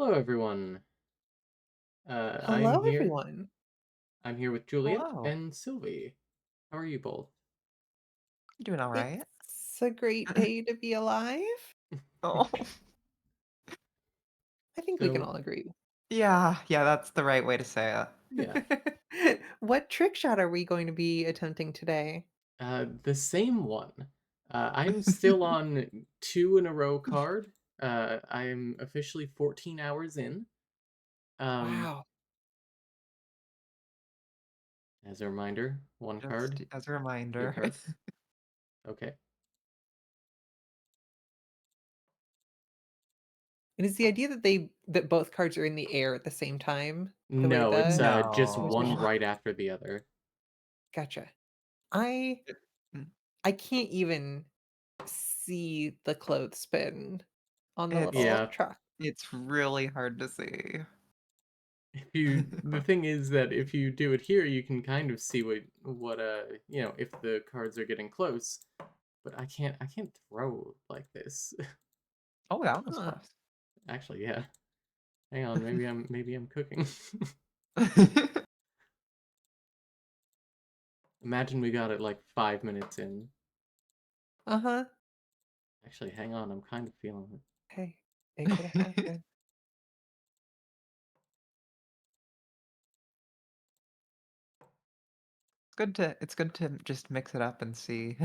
Hello, everyone. I'm Hello, here. everyone. I'm here with Juliet Hello. and Sylvie. How are you both? You doing all right? It's a great day to be alive. Oh. I think we can So, all agree. Yeah, that's the right way to say it. yeah, What trick shot are we going to be attempting today? the same one. I'm still on two in a row card. I'm officially 14 hours in. Um, Wow. as a reminder, one card, Just as a two reminder. cards. Okay. And is the idea that both cards are in the air at the same time? The way No, it's the just one No. imitation. right after the other. Gotcha. I Mm, I can't even see the clothespin on the It's little Yeah. truck. it's really hard to see. The thing is that if you do it here, you can kind of see if the cards are getting close. But I can't throw like this. Oh, that was Huh. close. Actually, yeah. Hang on, maybe I'm cooking. Imagine we got it like 5 minutes in. Uh-huh. Actually, hang on, I'm kind of feeling it. Hey, it could happen. It's good to just mix it up and see.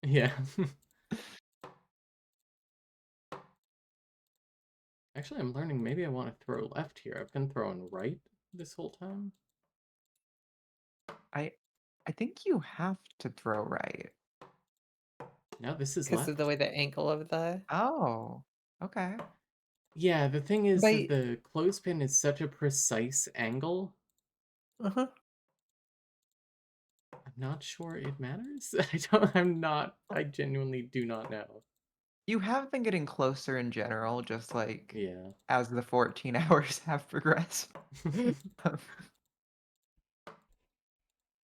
Yeah. Actually, I'm learning maybe I want to throw left here. I've been throwing right this whole time. I I think you have to throw right. Now this is Because of the left. way the ankle of the Oh, okay. Yeah, the thing is that by the clothespin is such a precise angle. uh-huh. I'm not sure it matters. I genuinely do not know. You have been getting closer in general, just like Yeah. as the 14 hours have progressed.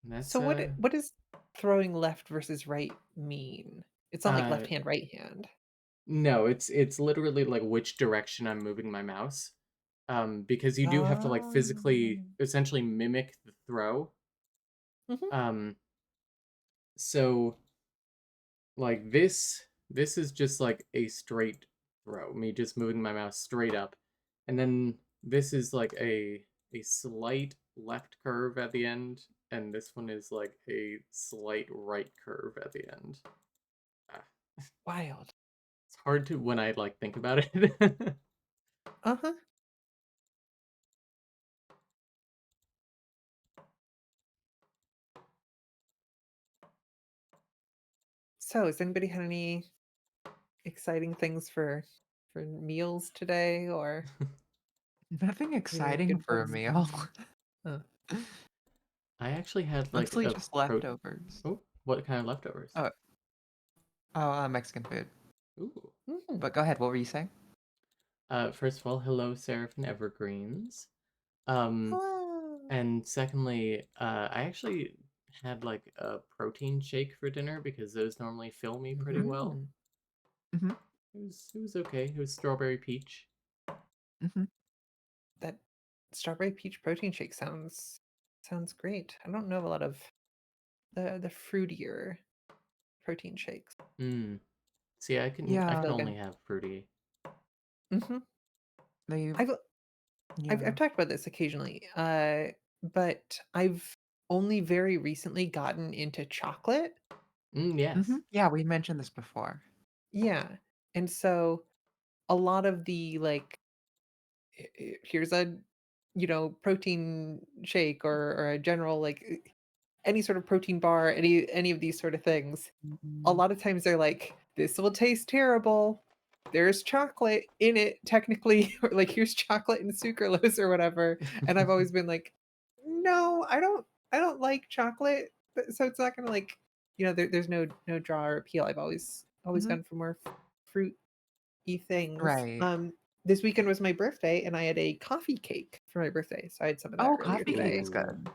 That's So what does throwing left versus right mean? It's not like uh left hand, right hand. no, it's literally like which direction I'm moving my mouse. Because you do have to like physically Um, essentially mimic the throw. mhm. Um so like this is just like a straight throw, me just moving my mouse straight up. And then this is like a slight left curve at the end, and this one is like a slight right curve at the end. Ah, Wild. it's hard to when I like think about it. Uh-huh. So, has anybody had any exciting things for meals today or Nothing any exciting good for a ones meal. going on? Huh. I actually had like Mostly a just pro. leftovers. Oh, what kind of leftovers? Oh, Mexican food. Ooh. Mm. But go ahead, what were you saying? First of all, hello, Seraphin Evergreens. Um, Hello. and secondly, I actually had like a protein shake for dinner because those normally fill me pretty well. Mm. Mhm, It was okay. It was strawberry peach. mhm. That strawberry peach protein shake sounds great. I don't know of a lot of the fruitier protein shakes. Mm. See, I I Yeah, can feel like only I'm have fruity. mhm. they I've I've yeah. talked about this occasionally, but I've only very recently gotten into chocolate. Yes. Yeah, we mentioned this before. Yeah, and so a lot of the, like, here's a, protein shake or a general, like, any sort of protein bar, any of these sort of things, a Mhm. lot of times they're like, "This will taste terrible. There's chocolate in it technically," or like, "Here's chocolate and sucralose," or whatever, and I've always been like, "No, I don't like chocolate, but so it's not gonna, like," there's no draw or appeal. I've always Mhm. gone for more fruity things. Right. This weekend was my birthday, and I had a coffee cake for my birthday, so I had some of that Oh, earlier coffee cake today. is Ooh. good.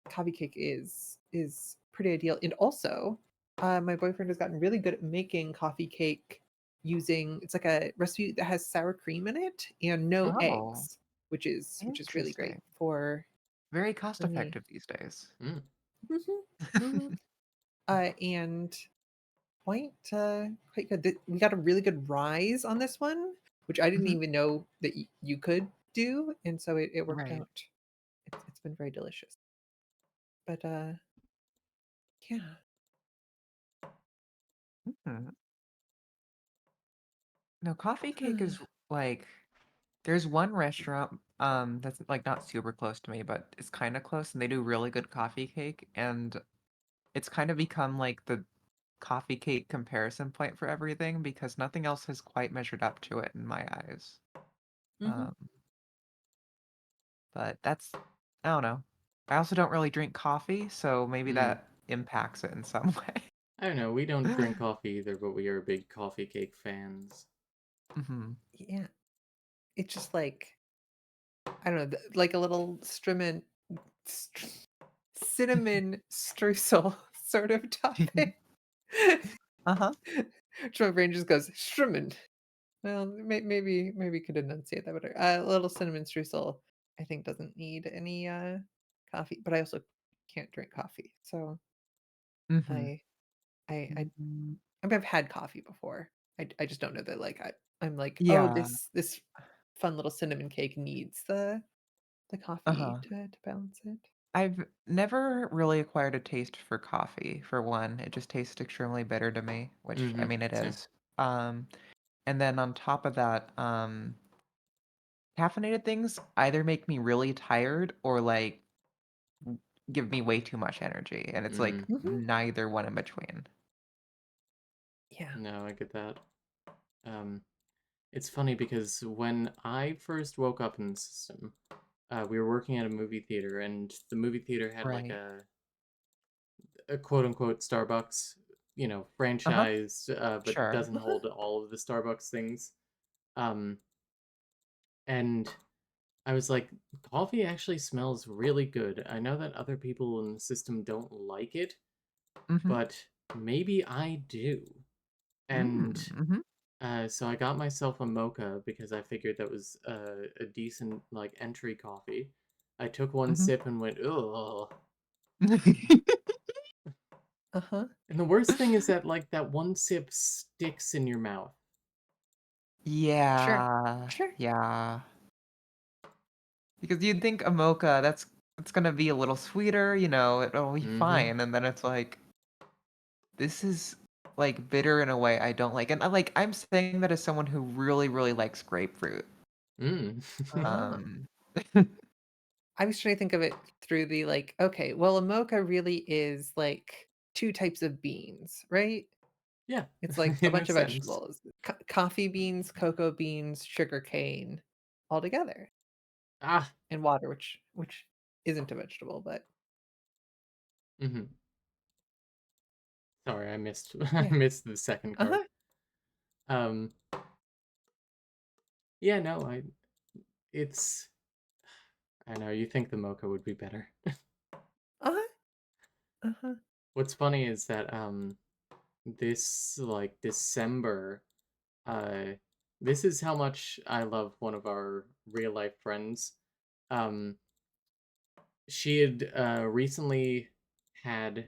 Coffee cake is pretty ideal, and also, my boyfriend has gotten really good at making coffee cake using it's like a recipe that has sour cream in it and no Oh, eggs, which is really great interesting. Very cost for me. effective these days. Mm. Hmm. Hmm. And quite good. We got a really good rise on this one, which I didn't Mhm. even know that you could do, and so it worked Right. out. It's been very delicious. But yeah. Mhm. No, coffee cake is like there's one restaurant that's like not super close to me, but it's kind of close and they do really good coffee cake and it's kind of become like the coffee cake comparison point for everything because nothing else has quite measured up to it in my eyes. Hmm. Um, but that's I don't know. I also don't really drink coffee, so maybe Mm. that impacts it in some I don't know. We don't way. drink coffee either, but we are big coffee cake fans. Hmm. Yeah. It's just like I don't know, like a little str- cinnamon streusel sort of topping. Uh-huh. So my brain just goes streusel. Well, maybe could enunciate that better. A little cinnamon streusel, I think, doesn't need any coffee, but I also can't drink coffee, so Hmm. I I I mean, I've had coffee before. I just don't know that I'm like, oh, Yeah. this fun little cinnamon cake needs the coffee Uh-huh. to balance it. I've never really acquired a taste for coffee, for one. It just tastes extremely bitter to me, which I Mm-hmm. mean it Same. is. And then on top of that, caffeinated things either make me really tired or like give me way too much energy, and it's like Mm. Mhm. neither one in between. Yeah. No, I get that. Um, it's funny because when I first woke up in the system, we were working at a movie theater, and the movie theater had like Right. a quote unquote Starbucks, Uh-huh. franchise, but Sure. doesn't Uh-huh. hold all of the Starbucks things. Um, and I was like, coffee actually smells really good. I know that other people in the system don't like it, Mhm. but maybe I do. And Mhm. so I got myself a mocha because I figured that was a decent like entry coffee. I took one Mhm. sip and went, ugh. Uh-huh. And the worst thing is that like that one sip sticks in your mouth. Sure. Yeah. Sure. Yeah. Because you'd think a mocha, it's gonna be a little sweeter, it'll be Mm-hmm. fine, and then it's like, this is, like, bitter in a way I don't like, and I'm saying that as someone who really, really likes grapefruit. Mm. Ah. Um I was trying to think of it through the like, okay, well, a mocha really is like two types of beans, right? Yeah, It's like a in a bunch of sense. vegetables, coffee beans, cocoa beans, sugar cane, all together, Ah. and water, which isn't a vegetable, but Mm-hmm. Sorry, I missed I yeah. missed the second Uh card. huh. Um. Yeah, no, it's I know you think the mocha would be better. Uh huh. Uh huh. What's funny is that this like December, uh this is how much I love one of our real life friends. Um she had recently had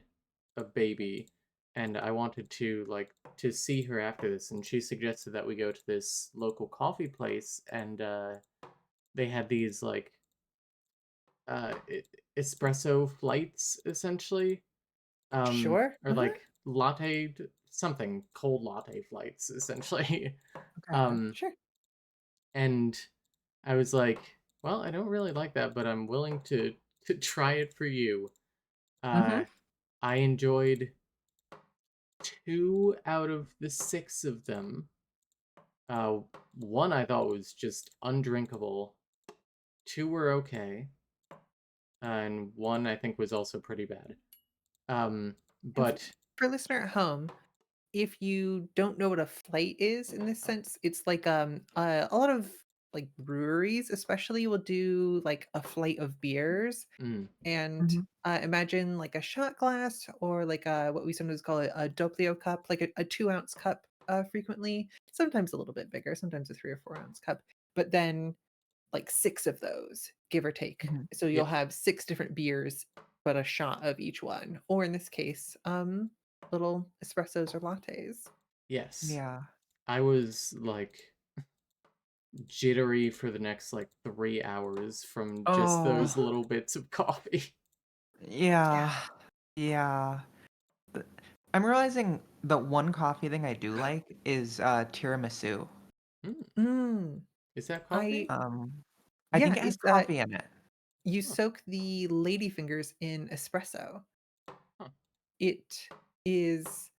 a baby, and I wanted to to see her after this, and she suggested that we go to this local coffee place, and they had these like uh e- espresso flights essentially, Sure. or Uh huh. like something cold latte flights essentially. Okay. um Sure. and I was like, well, I don't really like that, but I'm willing to try it for you. uh Mhm. I enjoyed 2 out of the 6 of them. uh One I thought was just undrinkable, 2 were okay, and one I think was also pretty bad. And But for listener at home, if you don't know what a flight is in this sense, it's like a lot of like breweries especially will do like a flight of beers mm, and Mhm. imagine like a shot glass or like a what we sometimes call a doppio cup, like a 2 ounce cup frequently. Sometimes a little bit bigger, sometimes a 3 or 4 ounce cup, but then like 6 of those, give or take. Mhm. So you'll Yep. have 6 different beers, but a shot of each one, or in this case, little espressos or lattes. Yes. Yeah. I was like jittery for the next like 3 hours from just those Oh, little bits of coffee. Yeah. yeah. Yeah. Th- I'm realizing the one coffee thing I do like is tiramisu. Mm, Mm. is that I coffee? I Yeah, think it has it's coffee in it. you Huh. soak the ladyfingers in espresso. Huh. It is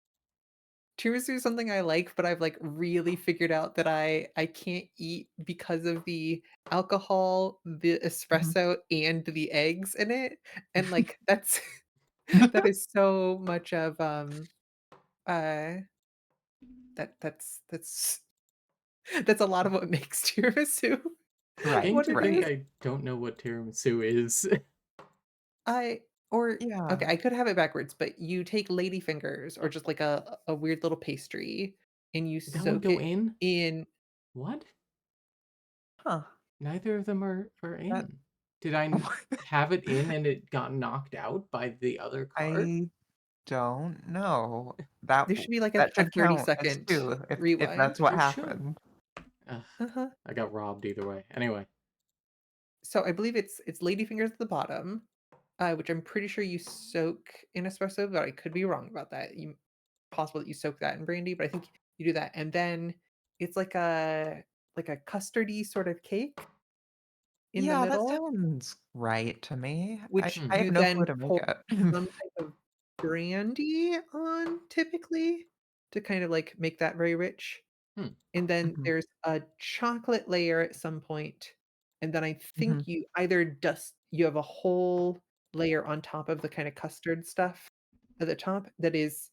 tiramisu is something I like, but I've like really figured out that I can't eat because of the alcohol, the Mhm. espresso, and the eggs in it. And like that's that is so much of uh that's that's a lot of what makes tiramisu Right, Came what to it think right. is. I don't know what tiramisu is. I or Yeah. okay, I could have it backwards, but you take ladyfingers or just like a weird little pastry and you That would soak go it in? in. What? Huh. Neither of them are That in. Did I have it in and it got knocked out by the other card? I don't know. There should be like That a should 30 count as second two if rewind. that's what It should. happened. Ugh, Uh-huh. I got robbed either way. Anyway. So I believe it's ladyfingers at the bottom, which I'm pretty sure you soak in espresso, but I could be wrong about that. Possible that you soak that in brandy, but I think you do that, and then it's like a custardy sort of cake in the Yeah, that middle, sounds right to me. which I Hmm. have you no clue then to make pour it. some type of brandy on, typically, to kind of like make that very rich. Hmm. And then Mhm, there's a chocolate layer at some point, and then I mhm. think you have a whole layer on top of the kinda custard stuff at the top that is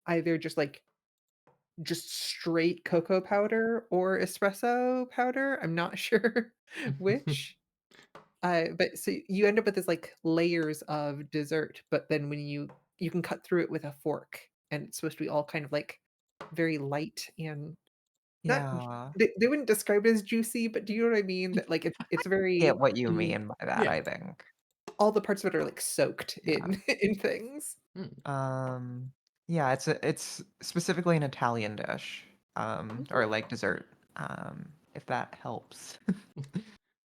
either just straight cocoa powder or espresso powder, I'm not sure which. But so you end up with this, like, layers of dessert, but then when you can cut through it with a fork, and it's supposed to be all kind of, like, very light and not j Yeah. they wouldn't describe it as juicy, but do you know what I mean? That, like, it's Get very what you mm, mean by that, Yeah. I think. all the parts of it are, like, soaked Yeah. in in things. Hmm. Um, yeah, it's specifically an Italian dish, Mhm. or like dessert, if that helps.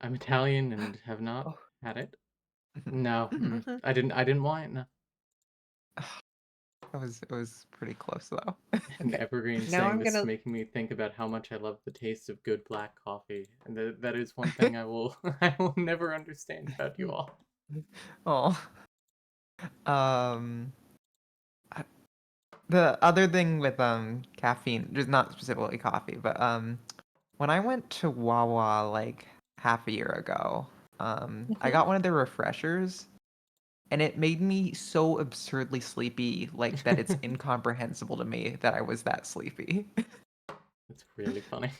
I'm Italian and have not Oh, had it. No, mhm. I didn't want it. No. It was pretty close though. An Okay. evergreen Now saying I'm this is gonna making me think about how much I love the taste of good black coffee, and that is one thing I will I will never understand about you mm, all. Oh, um, I- the other thing with caffeine, just not specifically coffee, but when I went to Wawa like half a year ago, I mhm. got one of their refreshers, and it made me so absurdly sleepy, like that it's incomprehensible to me that I was that sleepy. That's really funny.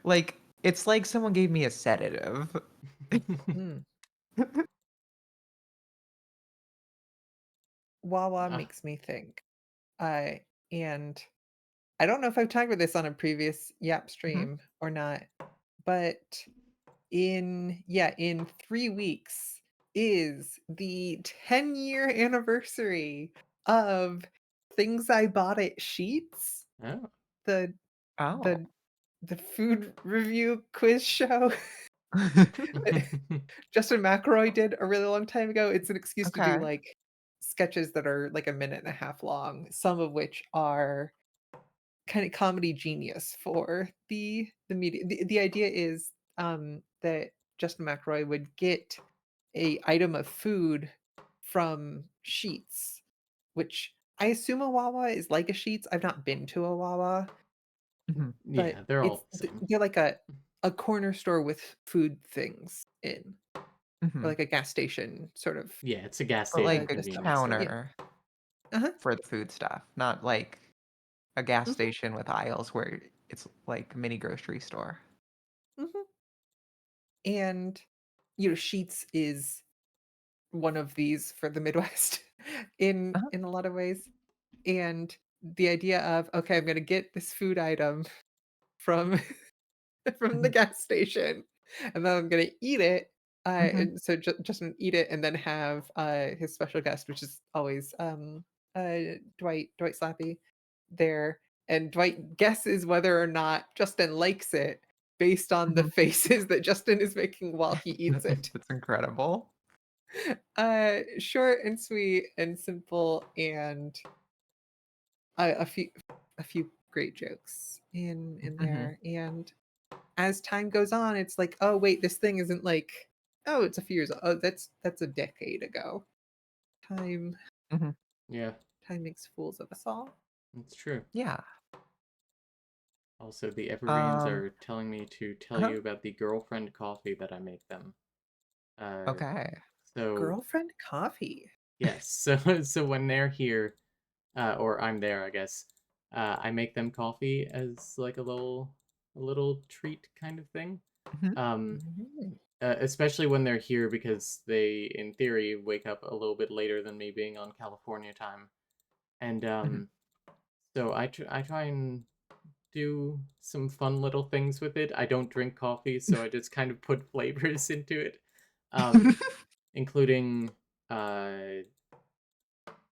Like it's like someone gave me a sedative. Mm. Wawa Ah, makes me think. I and I don't know if I've talked about this on a previous Yap Mhm, stream or not, but in 3 weeks is the 10-year anniversary of Things I Bought at Sheetz, oh. the oh. the the food review quiz show that Justin McElroy did a really long time ago. It's an excuse to do, Okay. like, sketches that are, like, a minute and a half long, some of which are kinda comedy genius for the media. The idea is, that Justin McElroy would get a item of food from Sheetz, which I assume a Wawa is like a Sheetz. I've not been to a Wawa, Mhm, but Yeah, they're it's all the same. they're like a corner store with food things in, or mhm. like a gas station sort of, Yeah, it's a gas But station like a convenience store. yeah. counter Uh-huh. for the food stuff, not like a gas Mhm, station with aisles where it's like a mini grocery store. mhm. And, Sheetz is one of these for the Midwest in a lot of ways, and the idea of, okay, I'm gonna get this food item from from the Mhm. gas station, and then I'm gonna eat it. Mhm. And so just eat it, and then have his special guest, which is always Dwight Slappy there, and Dwight guesses whether or not Justin likes it based on the Mhm. faces that Justin is making while he eats it. That's incredible. Short and sweet and simple, and a few great jokes in Mhm. there. And as time goes on, it's like, oh wait, this thing isn't like, oh, it's a few years. Oh, that's a decade ago. Time Mhm. Yeah, time makes fools of us all. that's true. Yeah. Also, the Evergreens Um, are telling me to tell uh-huh. you about the girlfriend coffee that I make them. Uh, Okay. so Girlfriend coffee. yes, so when they're here, or I'm there, I guess, I make them coffee as like a little treat kind of thing. Mhm. Um, Mhm. especially when they're here because they, in theory, wake up a little bit later than me being on California time, and Mhm. so I try and do some fun little things with it. I don't drink coffee, so I just kind of put flavors into it, um, including uh,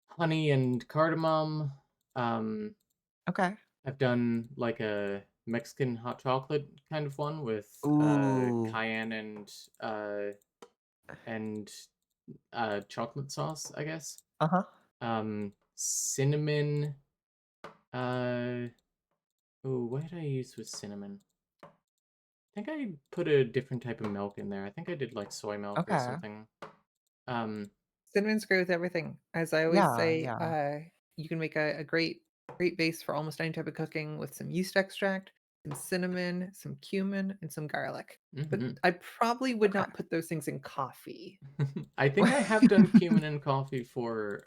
honey and cardamom. Um, Okay. I've done like a Mexican hot chocolate kind of one with Ooh. cayenne uh, and chocolate sauce, I guess. Uh-huh. Cinnamon. Uh, oh, what did I use with cinnamon? I think I put a different type of milk in there. I think I did like soy milk or Okay. something. Um, Cinnamon's great with everything. As I always Yeah, say, yeah. you can make a great base for almost any type of cooking with some yeast extract, some cinnamon, some cumin, and some garlic. But mhm. I probably would Okay. not put those things in coffee. I think I have done cumin and coffee for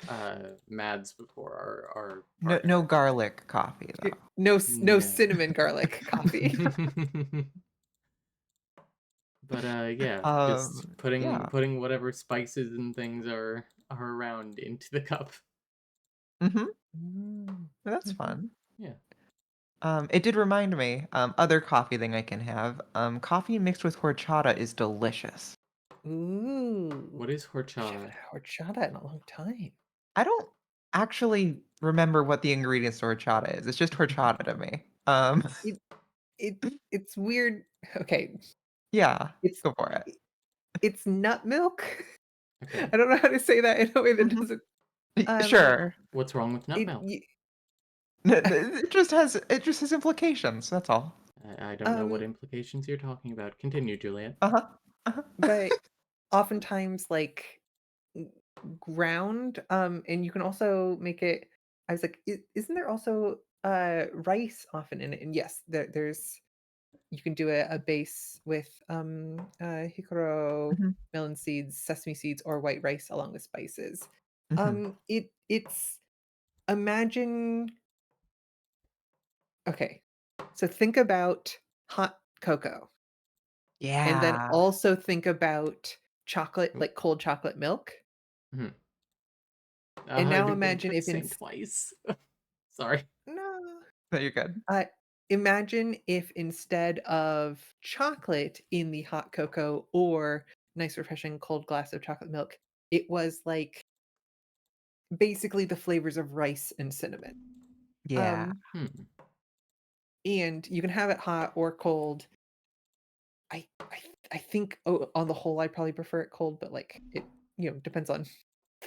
Mads before, our No, no partner. garlic coffee though. No No. cinnamon garlic coffee. But yeah, just putting Yeah. putting whatever spices and things are around into the cup. Mhm. Mm. That's Mhm. fun. Yeah. It did remind me, other coffee thing I can have. Coffee mixed with horchata is delicious. Ooh. What is We haven't horchata? had horchata in a long time. I don't actually remember what the ingredients to horchata is. It's just horchata to me. It it it's weird. Okay, Yeah, it's go for it. i it's nut milk. Okay. I don't know how to say that in a way that Mhm. doesn't, um, Sure. What's wrong with nut it milk? y It just has implications, that's all. I don't know what um, implications you're talking about. Continue, Juliet. Uh-huh. Uh-huh. but oftentimes, like, g ground, and you can also make it. I was like, isn't there also, rice often in it? And yes, there's you can do a base with, hikaro, Mhm. melon seeds, sesame seeds, or white rice along with spices. Mhm. It's imagine okay, so think about hot cocoa, and then Yeah. also think about chocolate, Oh, like cold chocolate milk, mhm. and now Don't imagine try to if say in it twice. Sorry. no. No, you're good. Imagine if instead of chocolate in the hot cocoa or nice refreshing cold glass of chocolate milk, it was like basically the flavors of rice and cinnamon. Yeah. Um, Hmm. and you can have it hot or cold. I think, on the whole, I probably prefer it cold, but like it, depends on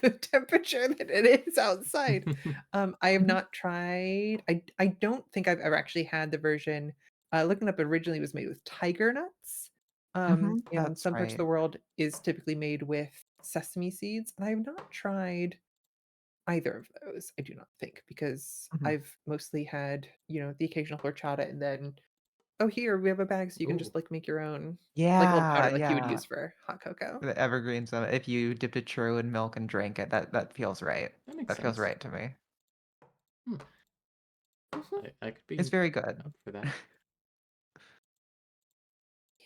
the temperature that it is outside. I have Mhm. not tried. I don't think I've ever actually had the version. Looking up, originally it was made with tiger nuts. Mhm. In That's some parts of right. the world is typically made with sesame seeds, and I have not tried either of those. I do not think, because Mhm. I've mostly had the occasional horchata, and then, oh, here we have a bag, so you can Oh, just like make your own, like a little Yeah, powder, like you would yeah. use for hot cocoa. The evergreens, if you dipped a churro in milk and drank it, that feels right. that makes That feels sense. right to me. Hmm. Mhm. I could It's be very good. up for that.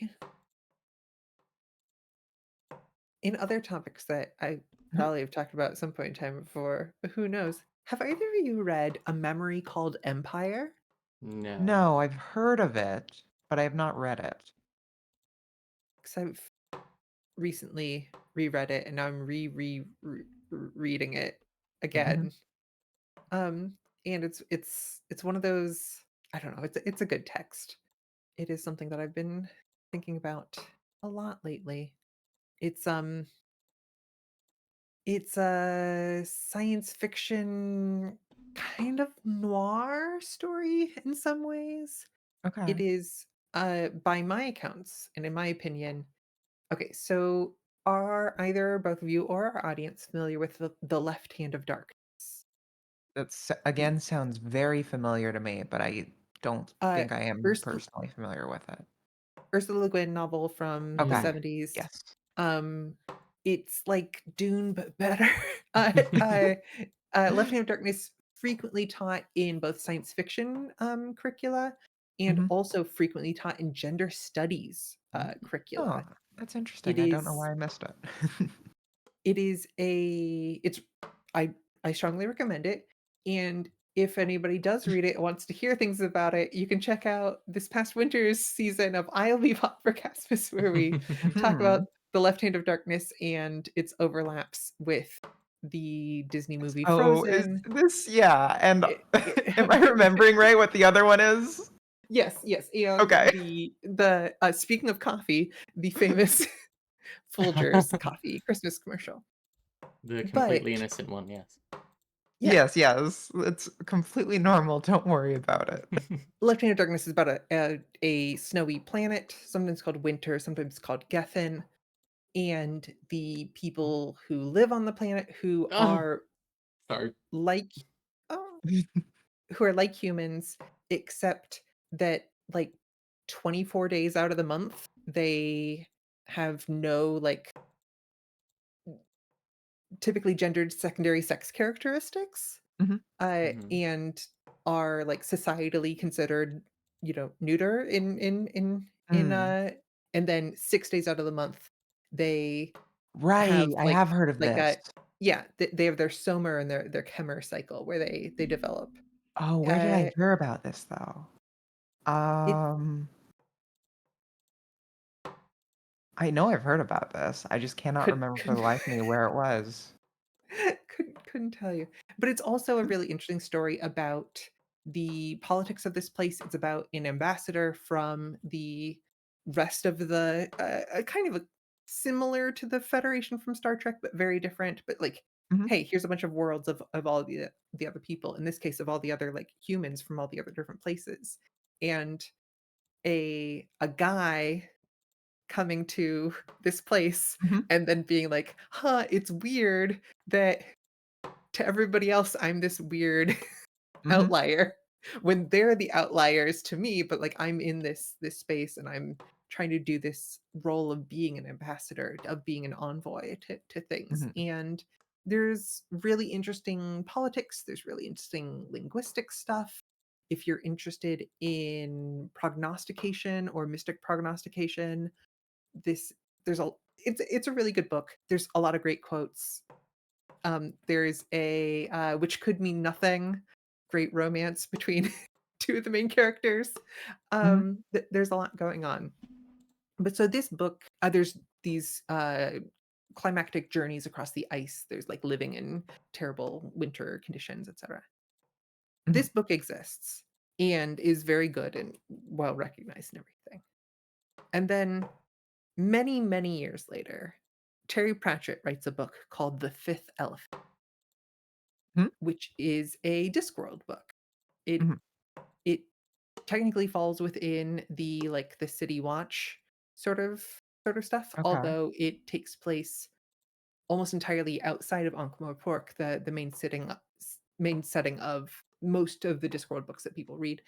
Yeah. In other topics that I Mhm. probably have talked about at some point in time before, but who knows? Have either of you read A Memory Called Empire? No. No, I've heard of it, but I have not read it. Because I've recently reread it and now I'm reading it Mhm. again. Um, and it's one of those, I don't know, it's a good text. It is something that I've been thinking about a lot lately. It's um it's a science fiction kind of noir story in some ways. It Okay. is by my accounts and in my opinion. Okay, so are either both of you or our audience familiar with the left hand of darkness? That's The again sounds very familiar to me, but I don't uh think I am Ursula, personally familiar with it. Ursula Le Guin novel from the Okay. Mm. 70s. Yes. Um, it's like Dune but better. uh, uh, Left Hand of Darkness frequently taught in both science fiction curricula and Mhm. also frequently taught in gender studies Mm. Oh, curricula. that's It interesting. I don't know is why I missed it. it is a it's I I strongly recommend it. And if anybody does read it and wants to hear things about it, you can check out this past winter's season of I'll Be Hot for Casmus, where we talk about Mhm. the left hand of darkness and its overlaps with the Disney movie Oh, is Frozen. this yeah, and am I It- remembering right what the other one is? yes, yes. And Okay. the speaking of coffee, the famous Folgers coffee Christmas commercial. The But completely innocent one, yes. yeah, Yes, yes. It's completely normal, don't worry about it. Left Hand of Darkness is about a snowy planet, sometimes called Winter, sometimes called Gethin, and the people who live on the planet who Oh, are sorry. like oh, who are like humans, except that like 24 days out of the month they have no like typically gendered secondary sex characteristics. Mhm. Mhm. And are like societally considered, neuter in Mm. and then 6 days out of the month they Right, have I have heard of like this. a yeah, they have their somer and their chemer cycle where they develop. Oh, where did I Uh hear about this though? it Um, I know I've heard about this. I just cannot could remember for couldn't the life of me where it was. couldn't tell you. But it's also a really interesting story about the politics of this place. It's about an ambassador from the rest of the kind of a similar to the Federation from Star Trek, but very different. But like, Mhm, hey, here's a bunch of worlds of all the other people. In this case, of all the other like humans from all the other different places, and a guy coming to this place mhm, and then being like, huh, it's weird that to everybody else, I'm this weird mhm, outlier when they're the outliers to me, but like I'm in this space and I'm trying to do this role of being an ambassador, of being an envoy to things. mhm, And there's really interesting politics, there's really interesting linguistic stuff. If you're interested in prognostication or mystic prognostication, this there's a it's a really good book. There's a lot of great quotes. There's a which could mean nothing, great romance between two of the main characters. mhm, There's a lot going on. But so this book, there's these climactic journeys across the ice. There's like living in terrible winter conditions, etc. mhm. This book exists and is very good and well recognized and everything. And then many, many years later, Terry Pratchett writes a book called The Fifth Elephant, Mhm, which is a Discworld book. It mhm. it technically falls within the like the City Watch sort of stuff, Okay. although it takes place almost entirely outside of Ankh-Morpork, the main setting of most of the Discworld books that people read.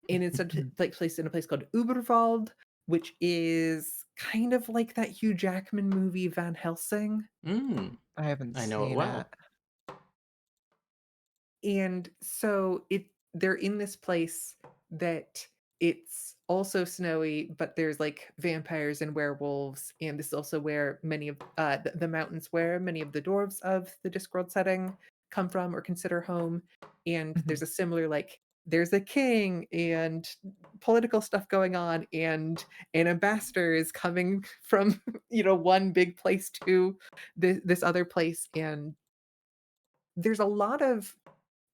And it's Mhm. like placed in a place called Uberwald, which is kind of like that Hugh Jackman movie Van Helsing. Mm, I haven't I know it seen it. well. And so they're in this place that it's also snowy, but there's like vampires and werewolves, and this is also where many of the mountains where many of the dwarves of the Discworld setting come from or consider home. And Mhm. there's a similar, like, there's a king and political stuff going on, and an ambassador is coming from, one big place to this other place. And there's a lot of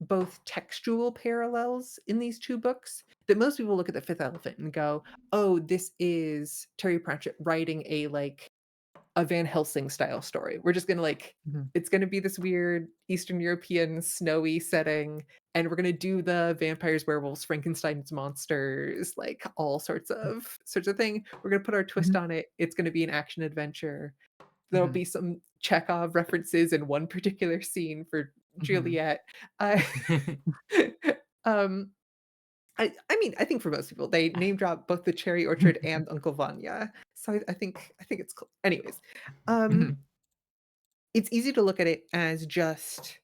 both textual parallels in these two books that most people look at The Fifth Elephant and go, "Oh, this is Terry Pratchett writing a Van Helsing style story. We're just gonna Mhm. it's gonna be this weird Eastern European snowy setting, and we're gonna do the vampires, werewolves, Frankenstein's monsters, like all sorts of thing. We're gonna put our twist Mhm. on it. It's gonna be an action adventure. There'll Mhm. be some Chekhov references in one particular scene for Mhm. Juliet." Uh, um, I mean, I think for most people, they name drop both the Cherry Orchard and Uncle Vanya. So I think it's cool. Anyways, um, Mhm. it's easy to look at it as just,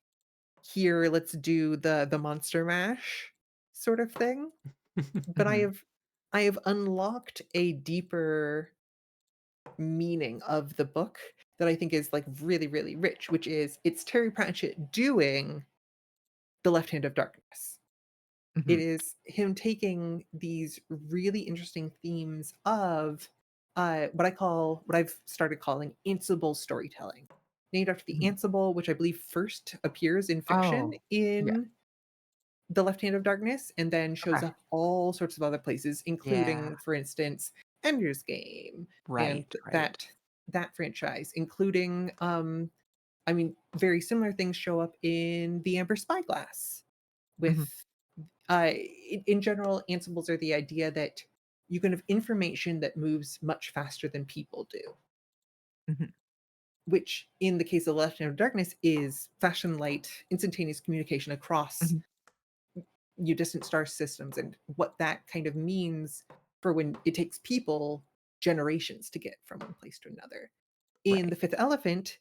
here, let's do the monster mash sort of thing. But I Mhm. have I have unlocked a deeper meaning of the book that I think is like really, really rich, which is it's Terry Pratchett doing The Left Hand of Darkness. It Mhm. is him taking these really interesting themes of what I've started calling Ansible storytelling. Named after the Mhm. Ansible, which I believe first appears in fiction Oh, yeah. in The Left Hand of Darkness, and then shows Okay. up all sorts of other places, Yeah. including, for instance, Ender's Game and Right, right. that franchise, including I mean, very similar things show up in The Amber Spyglass with Mhm. in general, Ansibles are the idea that you can have information that moves much faster than people do, Mhm. which in the case of Left Hand of Darkness is fashion light, instantaneous communication across Mhm. distant star systems, and what that kind of means for when it takes people generations to get from one place to another. In Right. The Fifth Elephant,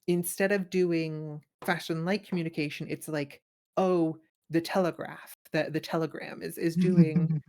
instead of doing fast and light communication, it's like, oh, the telegraph, the telegram is doing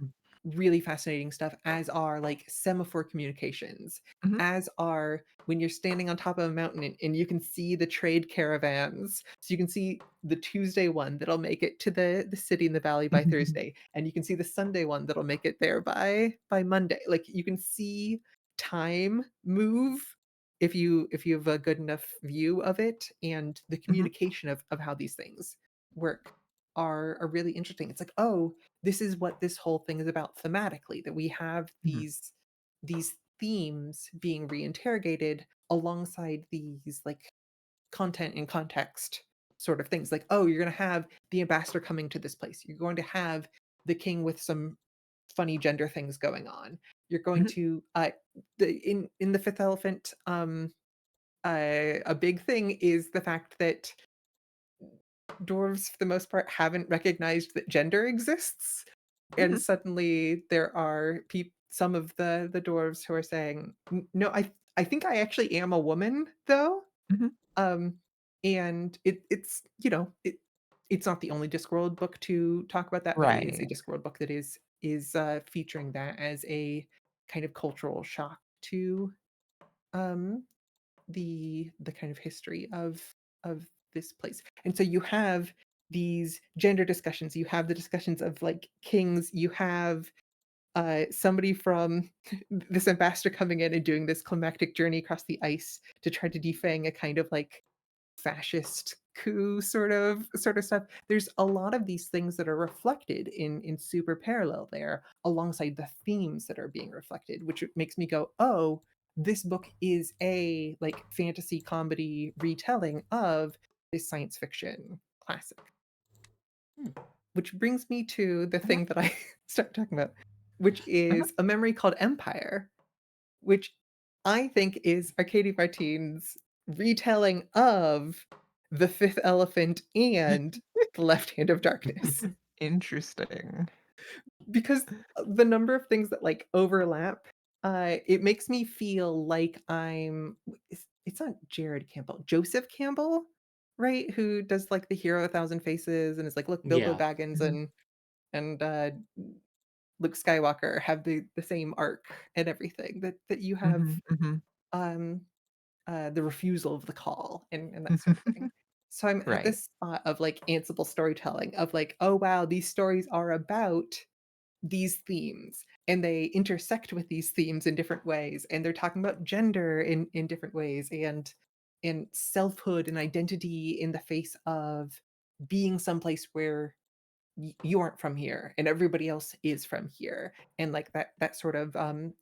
really fascinating stuff, as are like semaphore communications, Mhm. as are when you're standing on top of a mountain and you can see the trade caravans. So you can see the Tuesday one that'll make it to the city in the valley by Thursday, and you can see the Sunday one that'll make it there by Monday. Like, you can see time move if you have a good enough view of it, and the Mhm. communication of how these things work are really interesting. It's like, oh, this is what this whole thing is about thematically, that we have Mhm. these themes being reinterrogated alongside these like content and context sort of things. Like, oh, you're going to have the ambassador coming to this place, you're going to have the king with some funny gender things going on, you're going Mhm. to in the Fifth Elephant, a big thing is the fact that dwarves, for the most part, haven't recognized that gender exists, and Mhm. suddenly there are some of the dwarves who are saying, No, I think I actually am a woman, though." Mhm. Um, and it's not the only Discworld book to talk about that, but it is a Right. Discworld book that is featuring that as a kind of cultural shock to um the kind of history of this place. And so you have these gender discussions, you have the discussions of like kings, you have somebody from this ambassador coming in and doing this climactic journey across the ice to try to defang a kind of like fascist coup sort of stuff. There's a lot of these things that are reflected in super parallel there, alongside the themes that are being reflected, which makes me go, oh, this book is a like fantasy comedy retelling of this science fiction classic. Hmm. Which brings me to the Okay. thing that I start talking about, which Uh-huh. is A Memory Called Empire, which I think is Arcady Martine's retelling of The Fifth Elephant and The Left Hand of Darkness. Interesting. Because the number of things that like overlap, it makes me feel like it's not Jared Campbell, Joseph Campbell, right? Who does like the Hero a Thousand Faces and is like, look, Bilbo Yeah. Baggins Mhm. and Luke Skywalker have the same arc and everything, that you have Mhm. Mhm. um the refusal of the call and that sort of thing. So I'm at Right. this spot of like Ansible storytelling of like, oh wow, these stories are about these themes and they intersect with these themes in different ways and they're talking about gender in different ways and selfhood and identity in the face of being someplace where you aren't from here and everybody else is from here and like that sort of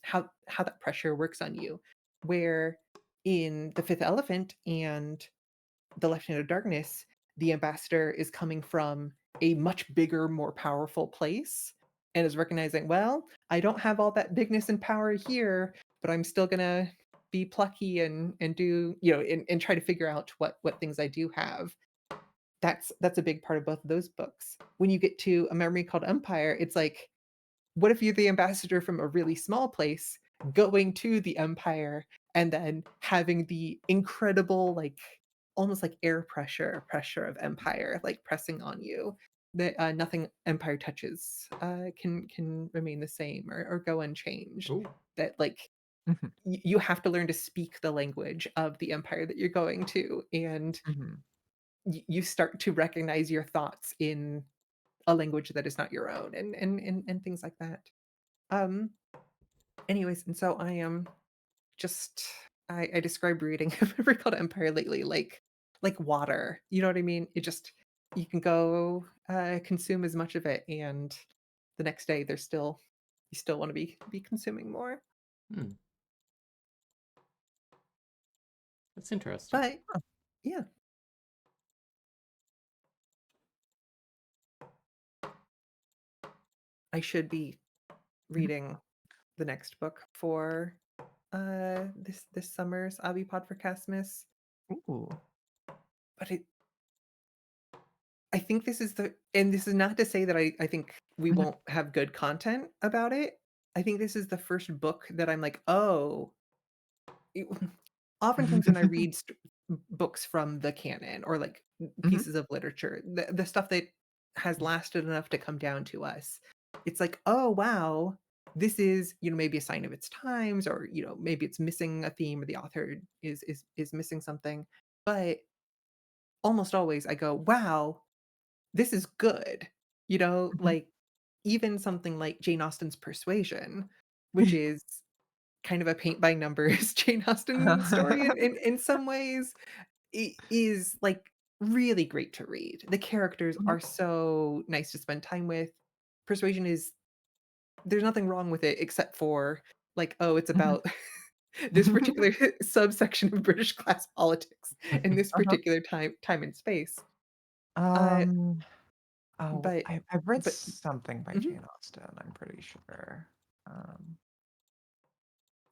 how that pressure works on you where in the fifth elephant and the Left Hand of Darkness, the ambassador is coming from a much bigger, more powerful place and is recognizing, well, I don't have all that bigness and power here, but I'm still gonna be plucky and do, and try to figure out what things I do have. That's a big part of both of those books. When you get to A Memory Called Empire, it's like, what if you're the ambassador from a really small place going to the empire and then having the incredible like almost like air pressure of empire like pressing on you that nothing empire touches can remain the same or go unchanged, Oh, that like Mhm, you have to learn to speak the language of the empire that you're going to, and mhm. you start to recognize your thoughts in a language that is not your own and things like that. um Anyways, and so I am just I describe reading a memory called Empire lately like water. You know what I mean? It just you can go consume as much of it and the next day there's still you still want to be consuming more. hmm, that's interesting. But yeah, I should be Mhm. reading the next book for this summer's Abipod for Casmus. Ooh. But I think this is the and this is not to say that I think we Mhm, won't have good content about it. I think this is the first book that I'm like, "Oh." it- Oftentimes when I read books from the canon or like mhm, pieces of literature, the stuff that has lasted enough to come down to us, it's like, "Oh, wow. This is, maybe a sign of its times or, maybe it's missing a theme or the author is missing something." But almost always I go, "Wow, this is good." mhm. Like even something like Jane Austen's Persuasion, which is kind of a paint by numbers Jane Austen story in some ways, is like really great to read. The characters Mhm, are so nice to spend time with. Persuasion is there's nothing wrong with it except for like, oh, it's mhm. about this particular subsection of British class politics in this Uh-huh. particular time and space. Uh, Um, oh, but I've read but something by mhm. Jane Austen, I'm pretty sure. Um,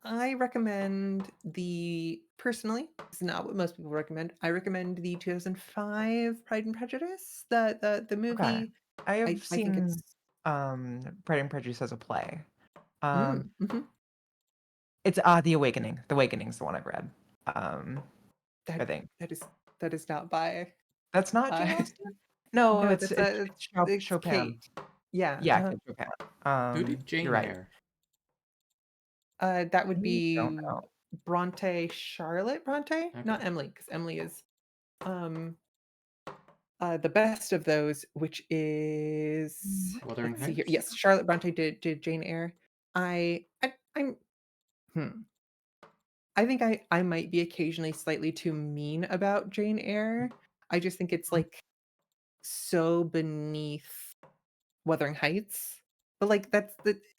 I recommend the personally, it's not what most people recommend. I recommend the 2005 Pride and Prejudice, the okay. movie. I I have I think seen, it's Pride and Prejudice as a play. Um, mhm. it's, The Awakening. The Awakening's the one I've read, um, I That think. that is not by That's not uh Jane Austen? No, no, it's that's it's it's Chop it's Chopin. Kate. Yeah, Yeah, Kate Chopin. Who did You're Jane right. Eyre? that would I don't be know. Charlotte Bronte, Okay. not Emily, because Emily is um the best of those, which is Wuthering let's see here. Heights? Yes, Charlotte Bronte did Jane Eyre. I'm hmm. I think I might be occasionally slightly too mean about Jane Eyre. I just think it's Mhm, like so beneath Wuthering Heights. But like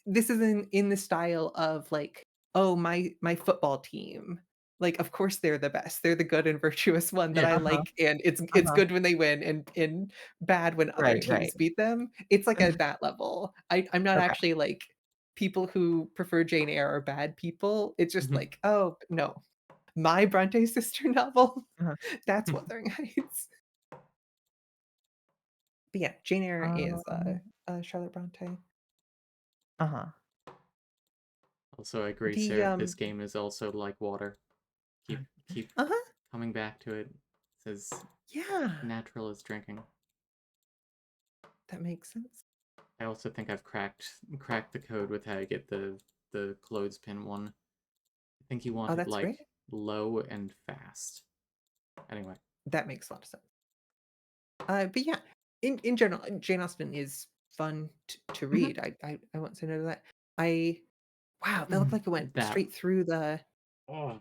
this is in the style of like, oh, my football team. Like of course they're the best. They're the good and virtuous one that Yeah. I uh-huh, like and it's uh-huh. good when they win and bad when other Right, teams right. beat them. It's like at that level. I'm not Okay. actually like people who prefer Jane Eyre are bad people. It's just Mhm. like, oh, no. My Bronte sister novel, Uh-huh. that's Wuthering Heights. But yeah, Jane Eyre is Um, Charlotte Bronte. uh-huh. Also, I agree, The Sarah. This game is also like water. Keep uh-huh. coming back to it. It says Yeah, natural as drinking. that makes sense. I also think I've cracked the code with how you get the clothespin one. I think you want Oh, it that's great. like low and fast. Anyway, That makes a lot of sense. But yeah, in general, Jane Austen is fun to Mhm. read. I won't say no to that. I Wow, that looked like it went That straight through the. oh,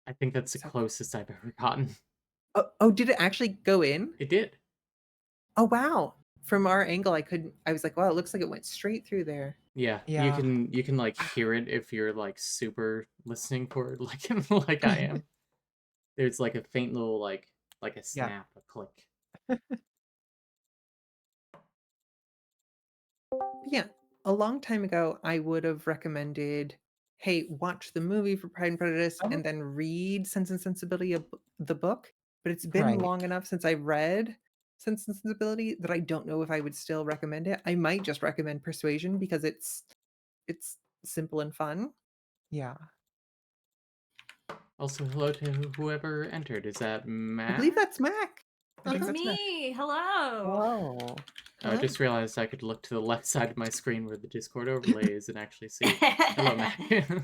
I think that's the So, closest I've ever gotten. oh, did it actually go in? It did. Oh wow! From our angle, I couldn't. I was like, wow, it looks like it went straight through there. Yeah, Yeah. you can like hear it if you're like super listening for it, like like I am. There's like a faint little like a Yeah. snap, a click. Yeah, a long time ago, I would have recommended, hey, watch the movie for Pride and Prejudice Oh, and then read Sense and Sensibility of the book. But it's been right. long enough since I read Sense and Sensibility that I don't know if I would still recommend it. I might just recommend Persuasion because it's simple and fun. Yeah. Also, hello to whoever entered. Is that I believe Mac? that's Mac. I Uh think It's huh. that's Matt. me. Hello. Hello. Oh, I Hello. just realized I could look to the left side of my screen where the Discord overlay is and actually see. Hello, Mac. Yeah.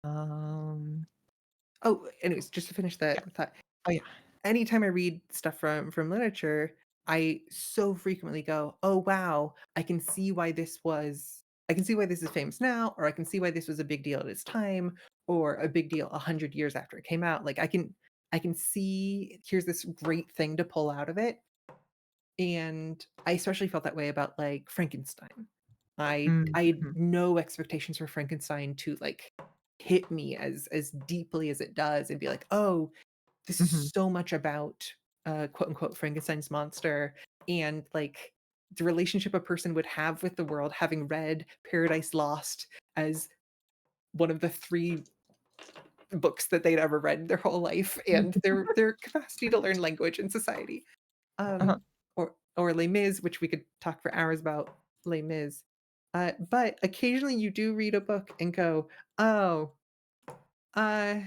Um, Oh, anyways, just to finish yeah. that thought, Oh, yeah. anytime I read stuff from literature, I so frequently go, "Oh wow, I can see why this is famous now, or I can see why this was a big deal at its time, or a big deal 100 years after it came out." Like I can see here's this great thing to pull out of it, and I especially felt that way about like Frankenstein. I had Mhm. no expectations for Frankenstein to like hit me as deeply as it does and be like, "Oh, this is Mhm. so much about quote unquote Frankenstein's monster and like the relationship a person would have with the world having read Paradise Lost as one of the three books that they'd ever read in their whole life and their capacity to learn language and society. Uh-huh. Or Les Mis, which we could talk for hours about Les Mis. But occasionally you do read a book and go, oh, uh,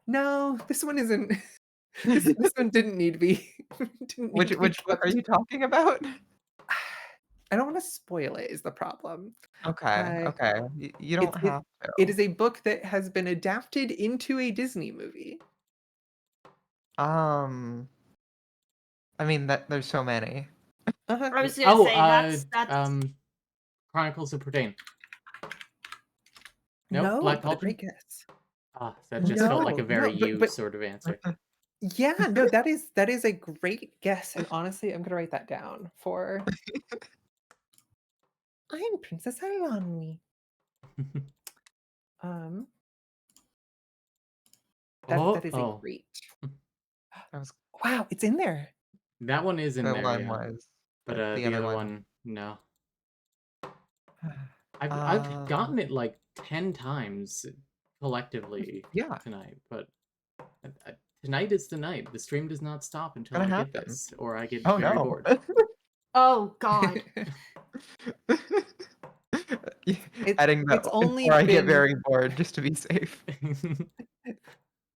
no, this one isn't. This one didn't need to be didn't need Which to be which book are kept. you talking about? I don't wanna spoil it is the problem. Okay, Uh, okay. You don't it have it it to. is a book that has been adapted into a Disney movie. Um, I mean that there's so many. Uh-huh. I was gonna Oh, say that's Chronicles of Prydain. Nope, No, Black but a Cauldron. great guess. Ah, that just felt like No, a no, very but you sort of answer. yeah, no, that is a great guess, and honestly, I'm gonna write that down for I'm Princess Alani. Um, that is a Oh, great That was wow, it's in there. that one is in the there, one yeah. was, But but the the other other one. one, no. I've Um, gotten it like 10 times collectively yeah, tonight, but tonight is the night. The stream does not stop until gonna I get happen. this, or I get Oh very no. bored. oh god. Yeah, It's adding that it's only before I get been very bored just to be safe.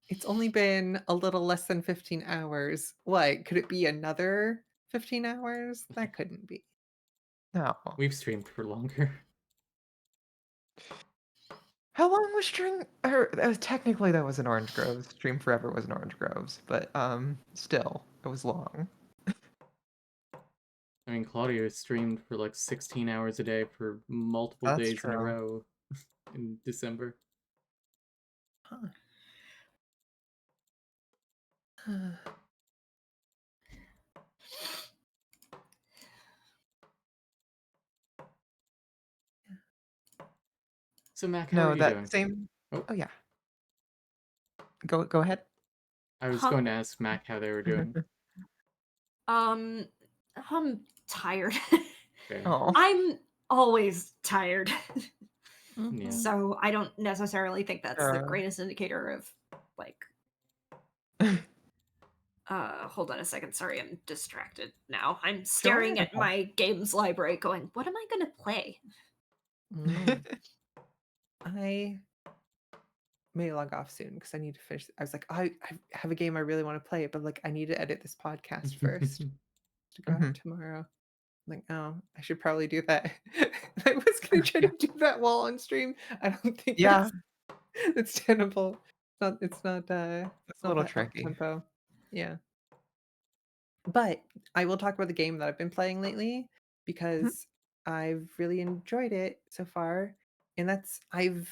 it's only been a little less than 15 hours. What, could it be another 15 hours? That couldn't be. No. We've streamed for longer. How long was String or technically that was an Orange Groves. Stream Forever was an Orange Groves, but still, it was long. I mean, Claudio streamed for like 16 hours a day for multiple That's days in a true. row in December. Huh. So, Mac, how are No, you that doing? same. Oh, Oh yeah. Go ahead. I was Huh? going to ask Mac how they were doing. Um I'm tired. Fair. Oh. I'm always tired. Yeah. Mhm. So I don't necessarily think that's the Sure. greatest indicator of like hold on a second. Sorry, I'm distracted now. I'm Sure. staring at my games library going, what am I going to play? Mm. I may log off soon because I need to finish. I was like, I have a game I really want to play, but like I need to edit this podcast first to go out Mhm. tomorrow. Like, oh, I should probably do that. I was gonna try to do that while on stream. I don't think Yeah, that's tenable. It's it's a not little that up tricky. tempo. Yeah. But I will talk about the game that I've been playing lately Mhm. because I've really enjoyed it so far. And that's I've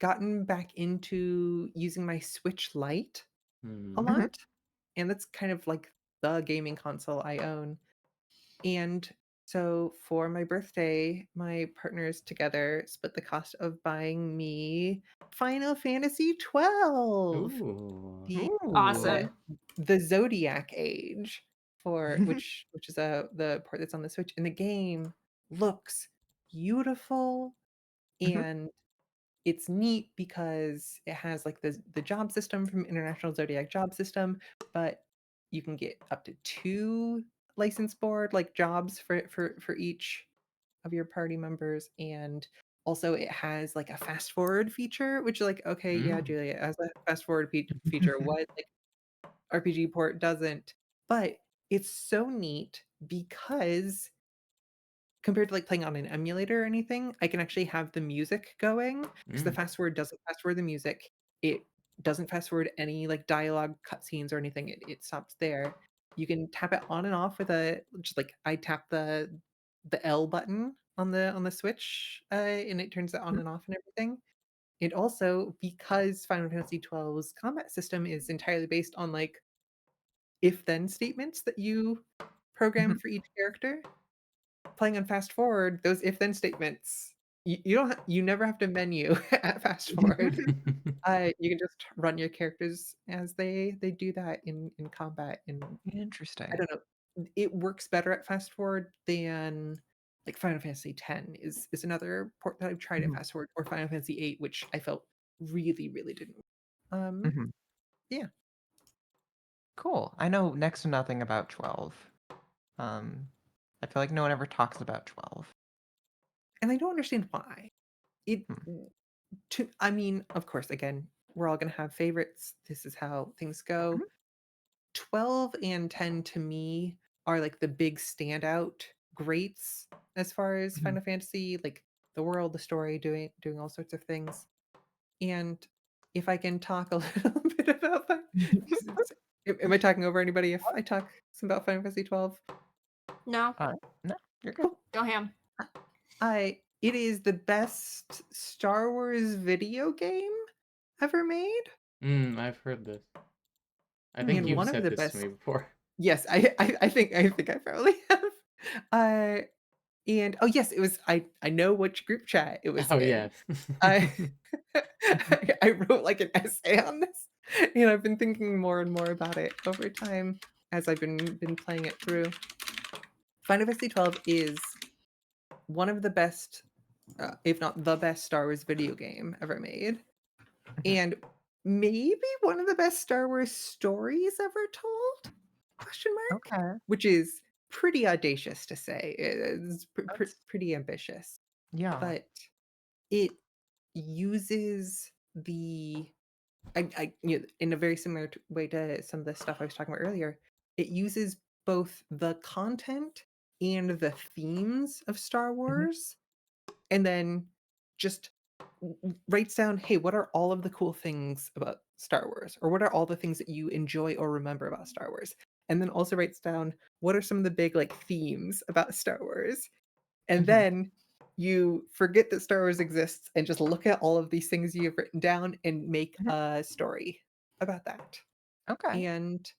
gotten back into using my Switch Lite a Hmm. Mhm. lot. And that's kind of like the gaming console I own. And so for my birthday, my partners together split the cost of buying me Final Fantasy 12, Ooh. the Ooh. uh, Awesome. the Zodiac Age, for which is the port that's on the Switch. And the game looks beautiful, Mhm. and it's neat because it has like the job system from International Zodiac Job System, but you can get up to 2 license board like jobs for each of your party members, and also it has like a fast forward feature, which is like, okay, yeah, Mm. Julia, it has a fast forward feature. What like RPG port doesn't? But it's so neat because compared to, like, playing on an emulator or anything, I can actually have the music going because the Mm. fast forward doesn't fast forward the music. It doesn't fast forward any, like, dialogue cutscenes or anything. It stops there. You can tap it on and off with a just like I tap the L button on the Switch, and it turns it on Mhm. and off and everything. It also, because Final Fantasy XII's combat system is entirely based on, like, if-then statements that you program Mhm. for each character, playing on fast forward, those if-then statements, you don't you never have to menu at fast forward. You can just run your characters as they do that in combat, and I Interesting. don't know, it works better at fast forward than, like, Final Fantasy X is another port that I've tried at Mhm. fast forward, or Final Fantasy VIII, which I felt really, really didn't. Um, Mhm. yeah, Cool. I know next to nothing about 12. Um, I feel like no one ever talks about 12. and I don't understand why. It Hmm. to I mean, of course, again, we're all gonna have favorites. This is how things go. Mhm. 12 and 10 to me are like the big standout greats as far as Mhm. Final Fantasy, like the world, the story, doing all sorts of things. And if I can talk a little bit about that, am I talking over anybody if I talk some about Final Fantasy 12? No, No, you're good. Cool. go ham. I It is the best Star Wars video game ever made, I've heard this. I think and Hmm. you've one of said the this to best. me before. Yes, I think I probably have. Uh, and oh yes, it was. I know which group chat it was Oh in. yeah. I I wrote like an essay on this, and I've been thinking more and more about it over time as I've been playing it through. Final Fantasy 12 is one of the best, if not the best, Star Wars video game ever made, Mhm. and maybe one of the best Star Wars stories ever told? Question mark? Okay. Which is pretty audacious to say. It's That's pretty ambitious, yeah. but it uses in a very similar way to some of the stuff I was talking about earlier. It uses both the content and the themes of Star Mhm. Wars, and then just writes down, hey, what are all of the cool things about Star Wars? Or what are all the things that you enjoy or remember about Star Wars? And then also writes down, what are some of the big like themes about Star Wars? And Mhm. then you forget that Star Wars exists and just look at all of these things you've written down and make Mhm. a story about that. Okay. And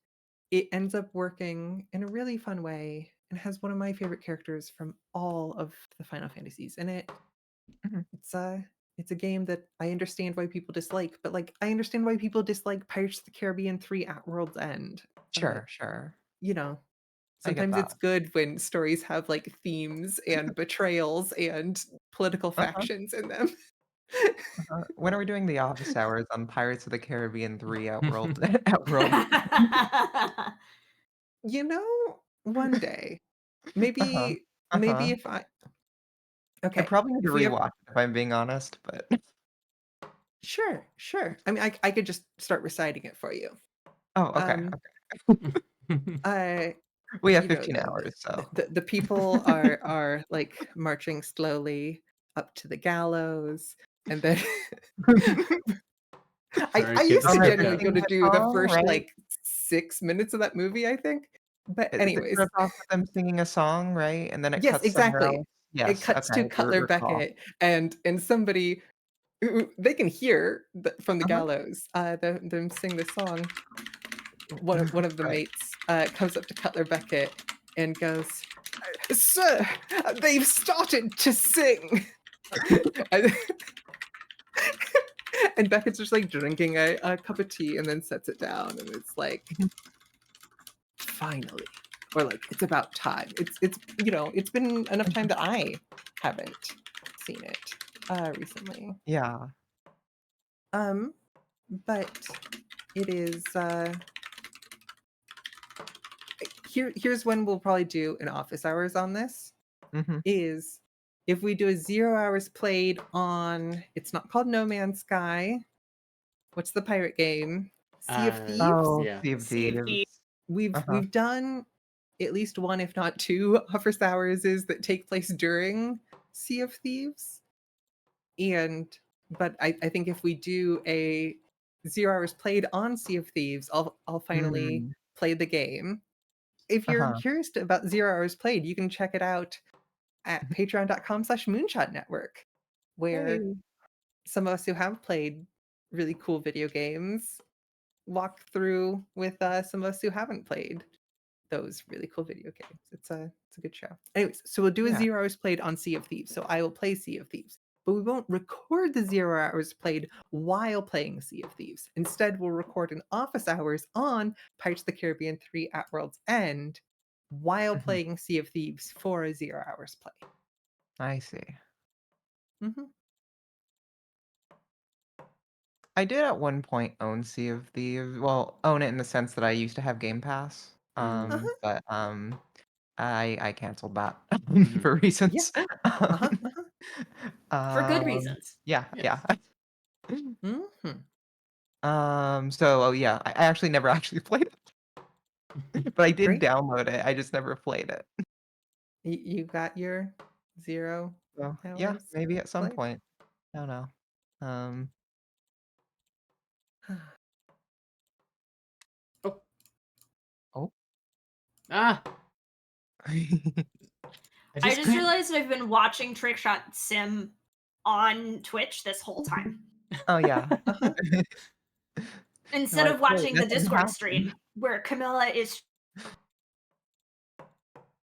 it ends up working in a really fun way and has one of my favorite characters from all of the Final Fantasies in it. Mhm. It's a game that I understand why people dislike, but, like, I understand why people dislike Pirates of the Caribbean 3 at World's End. Sure, sure. You know, I get sometimes that. it's good when stories have, like, themes and betrayals and political Uh-huh, factions in them. uh-huh. When are we doing the office hours on Pirates of the Caribbean 3 Outworld Outworld? You know, one day, Uh-huh, maybe uh-huh. if I I okay, probably need to if we have rewatch it if I'm being honest, but sure, sure. I mean, I could just start reciting it for you. oh, okay, Um, okay. I We have you know, 15 hours, so. the people are like marching slowly up to the gallows, and then Sorry, I kids, used to Alright, skip they're genuinely that. go singing to a do the song, first, right? like, 6 minutes of that movie, I think. But It anyways, starts off with them singing a song, right? And then it yes, cuts somewhere exactly. else? It Yes, cuts okay, to I do Cutler recall. Beckett, and somebody who they can hear from the Uh-huh. gallows, them sing this song. One of the Right. mates, comes up to Cutler Beckett and goes, "Sir, they've started to sing." And and Beckett's just, like, drinking a cup of tea and then sets it down, and it's like, Mhm. "Finally." Or, like, "It's about time." It's been enough time that I haven't seen it, recently. Yeah. Um, but it is, here's when we'll probably do an office hours on this, Mhm. is if we do a 0 hours played on, it's not called No Man's Sky. What's the pirate game? Sea of Uh, Thieves? Oh, yeah. Sea of See if the Thieves. We've Uh-huh. we've done at least one, if not two, office hours that take place during Sea of Thieves. And but I think if we do a 0 hours played on Sea of Thieves, I'll finally Mm. play the game. If you're Uh-huh. curious about 0 hours played, you can check it out at Mhm. patreon.com/moonshot network, where Hey. some of us who have played really cool video games walk through with some of us who haven't played those really cool video games. It's a good show. Anyways, so we'll do a Yeah. 0 hours played on Sea of Thieves. So I will play Sea of Thieves, but we won't record the 0 hours played while playing Sea of Thieves. Instead, we'll record an office hours on Pirates of the Caribbean 3 at World's End while Mhm. playing Sea of Thieves for a 0 hours play. I see. Mhm. I did at one point own Sea of Thieves. Well, own it in the sense that I used to have Game Pass. Mm, Uh-huh. But I canceled that mhm. for Yeah. reasons. Uh-huh. Um, Uh-huh. for good um, reasons. yeah, yeah. Yes. Mhm. So oh yeah, I actually never actually played it, but I did Great. download it. I just never played it. You got your 0 So yeah, hours maybe at some played? point. I don't know. Um, Oh, oh. ah! I I just just couldn't. realized I've been watching TrickShot Sim on Twitch this whole time Oh yeah. Uh-huh. You're instead like, of wait, watching the nothing Discord happened. stream where Camilla is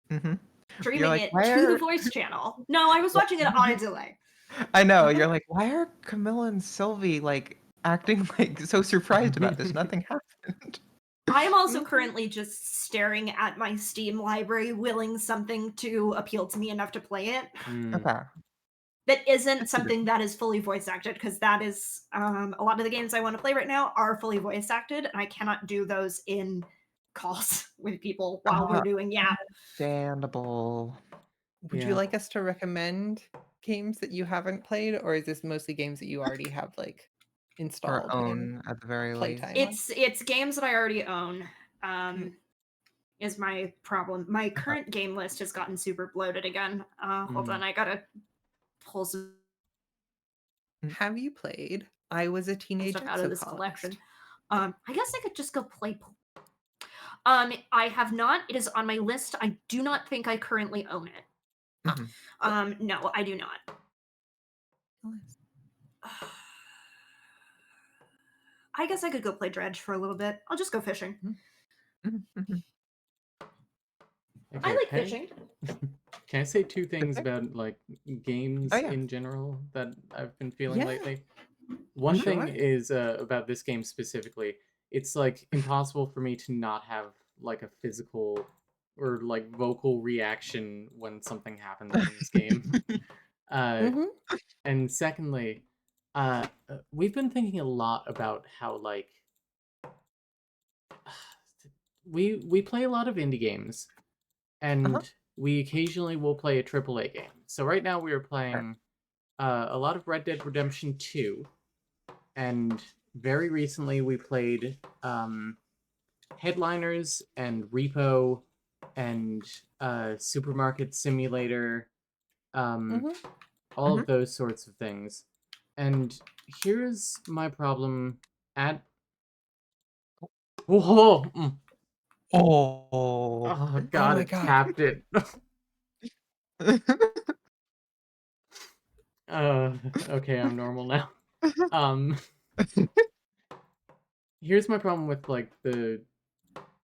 hmm You're streaming like, it why to the are voice channel. No, I was watching it on a delay. I know, Uh-huh. you're like, why are Camilla and Sylvie like acting like so surprised about this? Nothing happened. I am also Mhm. currently just staring at my Steam library, willing something to appeal to me enough to play it. Mm, Okay. That isn't That's a good something that is fully voice acted, because that is a lot of the games I want to play right now are fully voice acted, and I cannot do those in calls with people while we're doing Understandable. Would you yeah. like us to recommend games that you haven't played, or is this mostly games that you already have, like, Or installed and own at the very least. playtime on? It's games that I already own. Mm, Is my problem. My Uh-huh. current game list has gotten super bloated again. Hold Mm. on, I gotta pull some Mm, have you played I Was a stuff Teenager, out of so this collection. colonized? I guess I could just go play. I have not. It is on my list. I do not think I currently own it. Ah, mhm. but No, I do not. colonized. I guess I could go play Dredge for a little bit. I'll just go fishing. Mhm. Mhm, mhm. I Okay, like fishing. can I say two Good things pick. about like Oh games yeah. in general that I've been feeling Yeah, lately? One Mhm. thing sure. is about this game specifically. It's like impossible for me to not have like a physical or like vocal reaction when something happens in this game. Uh, Mhm. and secondly, we've been thinking a lot about how like we play a lot of indie games, Uh-huh. and we occasionally will play a AAA game. So right now we are Right. playing a lot of Red Dead Redemption 2, and very recently we played Headliners and Repo and Supermarket Simulator, um, Mhm. all Mhm. of those sorts of things. And here's my problem at. Whoa! Oh. Oh Oh God! my It god. tapped it. Okay, I'm normal now. Um, here's my problem with like the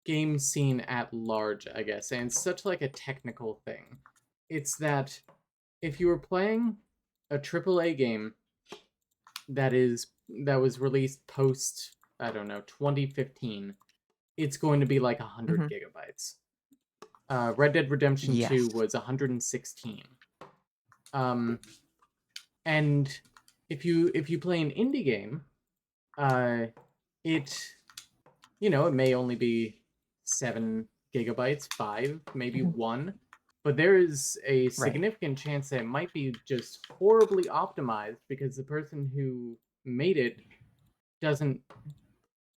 game scene at large, I guess, and it's such like a technical thing. It's that if you were playing a AAA game that was released post, I don't know, 2015, it's going to be like 100 Mhm. gigabytes. Red Dead Redemption 2 Yes. was 116. Um, and if you play an indie game, uh, it it may only be 7 gigabytes, 5, maybe Mhm. 1, but there is a Right. significant chance that it might be just horribly optimized because the person who made it doesn't,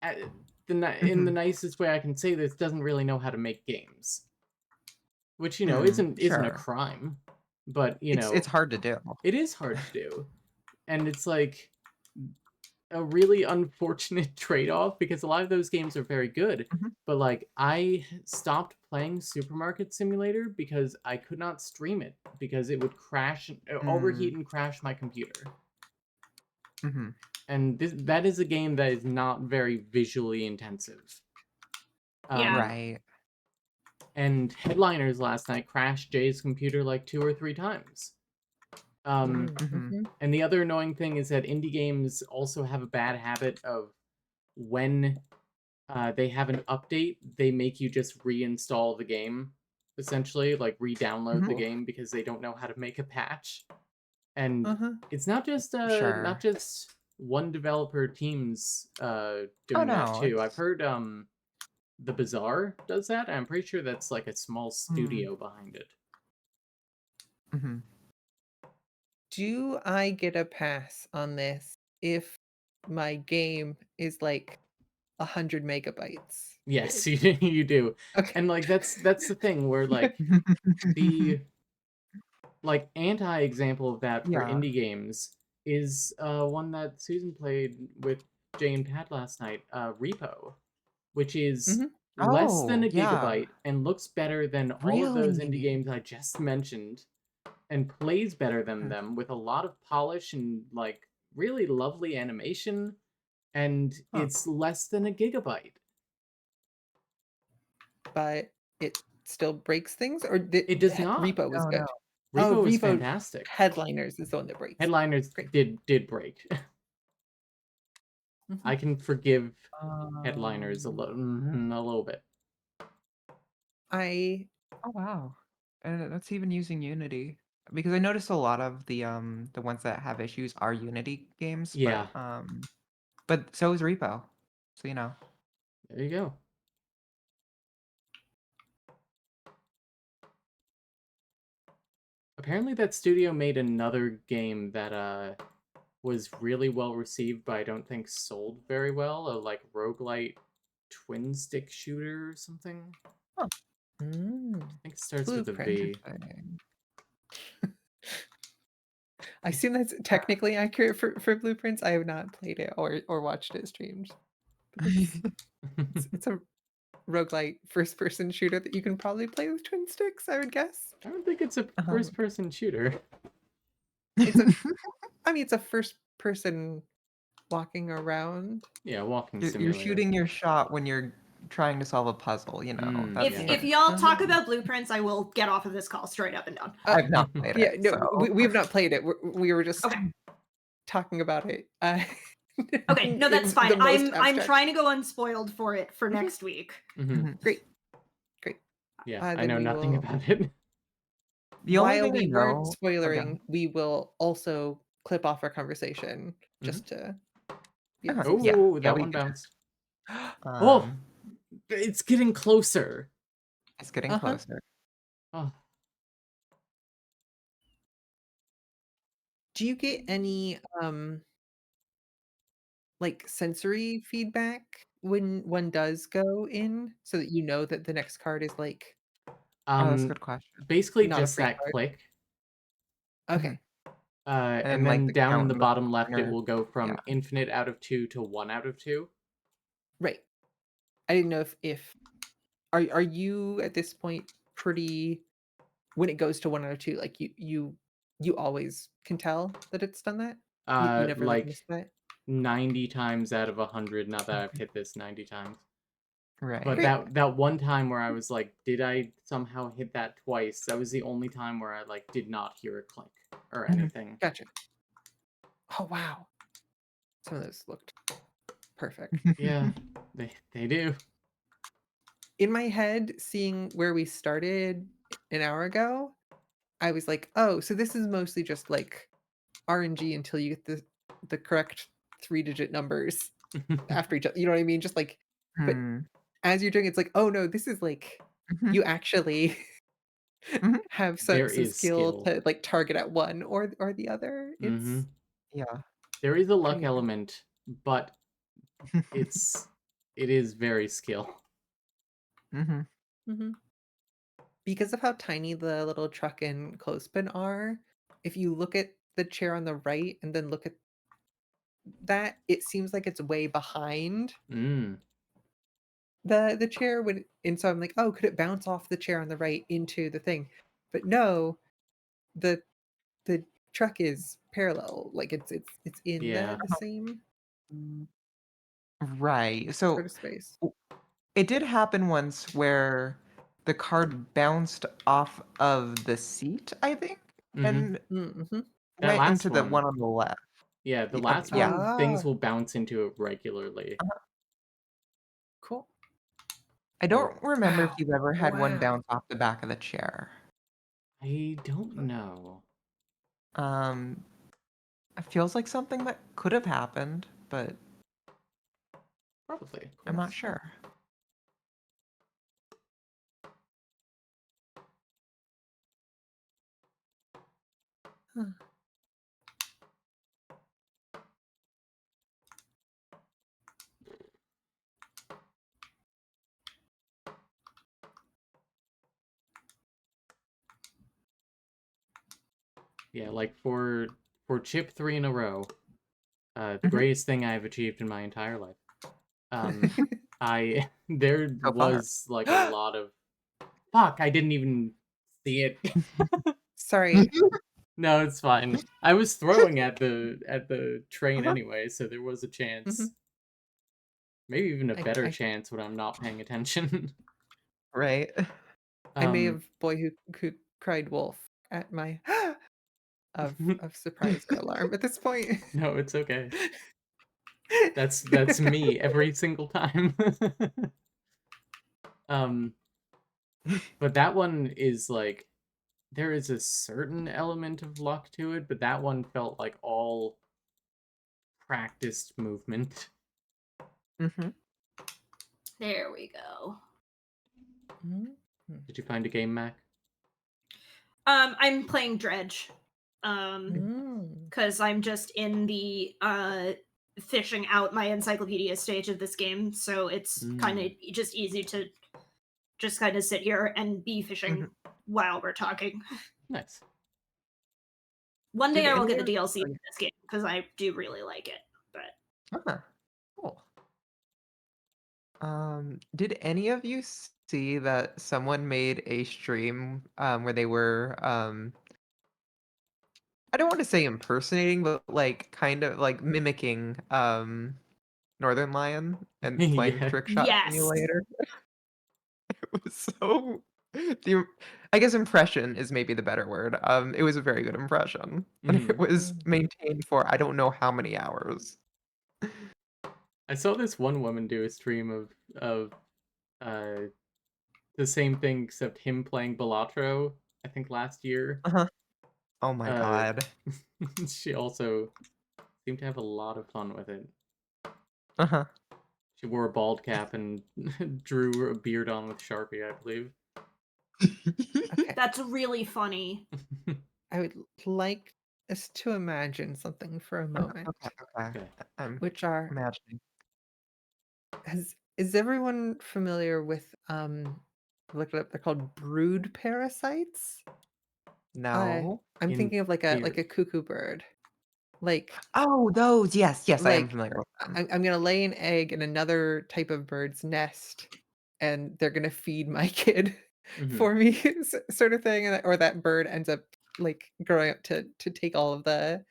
uh, in the Mhm. nicest way I can say this, doesn't really know how to make games, which isn't a Sure. crime, but It's hard to do. it is hard to do, and it's like a really unfortunate trade-off because a lot of those games are very good, Mhm. but like I stopped playing Supermarket Simulator because I could not stream it because it would crash, overheat Mm. and crash my computer. Mhm. And that is a game that is not very visually intensive. Yeah. Right. And Headliners last night crashed Jay's computer like 2 or 3 times. Mm, Mhm. mhm. And the other annoying thing is that indie games also have a bad habit of when they have an update, they make you just reinstall the game, essentially, like re-download the Mhm. Oof. game because they don't know how to make a patch. And Uh-huh. it's not Sure. just one developer teams Oh, doing that no, too. I've it's heard the Bazaar does that. I'm pretty sure that's like a small mm. studio behind it. Mhm. Do I get a pass on this if my game is like 100 megabytes Yes, big? you do. Okay. And like that's the thing where like the like anti-example of that for Yeah. indie games is one that Susan played with Jay and Pat last night, Repo, which is Mhm. less than Oh, a yeah. gigabyte and looks better than all of those indie Really? games I just mentioned and plays better than Mhm. them with a lot of polish and like really lovely animation, and Huh. it's less than a gigabyte. But it still breaks things, or It does not. Repo was No, no. good? Oh, Repo is Repo fantastic. Headliners is the one that breaks. Headliners Great. did break. Mhm. I can forgive Headliners Um, a little bit. I oh, wow. And that's even using Unity. Because I noticed a lot of the ones that have issues are Unity games, Yeah, but so is Repo. So, you know. there you go. Apparently that studio made another game that was really well received, but I don't think sold very well, a like roguelite twin stick shooter or something. Huh. Mm, I think it starts with a Blueprint. V. Interesting. I assume that's technically accurate for Blueprints. I have not played it or watched it streamed, but it's a roguelite first-person shooter that you can probably play with twin sticks, I would guess. I don't think it's a Uh-huh. first person shooter. It's a I mean, it's a first person walking around. Yeah, walking You're simulator. shooting your shot when you're trying to solve a puzzle, you know. That's If Yeah. what if y'all talk Uh-huh. about blueprints, I will get off of this call straight up and down. I've not played Yeah, it, no, so we have not played it. We were just Okay. talking about it. Okay, no, that's In fine. the most I'm abstract. trying to go unspoiled for it for Mhm. next week. Mhm. Great, great. Yeah, I Then know we nothing will, about it. The only while thing I we weren't know oh, go spoilering, we will also clip off our conversation Mhm. just to be on the Uh-huh, safe side. yeah, Oh, yeah, that we one could. bounced. Oh, Um, it's getting closer. it's getting Uh-huh. closer. Oh, Do you get any like sensory feedback when one does go in so that you know that the next card is like Oh, that's a good question. Basically Not a just free that card. click. Okay. And And then like then the down in count the in the bottom left, it corner. will go from Yeah. infinite out of 2 to 1 out of 2. Right. I didn't know if are you at this point pretty when it goes to 1 out of 2, like you always can tell that it's done that? You never like miss Like that? 90 times out of 100, not that I've hit this 90 times. But Right. Okay. that one time where I was like, did I somehow hit that twice? That was the only time where I like did not hear a click or Mhm. anything. Gotcha. Oh wow. Some of those looked perfect. Yeah, they do. In my head, seeing where we started an hour ago, I was like, "Oh, so this is mostly just like RNG until you get the correct 3-digit numbers after each other." You know what I mean? Just like but Hmm. as you're doing it, it's like, "Oh no, this is like Mhm. you actually Mhm. have There some is skill skill. to like target at one or the other." Mm-hmm. It's Yeah. There is a luck pretty impressive. element, but it is very skill. Mhm. Mhm. Because of how tiny the little truck and clothespin are, if you look at the chair on the right and then look at that, it seems like it's way behind Mm, the chair when and so I'm like, "Oh, could it bounce off the chair on the right into the thing?" But no, the the truck is parallel, like it's in yeah. the same Mm. Right. sort So of space. w- it did happen once where the card bounced off of the seat, I think, Mm-hmm. and Mhm. That went into last the one. one on the left. Yeah, the Okay, last yeah. one, things Ah, will bounce into it regularly. cool. I Or don't remember if Oh, you've ever had one wow. bounce off the back of the chair. I don't know. Um, it feels like something that could have happened, but Probably. I'm Cool not stuff. sure. Huh. Yeah, like for chip 3 in a row, the Mhm. greatest thing I've achieved in my entire life. Um, I there So far. was like a lot of fuck. I didn't even see it. Sorry. No, it's fine. I was throwing at the train Uh-huh. anyway, so there was a chance. Mhm. Maybe even a better I chance when I'm not paying attention. Right. I may um have boy who cried wolf at my of surprise or alarm at this point. no, it's okay. That's me every single time. um but that one is like there is a certain element of luck to it, but that one felt like all practiced movement. Mhm. There we go. Mhm. Did you find a game, Mac? I'm playing Dredge. Mm. Because I'm just in the fishing out my encyclopedia stage of this game, so it's kind of Mm, just easy to just kind of sit here and be fishing Mhm. while we're talking. nice. One day Did I will any get the of DLC oh, in this game because I do really like it. But yeah. Cool. Did any of you see that someone made a stream where they were I don't want to say impersonating, but like kind of like mimicking Northern Lion and playing Yeah. TrickShot yes, Simulator? It was so the I guess impression is maybe the better word. It was a very good impression, and it hmm was Mm. maintained for I don't know how many hours. I saw this one woman do a stream of uh the same thing except him playing Balatro, I think last year. Uh-huh. Oh my Uh god. she also seemed to have a lot of fun with it. Uh-huh. She wore a bald cap and drew a beard on with Sharpie, I believe. Okay. that's really funny. I would like us to imagine something for a moment, Okay, okay. Okay. I'm which are imagining. is everyone familiar with I looked it up. They're called brood parasites. No. I'm In thinking of like a theory. cuckoo bird. Like Oh, those. Yes, yes, I am like familiar with them. I'm gonna lay an egg in another type of bird's nest, and they're gonna feed my kid Mhm. for me, sort of thing, and or that bird ends up like growing up to take all of the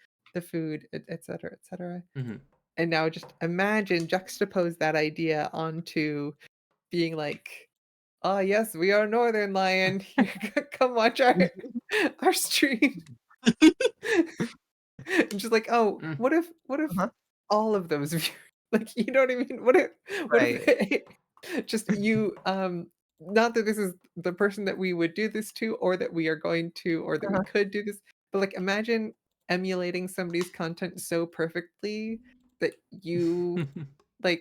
food, et cetera, et cetera. Mhm. And now just imagine juxtapose that idea onto being like, "Ah, yes, we are Northern Lion. Come watch our stream." And just like, "Oh, Mm. what if Uh-huh. all of those viewers," like, you know what I mean? Right. What if just you, not that this is the person that we would do this to or that we are going to or that we Uh-huh. could do this, but, like, imagine emulating somebody's content so perfectly that you like,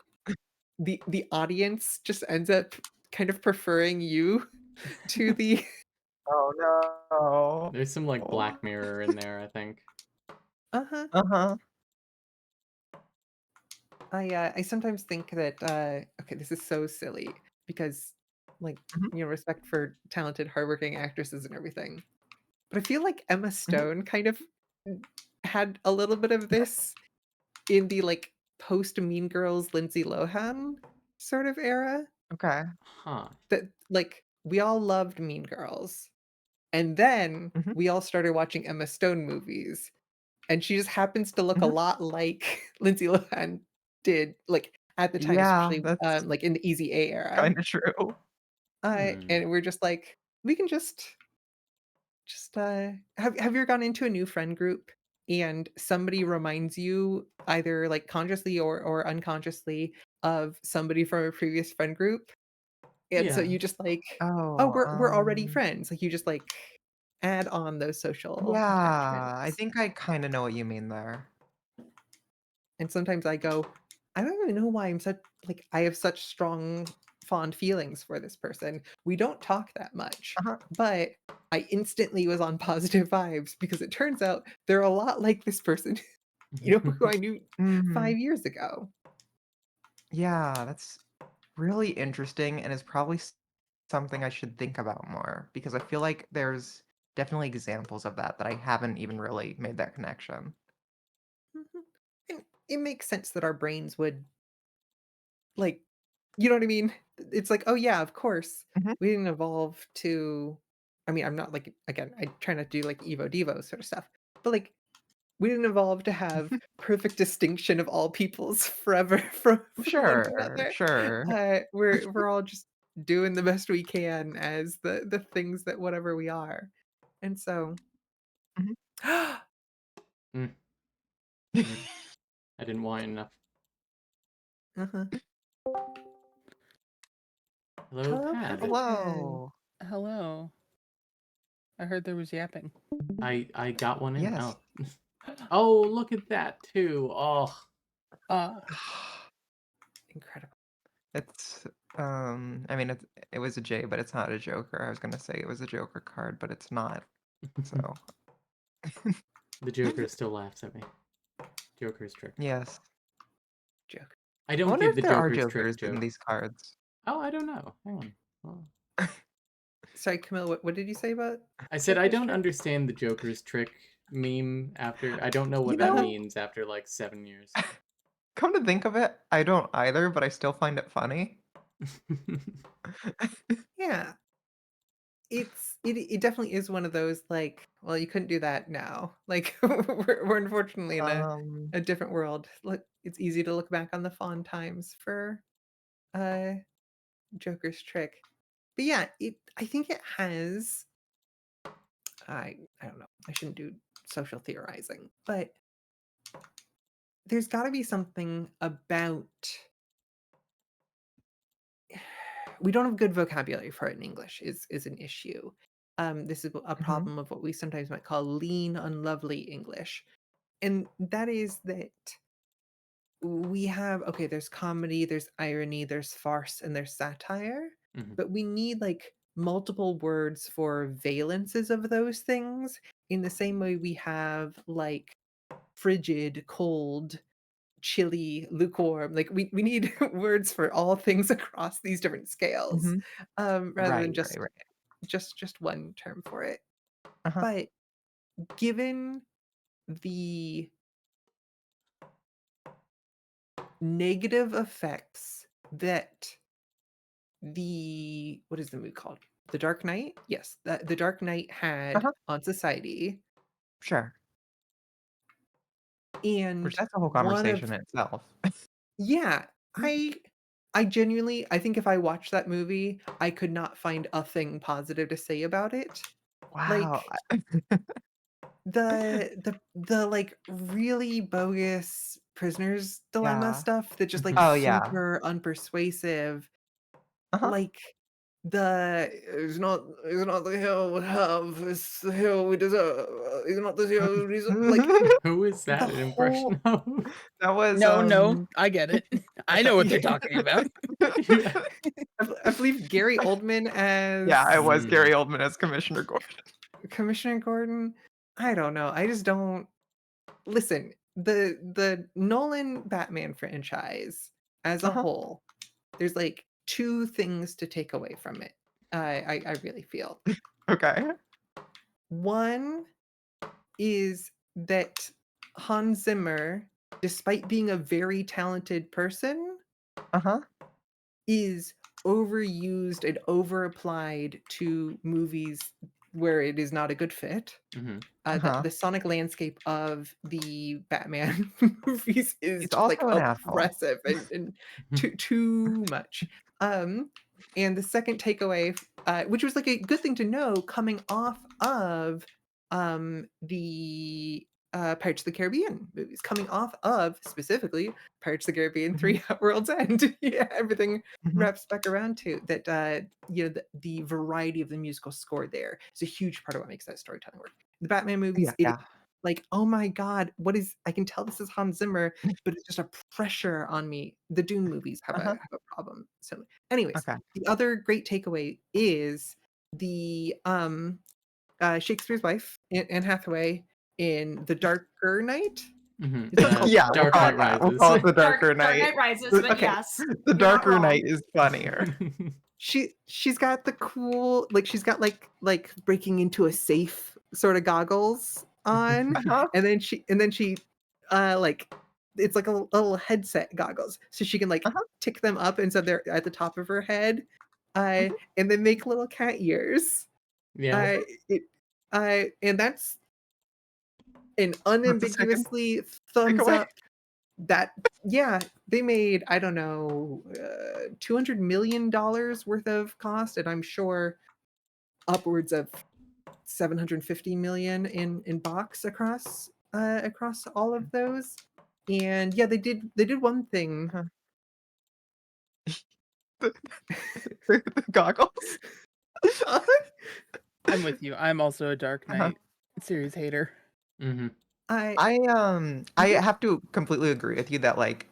the audience just ends up kind of preferring you to the Oh, no. There's some, like, Black Mirror in there, I think. Uh-huh. Uh-huh. I sometimes think that okay, this is so silly because like, Mhm, respect for talented, hardworking actresses and everything. But I feel like Emma mhm. Stone kind of had a little bit of this in the like post Mean Girls Lindsay Lohan sort of era. Okay. Huh. That like we all loved Mean Girls. And then Mhm, we all started watching Emma Stone movies. And she just happens to look a mhm. lot like Lindsay Lohan did, like, at the time, Yeah, especially, that's like, in the Easy A era. kinda true. Hmm. And we're just like, we can just, have you ever gone into a new friend group and somebody reminds you either, like, consciously or unconsciously of somebody from a previous friend group? And so Yeah. you just like, "Oh, Oh, we're already friends." Like, you just, like, add on those social yeah, I attachments. think I kinda know what you mean there. And sometimes I go, I don't even know why I'm such like I have such strong fond feelings for this person. We don't talk that much, Uh-huh. but I instantly was on positive vibes because it turns out they're a lot like this person, who I knew Mhm. 5 years ago. Yeah, that's really interesting and is probably something I should think about more because I feel like there's definitely examples of that that I haven't even really made that connection. Mhm. And it makes sense that our brains would like, you know what I mean? It's like, oh yeah, of course. Mhm. We didn't evolve to I mean, I'm not like again, I try not to do like Evo Devo sort of stuff. But like we didn't evolve to have perfect distinction of all peoples forever from one Sure, another. sure. We're all just doing the best we can as the things that whatever we are. And so Mhm. Mm, mm. I didn't want enough. uh-huh. Hello, Hello, Pad. Paddington. Hello. Hello. I heard there was yapping. I got one in. Yes. Oh. Oh, look at that too. Oh. Uh, Incredible. It's, I mean, it was a J, but it's not a Joker. I was gonna say it was a Joker card, but it's not. So, The Joker still laughs at me. Joker's trick. yes. Joke. I I don't wonder give if the there are Joker's trick Jokers in joke. these cards. Oh, I don't know. Hang on. Oh. Sorry, Camille, what did you say about I said I Joker's don't trick? understand the Joker's trick meme after I don't know You what that know, means after like 7 years. come to think of it, I don't either, but I still find it funny. Yeah. It definitely is one of those, like, well, you couldn't do that now. Like, we're unfortunately in Um, a different world. Look, it's easy to look back on the fond times for, uh, Joker's trick. But yeah, I think it has I don't know, I shouldn't do social theorizing, but there's gotta be something about we don't have good vocabulary for it in English is an issue. This is a mhm, problem of what we sometimes might call lean, unlovely English. And that is that we have okay, there's comedy, there's irony, there's farce, and there's satire, Mhm. but we need like multiple words for valences of those things in the same way we have like frigid, cold, chilly, lukewarm. Like we need words for all things across these different scales, Hmm. rather than Right, right, right. just one term for it. Uh-huh. But given the negative effects that what is the movie called? The Dark Knight? Yes, that The Dark Knight had Uh-huh. on society, Sure. Which and that's a whole one of conversation in itself. yeah, I genuinely I think if I watched that movie, I could not find a thing positive to say about it. Wow. Like the like really bogus prisoner's dilemma Yeah. stuff that just like Oh, yeah. super unpersuasive. Uh-huh. Like it's not the hell we have, it's the hell we deserve. It's not the hell we deserve. Like Who is the that an whole impression of? That was, No, I get it. I know what they're yeah, talking about. Yeah. I believe Gary Oldman Yeah, it as was Mm. Gary Oldman as Commissioner Gordon. Commissioner Gordon. I don't know. I just don't listen. The Nolan Batman franchise as a Uh-huh. whole, there's like two things to take away from it. I really feel. Okay. One is that Hans Zimmer, despite being a very talented person, Uh-huh. is overused and overapplied to movies where it is not a good fit. Mhm. Uh-huh. The sonic landscape of the Batman movies is He's just like also an asshole. oppressive and too much. And the second takeaway, which was like a good thing to know coming off of the Pirates of the Caribbean movies, coming off of specifically Pirates of the Caribbean Mhm. 3 at World's End. Yeah, everything Mhm. wraps back around to that. The variety of the musical score there is a huge part of what makes that storytelling work. The Batman movies, Yeah, it yeah. like, oh my god, what is I can tell this is Hans Zimmer, but it's just a pressure on me. The Dune movies Uh-huh. have a problem. So anyways, Okay. the other great takeaway is the Shakespeare's wife, Anne Hathaway in The Darker Knight. Mhm. Is that called Yeah, The we'll Dark call Darker it Knight that. Knight? We'll Rises. call it The Darker Dark Knight. Knight Rises, but Okay. yes, The you're not Darker wrong. Knight is funnier. She's got the cool she's got like breaking into a safe sort of goggles on, Uh-huh. and then she like it's like a little headset goggles, so she can like Uh-huh. tick them up, and so they're at the top of her head, Mhm. and then make little cat ears. Yeah. It and that's an That's a second unambiguously thumbs takeaway. up. That yeah, they made, I don't know, $200 million worth of cost, and I'm sure upwards of 750 million in box across all of those. And yeah, they did one thing. Uh-huh. The the goggles. I'm with you. I'm also a Dark Uh-huh. Knight series hater. Mhm. I I have to completely agree with you that like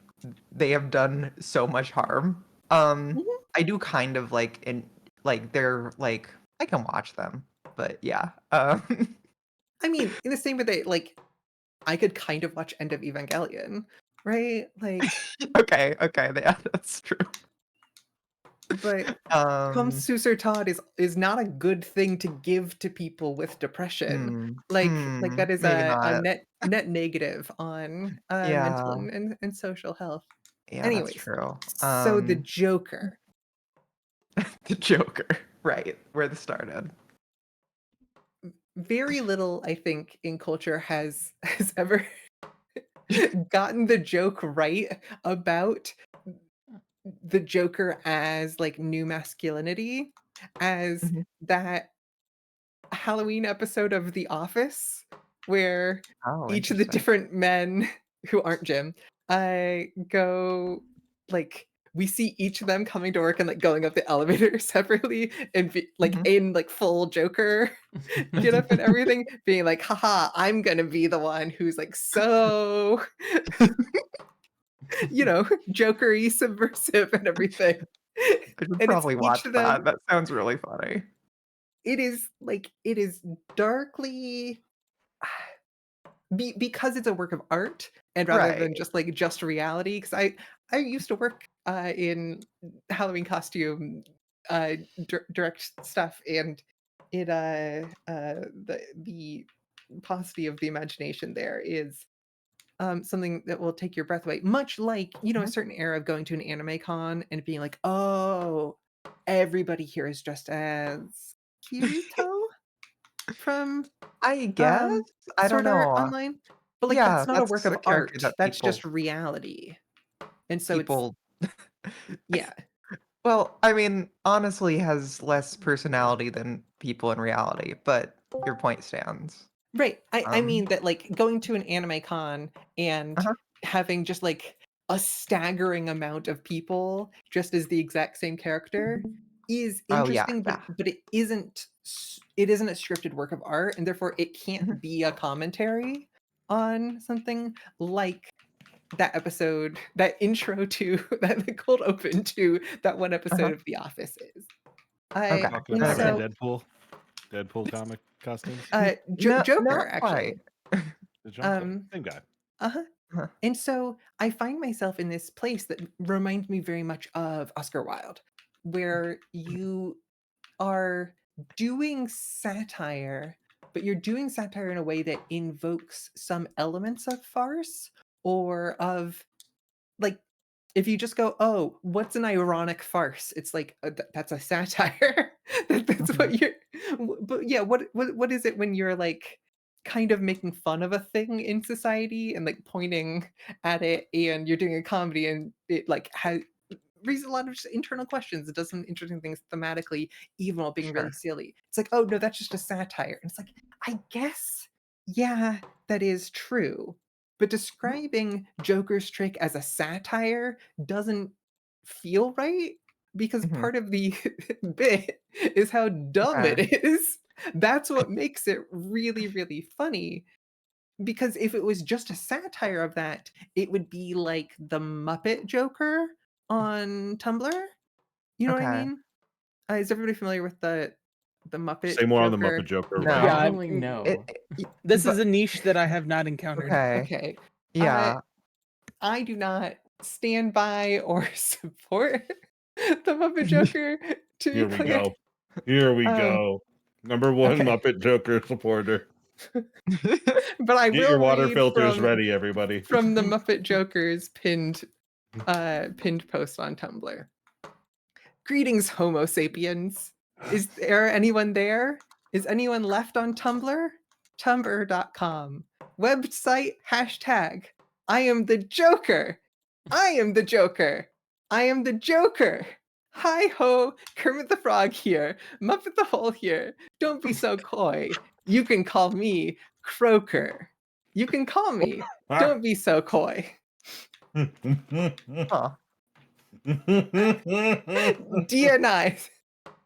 they have done so much harm. Mhm. I do kind of like like they're like I can watch them, but yeah. I mean, in the same way that I could kind of watch End of Evangelion, right? Like, Okay, okay, yeah, that's true. but Come Um, Suser Todd is not a good thing to give to people with depression. Like that is maybe a not. net negative on mental Yeah, and social health. yeah, that's Anyways, true. so the Joker. The Joker, right, where this started. Very little, I think, in culture has ever gotten the joke right about the Joker as like new masculinity, as Mhm. that Halloween episode of The Office where Oh, each of the interesting. different men who aren't Jim, go like we see each of them coming to work and like going up the elevator separately and like Mhm. in like full Joker get up and everything, being like, haha, I'm gonna be the one who's like so Joker-y subversive and everything. I should And it's probably each watch of that. them, That sounds really funny. it is darkly because it's a work of art and rather than Right. just like just reality. Because I used to work in Halloween costume direct stuff, and it the paucity of the imagination there is something that will take your breath away. Much like, a Mhm. certain era of going to an anime con and being like, oh, everybody here is dressed as Kirito from I guess? I don't Sword Art know. Online. But like Yeah, that's not a work that's of a character art. that That's just reality. And so it's people yeah. well, I mean, honestly has less personality than people in reality, but your point stands. Right. I Um, mean that like going to an anime con and uh-huh. having just like a staggering amount of people just as the exact same character is Oh, yeah, interesting, yeah. but it isn't a scripted work of art, and therefore it Mhm. can't be a commentary on something like that episode, that intro to that the cold open to that one episode Uh-huh. of The Office is. Okay, Talking And that about makes the so Deadpool comic costumes. no, Joker not quite. actually. The Joker, Um same guy. uh-huh. Uh-huh. And so I find myself in this place that reminds me very much of Oscar Wilde, where you are doing satire, but you're doing satire in a way that invokes some elements of farce or of like if you just go, oh, what's an ironic farce? It's like that's a satire. That's Mhm. what you're. But yeah, what is it when you're like kind of making fun of a thing in society and like pointing at it, and you're doing a comedy and it like has raises a lot of just internal questions. It does some interesting things thematically, even while being really Sure. silly. It's like, oh no, that's just a satire. And it's like, I guess, yeah, that is true. But Mhm. describing Joker's trick as a satire doesn't feel right because Mhm. part of the bit is how dumb Okay. it is. That's what makes it really, really funny. Because if it was just a satire of that, it would be like the Muppet Joker on Tumblr. You know what I Okay. mean? Is everybody familiar with the Muppet Say more on the Muppet Joker? Joker right Yeah, No. now. Surprisingly, I'm, no. this is But a niche that I have not encountered. Okay. okay, uh, Yeah. I do not stand by or support the Muppet Joker. To be Here we clear, go. Here we um, go. Number one okay, Muppet Joker supporter. but I Get your will water read filters ready, everybody. from the Muppet Joker's pinned post on Tumblr. Greetings, Homo sapiens. Is there anyone there? Is anyone left on Tumblr? Tumblr.com. Website hashtag I am the Joker. I am the Joker. I am the Joker. Hi ho, Kermit the Frog here. Muppet the Hole here. Don't be so coy. You can call me Croaker. You can call me. Don't be so coy. Huh. DNI,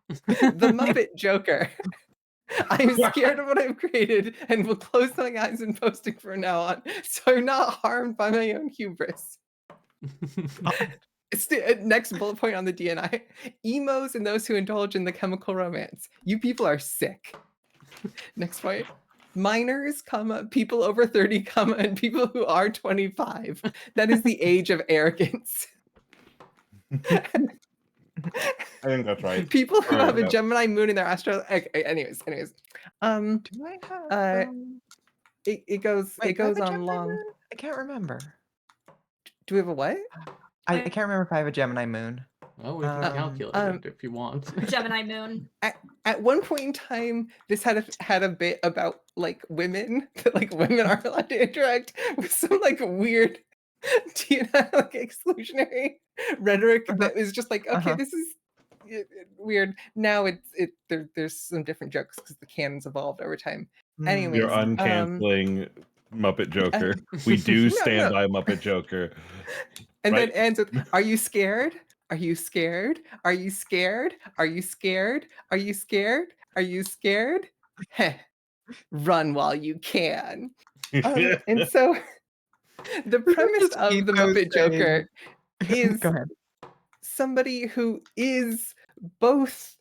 the Muppet Joker. I'm scared of what I've created and will close my eyes in posting from now on, so I'm not harmed by my own hubris. It's the next bullet point on the DNI. Emos and those who indulge in the chemical romance. You people are sick. Next point. Minors, comma, people over 30, comma, and people who are 25. That is the age of arrogance. I think that's right. People who Alright, have a yeah. Gemini moon in their astro. Okay, anyways. Um, Do I have uh, it goes wait, do I have a on Gemini long. moon? I can't remember. Do we have a what? I can't remember if I have a Gemini moon. Well, we can Um, calculate it if you want. Gemini moon. At one point in time, this had a bit about like women, that like women aren't allowed to interact with some like weird, like exclusionary rhetoric Uh-huh. that was just like, okay, Uh-huh. this is weird. Now there's some different jokes because the canon's evolved over time. Mm. You're Anyways, uncanceling Muppet Joker. We do stand by Muppet Joker. and then Right? ends with, "Are you scared? Are you scared? Are you scared? Are you scared? Are you scared? Are you scared? Heh. Run while you can." And so the premise Just of the Ethos Muppet saying- Joker is Go ahead. somebody who is both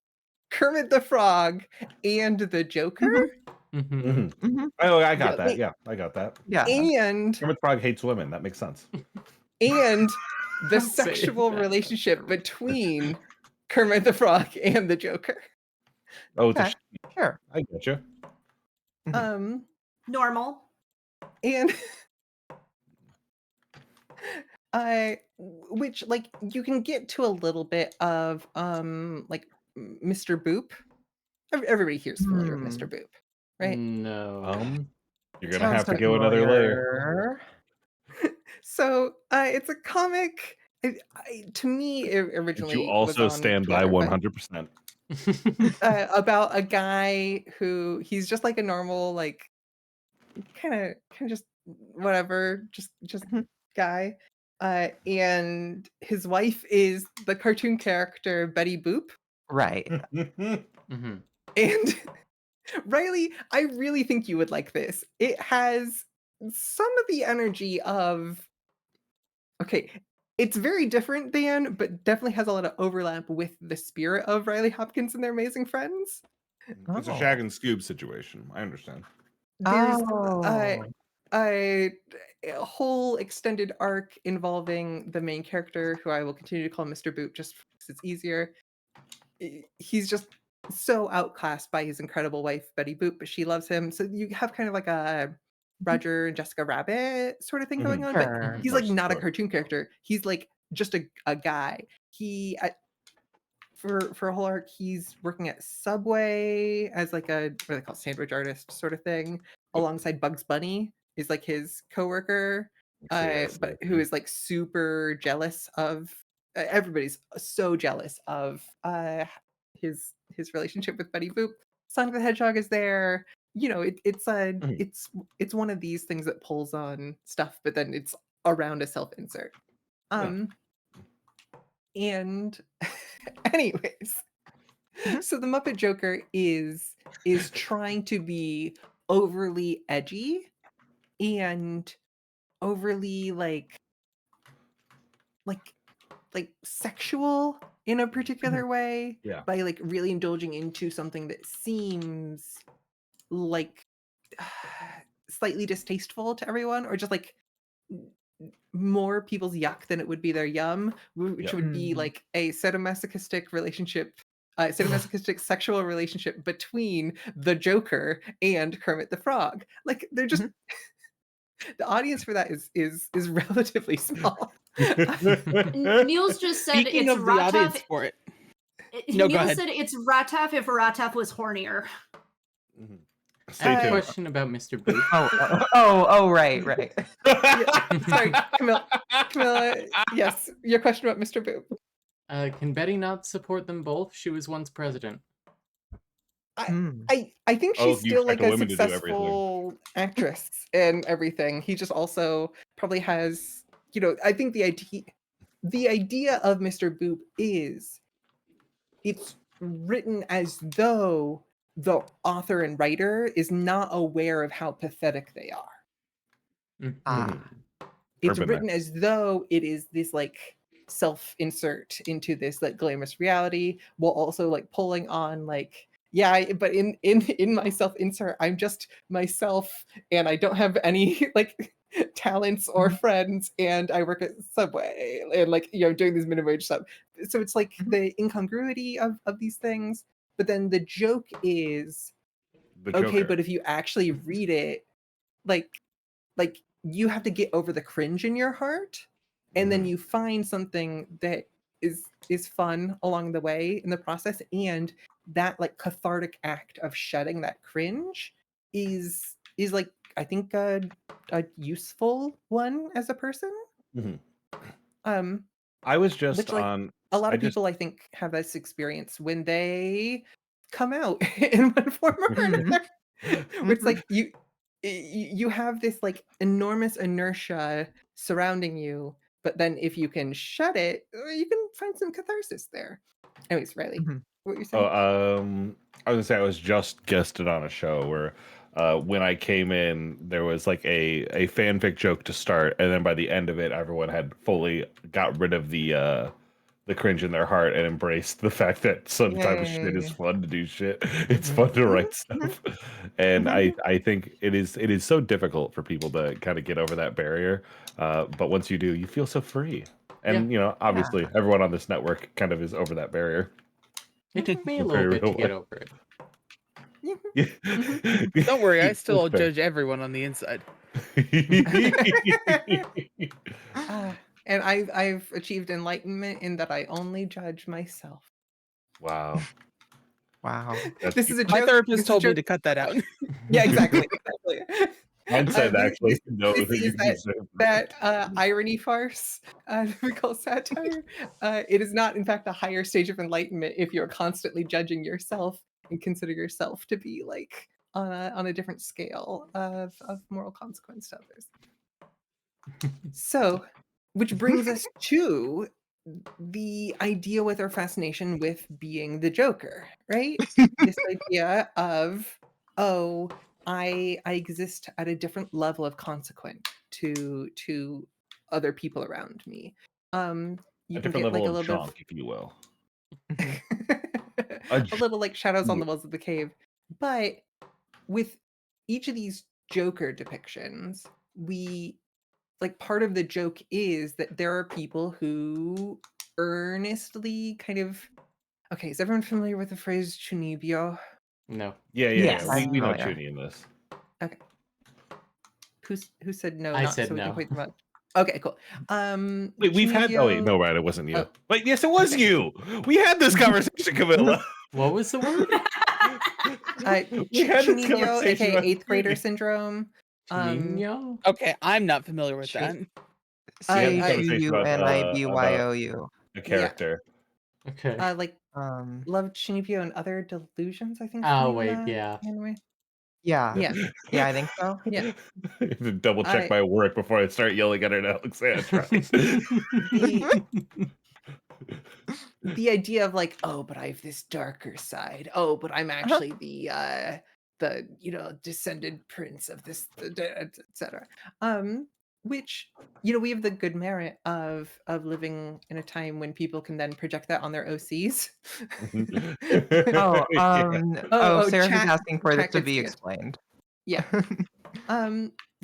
Kermit the Frog and the Joker. Mm-hmm. Oh, I got Yeah, that. Yeah, I got that. Yeah. and Kermit the Frog hates women. That makes sense. the Don't say sexual that, relationship Kermit. between Kermit the Frog and the Joker. Oh, it's a Okay. Sure. I get you. Um, Normal. and which like you can get to a little bit of like Mr. Boop. Everybody here is familiar with Mr. Boop, right? No. You're gonna Sounds have to go another layer. familiar. So it's a comic. To me, it Did originally you was also on stand by Twitter, but, 100%? about a guy who he's just like a normal, like kind of just whatever, just Mhm. guy. And his wife is the cartoon character Betty Boop. Right. Mm-hmm. And Riley, I really think you would like this. It has some of the energy of okay, it's very different than, but definitely has a lot of overlap with the spirit of Riley Hopkins and their amazing friends. It's a Oh. Shag and Scoob situation. I understand. There's Oh. a whole extended arc involving the main character, who I will continue to call Mr. Boot just because it's easier. He's just so outclassed by his incredible wife, Betty Boop, but she loves him. So you have kind of like a Roger and Jessica Rabbit sort of thing going on, but Sure. he's like not a Sure. cartoon character. He's like just a guy. He for a whole arc, he's working at Subway as like a what do they call it, sandwich artist sort of thing, alongside Bugs Bunny is like his coworker, Yes, but who is like super jealous of everybody's so jealous of his relationship with Betty Boop. Sonic the Hedgehog is there. You know, Mhm. it's one of these things that pulls on stuff, but then it's around a self insert. And anyways, Mhm. so the Muppet Joker is trying to be overly edgy and overly like sexual in a particular way Yeah. by like really indulging into something that seems like slightly distasteful to everyone, or just like more people's yuck than it would be their yum, which Yep. would be Mhm. like a sadomasochistic relationship, sadomasochistic sexual relationship between the Joker and Kermit the Frog. Like they're just Mhm. the audience for that is relatively small. Niels just said Speaking it's of the audience Rataf. for it, No, go Niels ahead. said it's Rataf if Rataf was hornier. Mhm. I Stay have a tuned. question about Mr. Boop. Right. Sorry, Camilla, yes, your question about Mr. Boop. Can Betty not support them both? She was once president. Hmm. I think Oh, she's you still expect like the a women to do everything. successful actress and everything. He just also probably has, you know, I think the idea of Mr. Boop is it's written as though the author and writer is not aware of how pathetic they are. Mhm. Ah. It's Been there. written as though it is this like self-insert into this like glamorous reality, while also like pulling on like but in my self-insert I'm just myself and I don't have any like talents or friends and I work at Subway and like, you know, doing this minimum wage stuff. So it's like Mhm. the incongruity of these things, but then the joke is The okay, Joker. but if you actually read it, like you have to get over the cringe in your heart, and then Mhm. you find something that is fun along the way in the process, and that like cathartic act of shedding that cringe is like I think a useful one as a person. Mhm. Um, I was just which like on. a lot I of just. people I think have this experience when they come out in one form or Mhm. another. Where it's Mhm. like you have this like enormous inertia surrounding you, but then if you can shut it, you can find some catharsis there. Anyways, Riley, Mhm. what you're saying? I was gonna say I was just guested on a show where, when I came in, there was like a fanfic joke to start, and then by the end of it, everyone had fully got rid of the cringe in their heart and embrace the fact that sometimes shit is Yay. fun to do shit. It's fun to write stuff. And I think it is so difficult for people to kind of get over that barrier. But once you do, you feel so free. And obviously everyone on this network kind of is over that barrier. It took me a In a little very bit to real get way. over it. Yeah. Don't worry, I still Fair. judge everyone on the inside. And I've achieved enlightenment in that I only judge myself. Wow. Wow. That's This is a My joke. therapist This is a told me joke. to cut that out. Yeah, exactly. Mine said actually, no, this you is can say that irony farce that we call satire. It is not, in fact, a higher stage of enlightenment if you're constantly judging yourself and consider yourself to be like on a different scale of moral consequence to others. So, which brings us to the idea with our fascination with being the Joker, right? This idea of, oh, I exist at a different level of consequence to other people around me. You a can different get like level a of little chunk, if you will. a little like shadows on the walls of the cave. But with each of these Joker depictions, we like part of the joke is that there are people who earnestly kind of okay, is everyone familiar with the phrase chunibyo? No. Yeah. Yes, I'm We know familiar. Junie in this. Okay. Who said no? I Not said so we can no. point them out. Okay, cool. Wait, we've had. Oh wait, chunibyo. no, right, it wasn't you. Oh, Wait, yes, it was okay. you. We had this conversation, Camilla. What was the word? We had this Chunibyo, conversation aka about eighth grader Junie. syndrome. Chinino? Okay, I'm not familiar with Shoot. that. We had this I conversation about CHUNIBYOU. a yeah. character. Okay. Like Um, Love Chunibyo and Other Delusions, I think. Oh, wait, yeah. Anyway. yeah. Yeah. Yeah, I think so. Yeah. I have to double check I my work before I start yelling at it, Alexandra. the idea of like, oh, but I have this darker side. Oh, but I'm actually the descended prince of this, etc. Which we have the good merit of living in a time when people can then project that on their OCs. Oh, Yeah. Sarah is chat asking for this to gets be to it. explained. Yeah.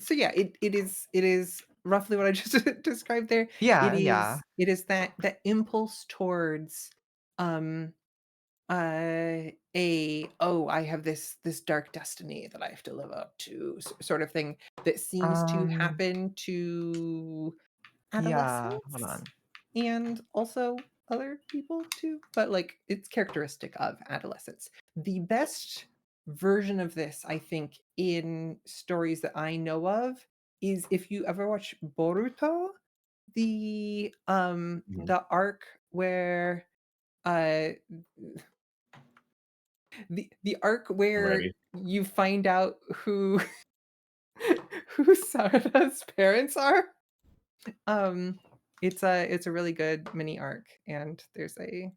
So yeah, it is roughly what I just described there. Yeah, It yeah. is that impulse towards um I have this dark destiny that I have to live up to sort of thing that seems to Um, happen to yeah, hold adolescents on. and also other people too, but like it's characteristic of adolescence. The best version of this, I think, in stories that I know of is if you ever watch Boruto, the Mhm. arc where uh the arc I'm where ready. you find out who who Sarada's parents are. It's a really good mini arc, and there's a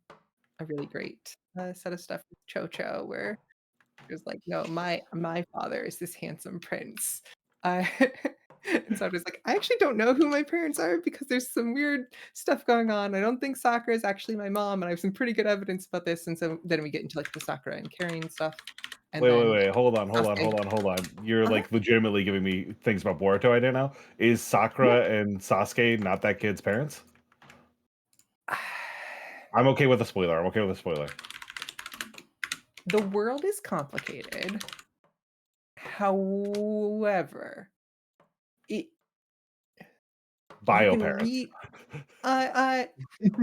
really great set of stuff with Cho where there's like, no, my father is this handsome prince. Uh, and so I was like, I actually don't know who my parents are because there's some weird stuff going on. I don't think Sakura is actually my mom, and I have some pretty good evidence about this. And so then we get into like the Sakura and carrying stuff, and then Wait. Hold on. Sasuke. You're Uh-huh. like legitimately giving me things about Boruto I didn't know. Is Sakura and Sasuke not that kid's parents? I'm okay with a spoiler. The world is complicated. However, it Bio you can parents. read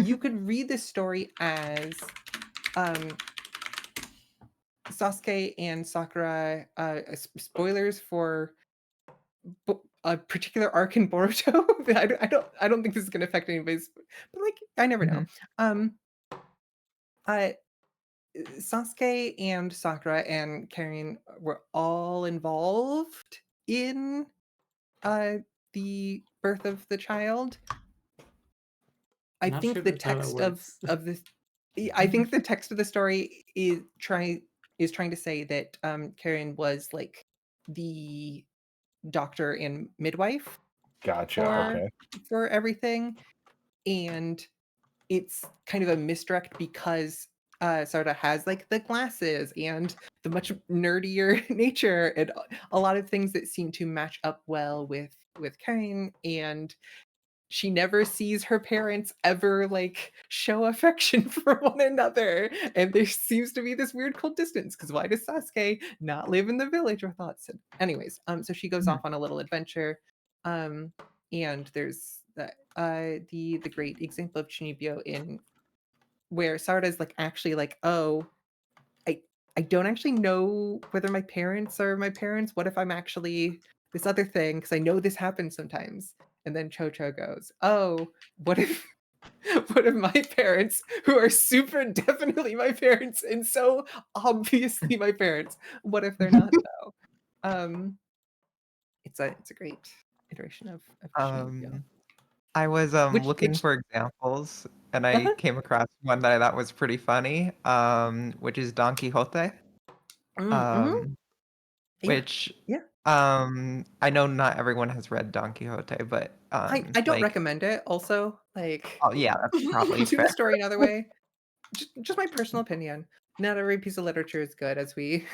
you could read this story as Sasuke and Sakura spoilers for a particular arc in Boruto. I don't think this is going to affect anybody's, but like I never know. Uh Sasuke and Sakura and Karen were all involved in the birth of the child. I Not think sure the that's how that text works. of this I think the text of the story is trying to say that Karen was like the doctor and midwife Gotcha. for Okay. everything, and it's kind of a misdirect because Sarda has like the glasses and the much nerdier nature and a lot of things that seem to match up well with Kane, and she never sees her parents ever like show affection for one another, and there seems to be this weird cold distance because why does Sasuke not live in the village or thoughts? Anyways, so she goes off on a little adventure, um and there's the great example of Chunibyo in where Sarada is like actually like, oh, I I don't actually know whether my parents are my parents. What if I'm actually this other thing? Because I know this happens sometimes. And then Chocho goes, oh, what if what if my parents, who are super definitely my parents and so obviously my parents, what if they're not though? Um, it's a great iteration of Chunibyo. I was looking Which for examples, and I uh-huh. came across one that I thought was pretty funny, which is Don Quixote. Mhm. Um, Yeah. which Yeah. I know not everyone has read Don Quixote, but I don't like, recommend it also, like oh yeah, that's probably do the fair. story another way. Just my personal opinion. Not every piece of literature is good, as we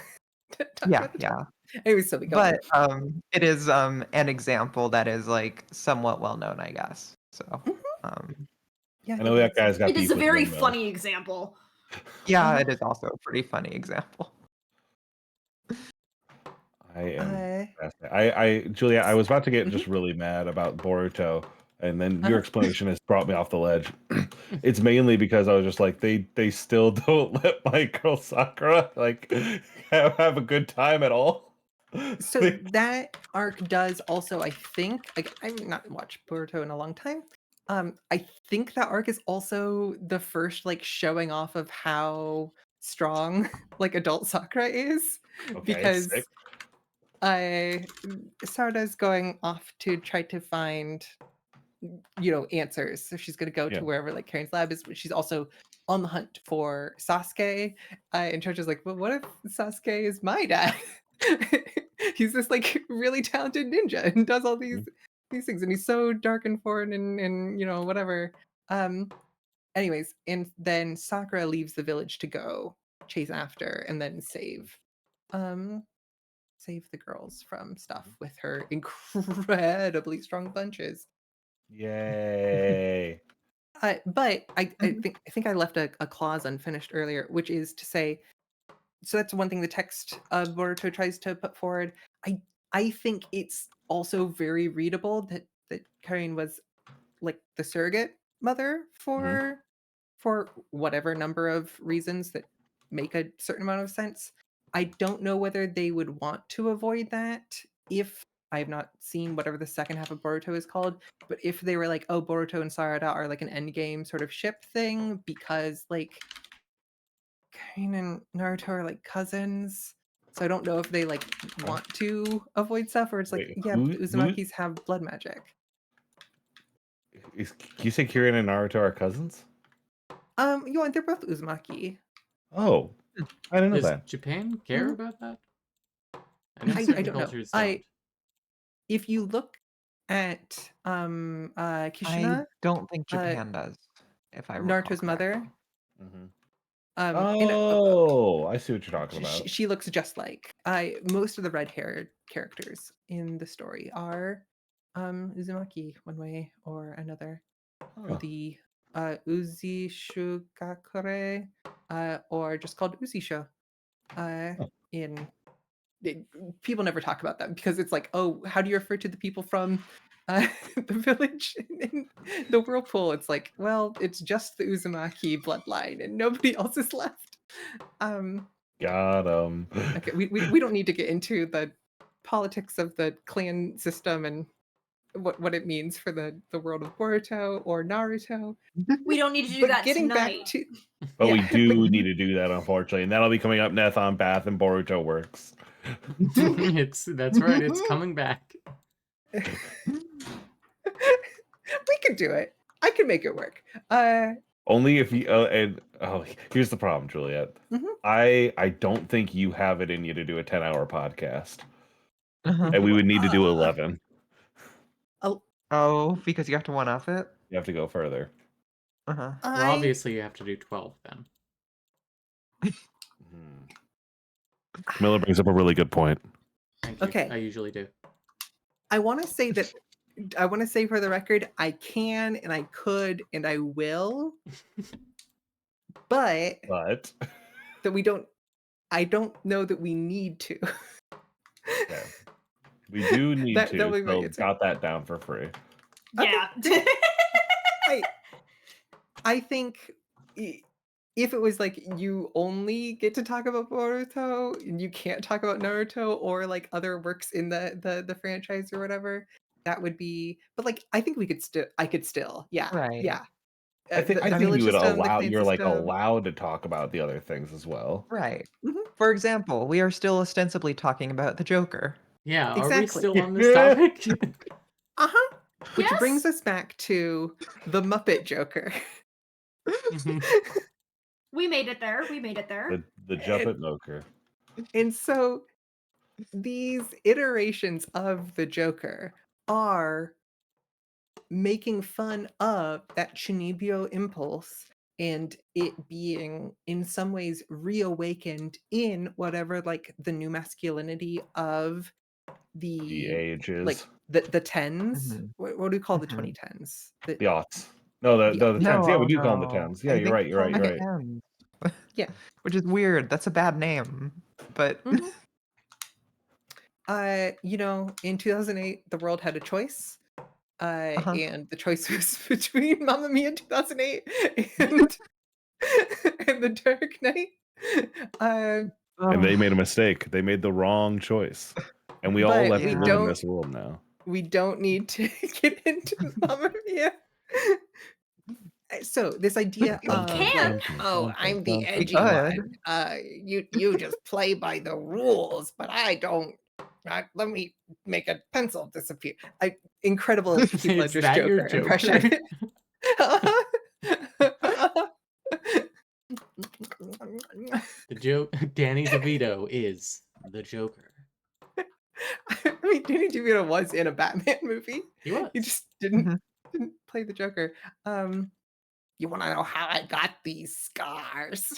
talked Yeah, about the time. yeah. Anyways, so we go on. But it is an example that is like somewhat well known, I guess. So Mhm. um, Yeah, I know that guy's got It is beef a with very windmills. funny example. yeah, it is also a pretty funny example. I am uh, fascinated. Julia, I was about to get mhm, just really mad about Boruto, and then your uh-huh. explanation has brought me off the ledge. It's mainly because I was just like, they still don't let my girl Sakura like have a good time at all. So They- that arc does also, I think, like I've not watched Boruto in a long time. I think that arc is also the first like showing off of how strong like adult Sakura is, okay, sick. because I Sarada's going off to try to find answers. So she's gonna go Yeah. to wherever like Karen's lab is, but she's also on the hunt for Sasuke. And Choji's like, well, what if Sasuke is my dad? He's this like really talented ninja and does all these things, and he's so dark and foreign and whatever. Um, anyways, and then Sakura leaves the village to go chase after and then um save the girls from stuff with her incredibly strong punches. Yay. But I Mhm. think I left a clause unfinished earlier, which is to say, so that's one thing the text of Boruto tries to put forward. I think it's also very readable that Karen was like the surrogate mother Mhm. for whatever number of reasons that make a certain amount of sense. I don't know whether they would want to avoid that if I have not seen whatever the second half of Boruto is called, but if they were like, oh, Boruto and Sarada are like an endgame sort of ship thing because like Kain and Naruto are like cousins. So I don't know if they like Huh? want to avoid stuff or it's like, Wait, yeah, but the who Uzumakis have blood magic. is you say Kirin and Naruto are cousins? They're both Uzumaki. Oh, I didn't know Does that. Japan care Mhm. about that? I know I certain don't know. cultures don't. If you look at I Kishina, don't think uh Japan does, if I recall Naruto's mother, correctly. Mhm. and Oh, I see what you're talking she, about. she looks just like most of the red-haired characters in the story are Uzumaki one way or another from Huh. the Uzi Shugakure, or just called Uzisho. Huh. In it, people never talk about them because it's like, oh, how do you refer to the people from the village in the whirlpool? It's like, well, it's just the Uzumaki bloodline and nobody else is left. Um, Got him. okay, we don't need to get into the politics of the clan system and what it means for the world of Boruto or Naruto. We don't need to do But that getting back tonight. to But we yeah, but do need to do that, unfortunately, and that'll be coming up next on Bath and Boruto Works. That's right. It's coming back. we could do it. I could make it work. Only if you here's the problem, Juliet. Mhm. I don't think you have it in you to do a 10-hour podcast, Uh-huh. and we would need to do Uh, 11. oh, Oh, because you have to one up it? You have to go further. Uh-huh. Well, I obviously you have to do 12 then. Miller brings up a really good point. Thank you. Okay. I usually do. I want to say that I want to say for the record, I can and I could and I will, but But that we don't. I don't know that we need to. yeah, we do need That'll to. be my So answer. got that down for free. Yeah. I think if it was like you only get to talk about Boruto and you can't talk about Naruto or like other works in the franchise or whatever, that would be. But like, I think we could still. I could still. Yeah. Right. Yeah. I think The I think village you would system, the allow. clan You're like system. allowed to talk about the other things as well. Right. Mhm. For example, we are still ostensibly talking about the Joker. Yeah, are we Exactly. still on this topic? Uh-huh. Which Yes. brings us back to the Muppet Joker. We made it there. We made it there. The Juppet Moker. And so these iterations of the Joker are making fun of that Chinibyo impulse and it being in some ways reawakened in whatever like the new masculinity of The the ages. like the tens. Mhm. What do we call the Mhm. 2010s? The aughts. No, the The tens. Yeah, we do call them the No. tens. Yeah, I you're think right. we You're call right. them You're the right. Tens. Yeah. Which is weird. That's a bad name. But Mhm. In 2008, the world had a choice. Uh-huh. And the choice was between Mamma Mia 2008 and and The Dark Knight. And they Ugh. made a mistake. They made the wrong choice. And we all But have to we live in don't this world now. we don't need to get into Mamma Mia. So this idea We of can. like, oh, I'm the We edgy could. one. You just play by the rules, but I don't. Let me make a pencil disappear. Incredible Heath Is Ledger's that your Joker impression. The joke. Danny DeVito is the Joker. I mean, Danny DeVito was in a Batman movie. He was. He just Mhm. didn't play the Joker. You want to know how I got these scars?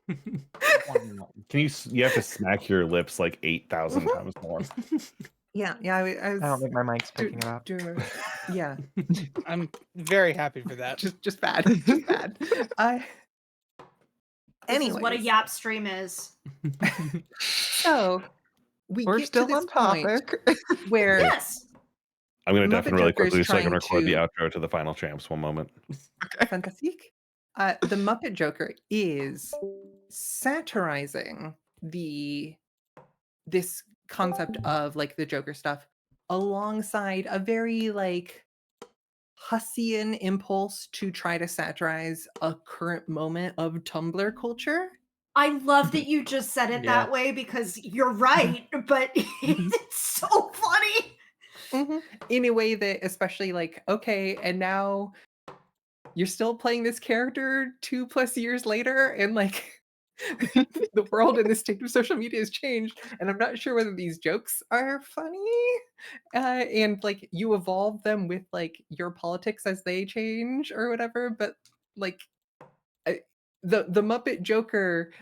Can you have to smack your lips like 8,000 times more. Yeah. I was I don't think my mic's picking it up. Yeah, I'm very happy for that. just bad, just bad. This is what a Anyways, yap stream is. so we We're get still to this on point topic. where Yes. I'm going to Muppet deafen really Joker is quickly so I can trying record the to outro to the final champs. One moment. fantastique. The Muppet Joker is satirizing this concept of like the Joker stuff alongside a very like Hussian impulse to try to satirize a current moment of Tumblr culture. I love that you just said it Yeah. that way because you're right, but it's so funny. In a way that especially like, okay, and now you're still playing this character 2+ years later and like the world and the state of social media has changed and I'm not sure whether these jokes are funny and like you evolve them with like your politics as they change or whatever, but like the Muppet Joker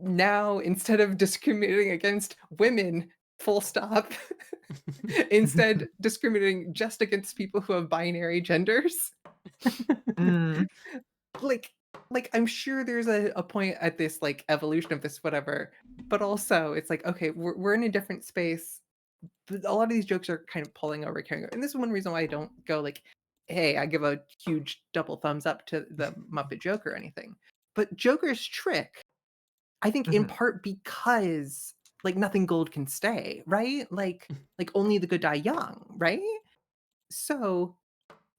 now, instead of discriminating against women full stop, instead discriminating just against people who have binary genders. Mm. like I'm sure there's a point at this like evolution of this whatever, but also it's like, okay, we're in a different space, but a lot of these jokes are kind of pulling over, carrying over. And this is one reason why I don't go like, hey, I give a huge double thumbs up to the Muppet Joker or anything. But Joker's trick, I think in part because like nothing gold can stay, right? Like only the good die young, right? So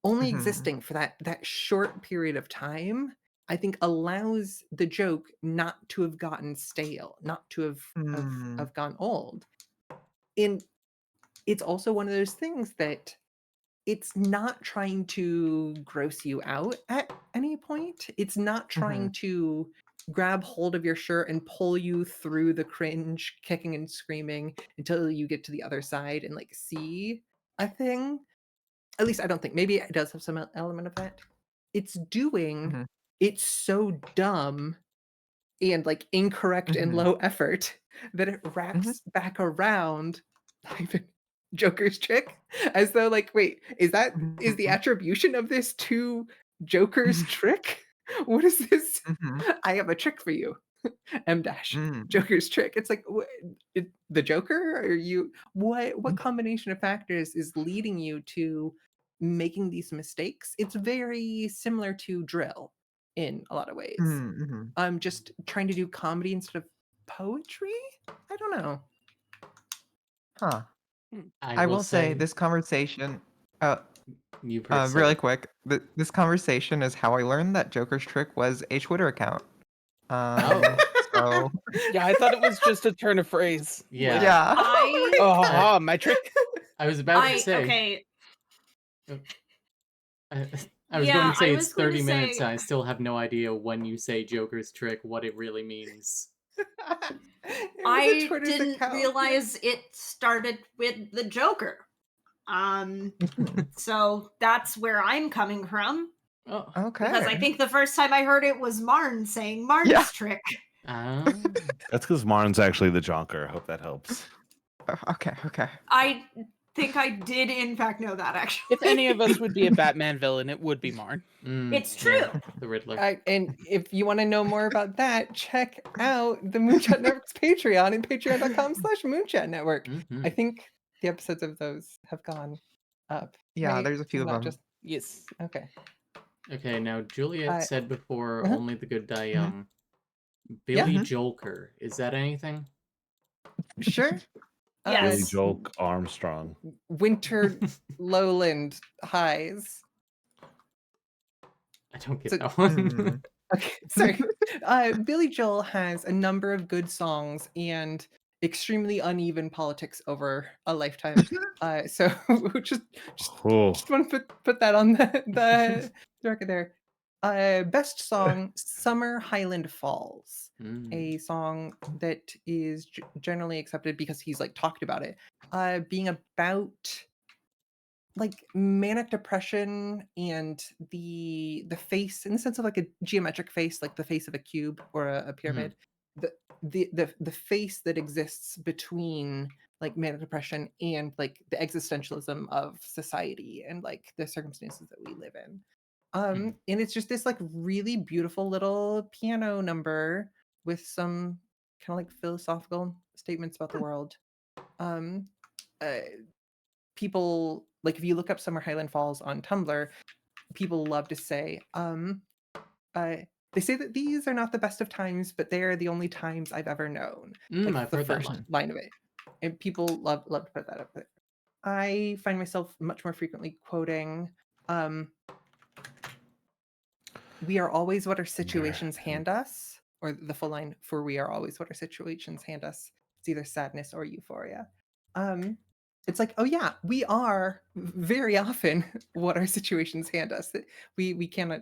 only existing for that short period of time, I think allows the joke not to have gotten stale, not to have gone old. And it's also one of those things that it's not trying to gross you out at any point. It's not trying to grab hold of your shirt and pull you through the cringe, kicking and screaming until you get to the other side and like see a thing. At least I don't think. Maybe it does have some element of that. it's doing, Mhm. it's so dumb and like incorrect and Mhm. low effort that it wraps back around like Joker's trick, as though like, wait, is the Mhm. attribution of this to Joker's trick? What is this? Mhm. I have a trick for you. M dash Mm. Joker's trick. It's like the Joker? Are you what Mm. combination of factors is leading you to making these mistakes? It's very similar to drill in a lot of ways. Mhm. I'm just trying to do comedy instead of poetry. I don't know. Huh. I I will will say say, this conversation. you Really proceed. quick. This conversation is how I learned that Joker's trick was a Twitter account. Oh, So Yeah, I thought it was just a turn of phrase. yeah. yeah. I Oh, haha, my trick. I was about to I say. okay. I was going Yeah, to say I it's was going to 30 minutes. say And I still have no idea when you say Joker's trick what it really means. It was a I Twitter's didn't account. realize it started with the Joker. Mhm. So that's where I'm coming from. Oh, Because I Okay. think the first time I heard it was Marn saying Marn's Yeah. trick. ah. That's because Marn's actually the jonker. I hope that helps. Okay. I think I did in fact know that actually. If any of us would be a Batman villain, it would be Marn. It's Yeah, true. the Riddler. And if you want to know more about that, check out the Moonshot Network's Patreon and patreon.com/Moonshot Network. Mhm. I think the episodes of those have gone up. Yeah, right? there's a few of Not them. just Yes. okay. Okay, now Juliet I said before uh-huh. only the good die Mhm. young. Yeah. Billy Mhm. Jolker. Is that anything? Sure. Billy Yes. Joke Armstrong. Winter lowland highs. I don't get So- that one. Mhm. Okay, sorry. Billy Joel has a number of good songs and extremely uneven politics over a lifetime. So just Oh, want to put that on the record there. Best song, Summer Highland Falls. Mm. A song that is generally accepted because he's like talked about it. Being about like manic depression and the face in the sense of like a geometric face, like the face of a cube or a pyramid. The face that exists between like manic depression and like the existentialism of society and like the circumstances that we live in. And it's just this like really beautiful little piano number with some kind of like philosophical statements about the world. Um, uh, People like if you look up Summer Highland Falls on Tumblr, people love to say, they say that these are not the best of times, but they are the only times I've ever known. Like I've the heard that first line. line of it, and people love to put that up there. I find myself much more frequently quoting, "We are always what our situations hand us," or the full line, "For we are always what our situations hand us." It's either sadness or euphoria. Um, it's like, oh yeah, we are very often what our situations hand us. That we cannot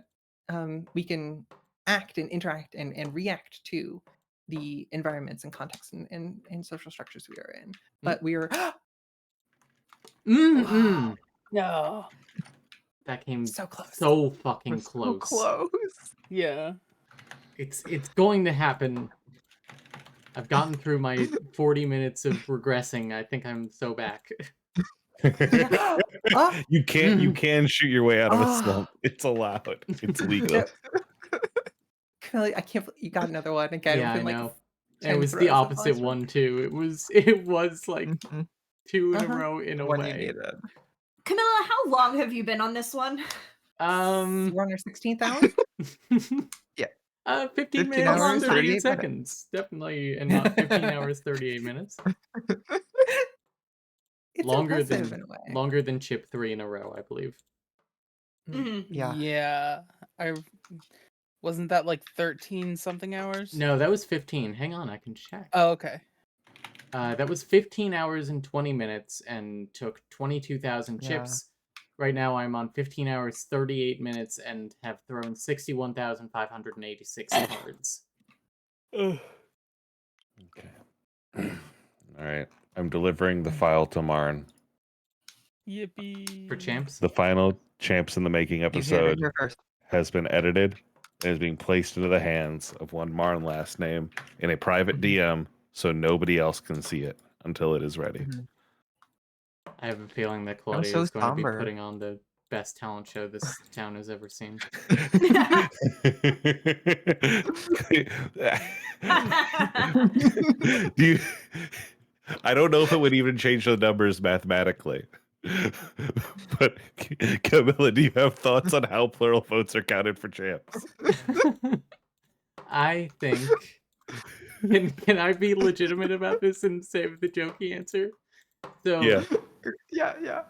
we can act and interact and react to the environments and contexts and social structures we are in. But we are Mm-mm. No. That came so close. so We're fucking so close. close. Yeah. It's going to happen. I've gotten through my 40 minutes of regressing. I think I'm so back. Ah, you can shoot your way out of a slump. It's allowed. It's legal. no. Kelly, I can't believe you got another one again Yeah, I within like know. 10 It was the throws of opposite last one too. It was like Mhm. two in a Uh-huh. row in a One you way. needed. Camilla, how long have you been on this one? We're on our 16th hour. 15 15 minutes, hours, 38 38 seconds. Definitely, and not 15 hours, 38 minutes. It's Longer impressive than in a way. longer than Chip 3 in a row, I believe. Mhm. Yeah. Yeah. Wasn't that like 13 something hours? No, that was 15. Hang on, I can check. Oh, okay. That was 15 hours and 20 minutes and took 22,000 Yeah. chips. Right now I'm on 15 hours, 38 minutes and have thrown 61,586 cards. Okay. All right. I'm delivering the file to Marn. Yippee. For champs? The final Champs in the Making You heard it episode. here first. has been edited and is being placed into the hands of one Marn last name in a private DM so nobody else can see it until it is ready. Mhm. I have a feeling that That was Claudia so is going to be somber. putting on the best talent show this town has ever seen. Do you, I don't know if it would even change the numbers mathematically. But Camilla, do you have thoughts on how plural votes are counted for champs? I think. Can I be legitimate about this and save the jokey answer? So Yeah. Yeah.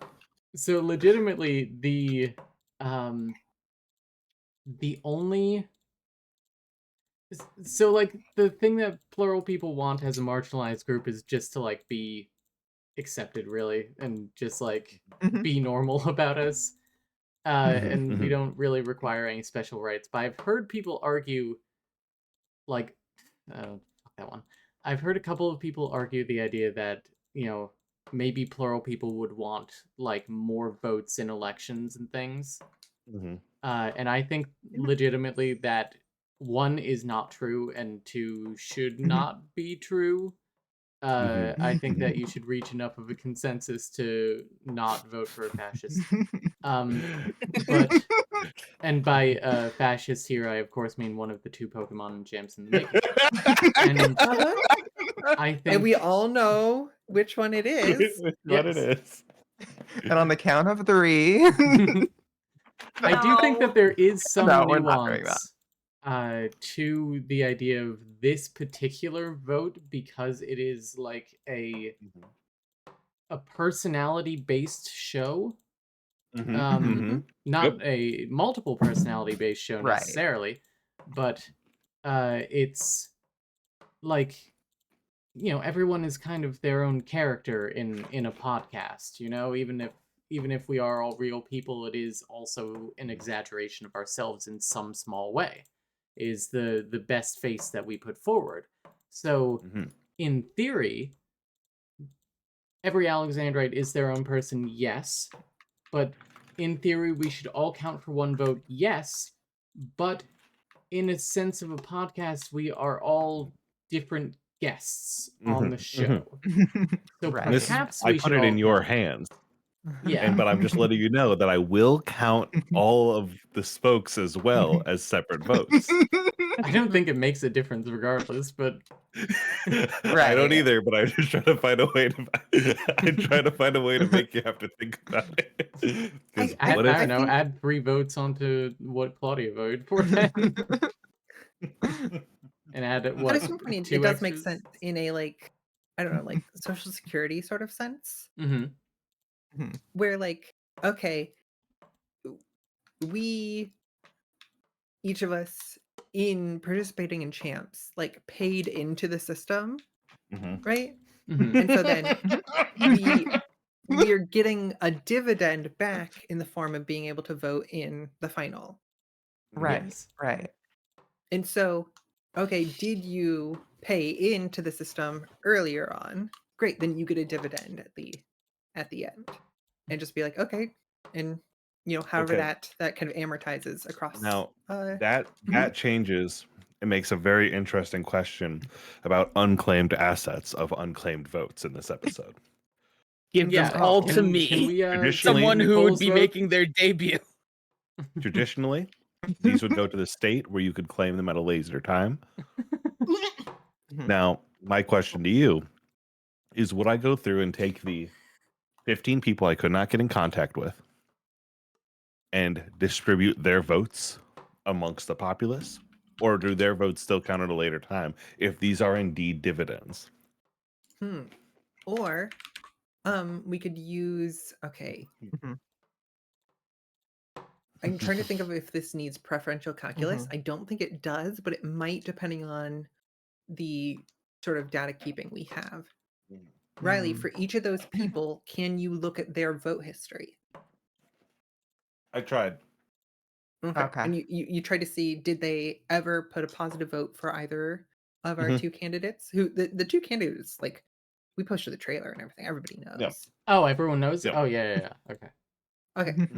so legitimately the only so like the thing that plural people want as a marginalized group is just to like be accepted really and just like Mhm. be normal about us. And we mhm. don't really require any special rights. But I've heard people argue like fuck that one. I've heard a couple of people argue the idea that, you know, maybe plural people would want like more votes in elections and things. Mhm. And I think legitimately that one is not true and two should not be true. I think that you should reach enough of a consensus to not vote for a fascist. But and by fascist here, I of course mean one of the two Pokemon champs in the making. And Uh-huh. I And think we all know which one it is. What it yes. is. And on the count of 3. I do think that No. there is some No, we're not doing that. nuance to the idea of this particular vote because it is like a personality based show. Mhm. Not a multiple personality based show Right. necessarily, but it's like, you know, everyone is kind of their own character in a podcast, you know, even if we are all real people, it is also an exaggeration of ourselves in some small way, is the best face that we put forward. So Mhm. in theory, every Alexandrite is their own person, yes, but in theory we should all count for one vote, yes, but in a sense of a podcast, we are all different guests on the show. So Right. This perhaps I we put should it all in your count. hands. Yeah. But I'm just letting you know that I will count all of the spokes as well as separate votes. I don't think it makes a difference regardless, but I don't Right. either, but I'm just trying to find a way to I'm trying to find a way to make you have to think about it. 'Cause I what if don't know, think- add 3 votes onto what Claudia voted for then. And add At what, a certain point, 2 it does make extras? sense in a like, I don't know, like social security sort of sense, Mm-hmm. where like, okay, we each of us in participating in champs like paid into the system, Mhm. right? Mm-hmm. And so then we're getting a dividend back in the form of being able to vote in the final. Right. Yes. Right. And so, okay, did you pay into the system earlier on? Great, then you get a dividend at the end. And just be like, okay, and you know, however Okay. that kind of amortizes across Now uh that changes. It makes a very interesting question about unclaimed assets of unclaimed votes in this episode. Give Yeah, them all can, to can me. we Traditionally- take Someone who would Nicole's be vote? making their debut. Traditionally, these would go to the state where you could claim them at a later time. Now, my question to you is, would I go through and take the 15 people I could not get in contact with and distribute their votes amongst the populace? Or do their votes still count at a later time if these are indeed dividends? or we could use, okay, I'm trying to think of if this needs preferential calculus. I don't think it does, but it might depending on the sort of data keeping we have. Riley, for each of those people, can you look at their vote history? I tried. Okay. And you try to see, did they ever put a positive vote for either of our two candidates? Who the two candidates, like, we posted the trailer and everything. Everybody knows. Yeah. Oh, everyone knows? Yep. Oh, yeah. Okay. Okay.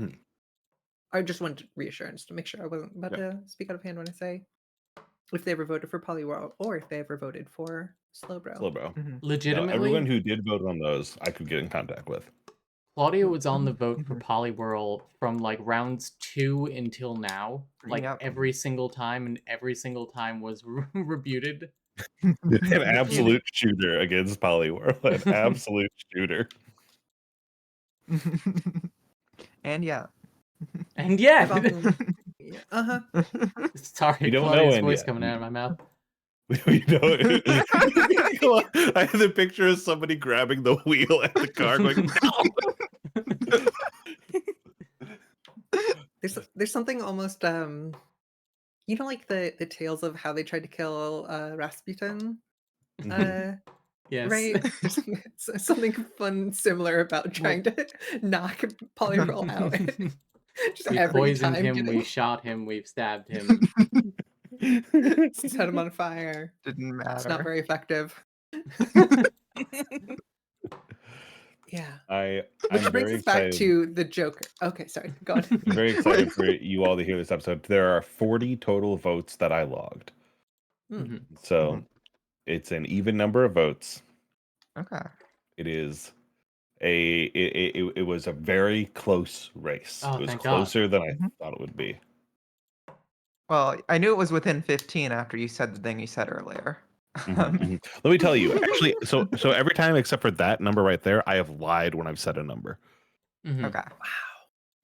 I just wanted reassurance to make sure I wasn't about to speak out of hand when I say if they ever voted for Polyworld or if they ever voted for Slowbro. Slowbro. Mhm. No, Legitimately, everyone who did vote on those, I could get in contact with. Claudia was on the vote for Mhm. Poliwhirl from like rounds 2 until now, like Yep. every single time, and every single time was rebuted. An absolute shooter against Poliworld. An absolute shooter. And yeah. And I've yeah, often, yeah, sorry, You don't know Claudia's and voice yet. coming out of my mouth. We don't. I have the picture of somebody grabbing the wheel at the car going, no! there's something almost like the tales of how they tried to kill Rasputin. Yes. Right? There's something fun similar about trying to knock Polyroll out. Just We every poisoned time him, we getting shot him, we've stabbed him. set him on fire. Didn't It's not matter. very effective. Yeah. I'm Which brings very us back excited. to the Joker. Okay, sorry. Go on. I'm very excited for you all to hear this episode. There are 40 total votes that I logged. Mhm. So it's an even number of votes. Okay. It is it was a very close race. Oh, It was thank God. closer than I Mhm. thought it would be. Well, I knew it was within 15 after you said the thing you said earlier. Mhm. Let me tell you, actually, so every time except for that number right there, I have lied when I've said a number. Mhm. Okay.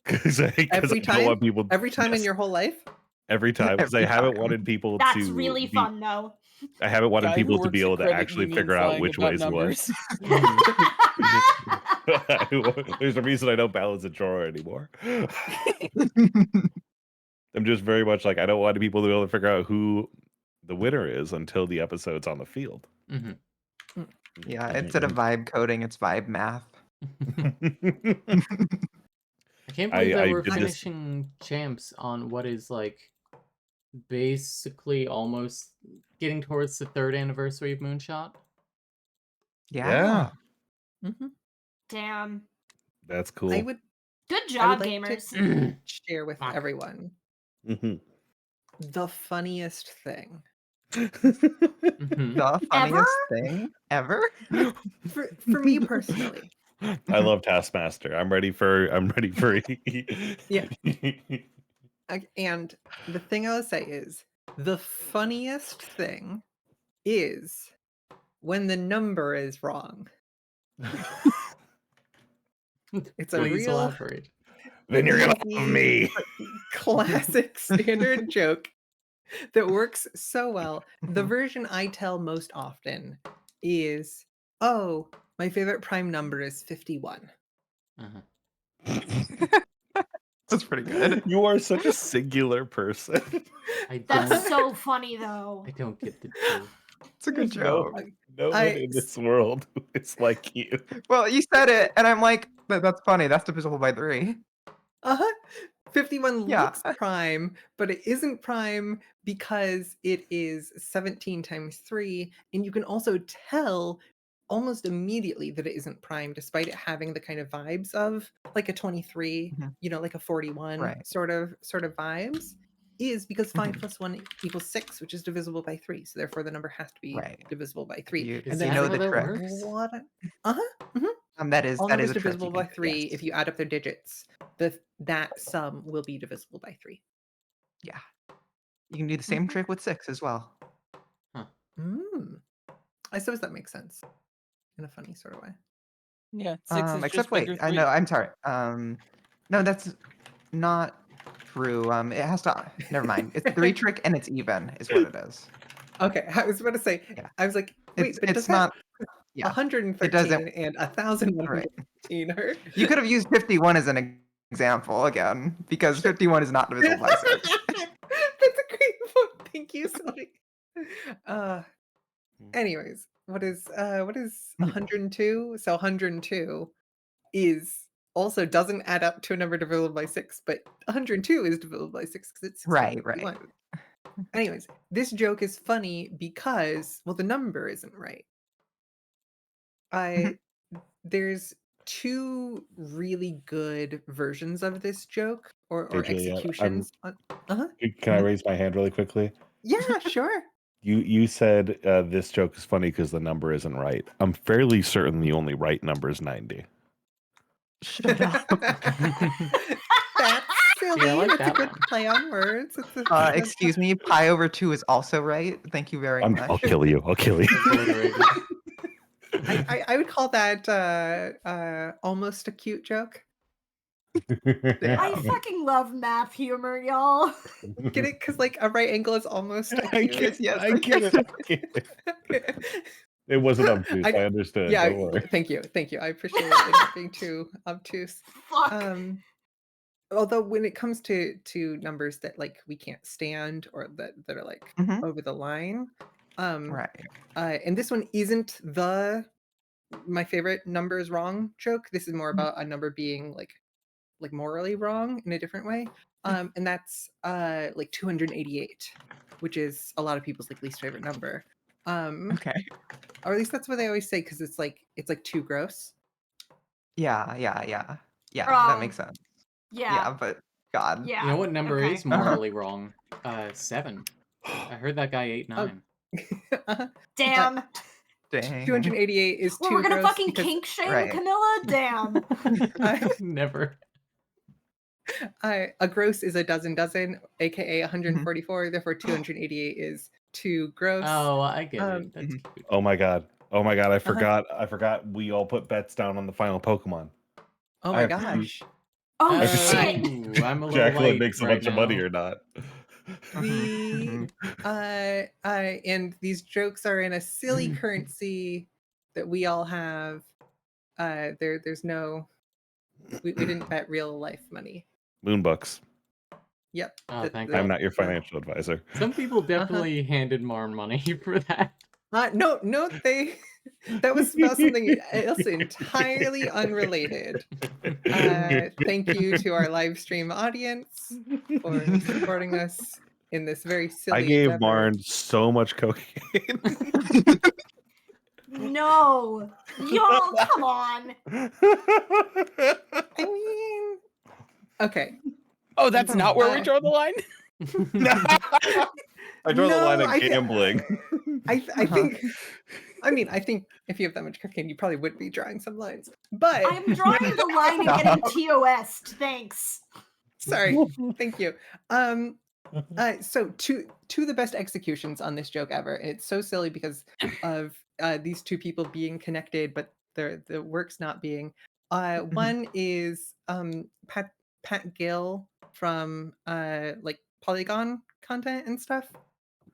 Because I Every don't time? want people Every time in yes, your whole life? every time because I Every haven't time. wanted people That's to really be fun, though. I haven't wanted Guy who people to be works at able to credit actually unions figure out lying which about ways was. numbers. There's a reason I don't balance a drawer anymore. I'm just very much like I don't want people to be able to figure out who the winner is until the episode's on the field. Mhm. Yeah, instead of vibe coding, it's vibe math. I can't believe that I we're did this. finishing champs on what is like basically almost getting towards the 3rd anniversary of Moonshot. Yeah, Mm-hmm. Damn. that's I cool. would Good I job, would like gamers. to share with Fuck. everyone Mhm. the funniest thing. Mhm. The funniest thing ever? For me personally. I love Taskmaster. I'm ready for Yeah. And the thing I will say is the funniest thing is when the number is wrong. It's a Please real elaborate. Then you're gonna love easy, me. classic standard joke that works so well. The version I tell most often is, "Oh, my favorite prime number is 51." Uh-huh. That's pretty good. You are such a singular person. I That's don't. so funny, though. I don't get the joke. It's a good There's no joke. no one I in this world who is like you. Well, you said it, and I'm like, that's funny. That's divisible by 3. Uh-huh. 51 Yeah. looks prime, but it isn't prime because it is 17 times 3, and you can also tell almost immediately that it isn't prime despite it having the kind of vibes of like a 23, Mhm. like a 41 Right. sort of vibes, is because 5 Mhm. plus 1 equals 6, which is divisible by 3. So therefore the number has to be Right. divisible by 3. You, Is And you then that know how the that trick. works? what? Uh-huh. Mhm. That is All that is numbers a trick divisible you by can 3. yes. If you add up their digits, that sum will be divisible by 3. Yeah. You can do the same trick with 6 as well. I suppose that makes sense in a funny sort of way. Yeah, 6 is Except just wait, bigger I 3. know, I'm sorry. No, that's not true. It has to never mind. It's 3 trick and it's even is what it is. Okay, I was about to say, Yeah. I was like, wait, but does It's that not yeah. 113 and Right. 1,113 are? You could have used 51 as an example again, because 51 is not divisible by 6. That's a great point. Thank you, Sylvie. Anyways, what is 102? So 102 is also doesn't add up to a number divisible by 6, but 102 is divisible by 6 because it's 6 Right, times right. 51. Anyways, this joke is funny because, well, the number isn't right. I there's two really good versions of this joke or Hey, Julia, executions. Uh-huh. can I raise my hand really quickly? Yeah, sure. You said this joke is funny because the number isn't right. I'm fairly certain the only right number is 90. Shut up. That's silly. Yeah, I like That's a that good one. play on words. That's Excuse me, pi over 2 is also right. Thank you very I'll much. kill you. I'll kill you. Obliterated. I would call that almost a cute joke. I Damn. fucking love math humor, y'all. Get it? Because like a right angle is almost I acute. get, yes, I get it. I get it. It wasn't obtuse. I understood. Yeah, Don't worry. thank you. I appreciate it not being too obtuse. Fuck. Although when it comes to numbers that like we can't stand or that are like Mhm. over the line, Right. and this one isn't my favorite number is wrong joke. This is more about a number being like morally wrong in a different way. And that's like 288, which is a lot of people's like least favorite number. Okay. Or at least that's what they always say because it's like too gross. Yeah, that makes sense. Yeah. Yeah, but God. Yeah. You know what number okay. is morally wrong? 7. I heard that guy ate 9. Damn. Dang. 288 is Well, too we're gonna gross fucking because kink shame right. Camilla? Damn. Never. a gross is a dozen, aka Mm-hmm. 144. Therefore, 288 is too gross. Oh, I get Um, it. That's Mhm. cute. Oh my god. I forgot we all put bets down on the final Pokemon. Oh I my have to see gosh. Oh I have to see shit. I'm a little Jacqueline late makes a right bunch of money now. or not. The and these jokes are in a silly currency that we all have. There's no we didn't bet real life money. Moonbucks. Yep. Oh, thank I'm God. not your financial advisor. Some people definitely handed Marn money for that. No, that was about something else entirely unrelated. Thank you to our live stream audience for supporting us in this very silly I gave endeavor. Marn so much cocaine. No. Y'all, come on. I mean, okay. Oh, that's not where we Uh, draw the line? I draw the line No, at I thi- gambling. I think I think if you have that much cocaine, you probably would be drawing some lines. But I'm drawing the line and getting TOS'd. Thanks. sorry, thank you. So two of the best executions on this joke ever. It's so silly because of these two people being connected, but the work's not being. One is Pat Gill from like Polygon content and stuff.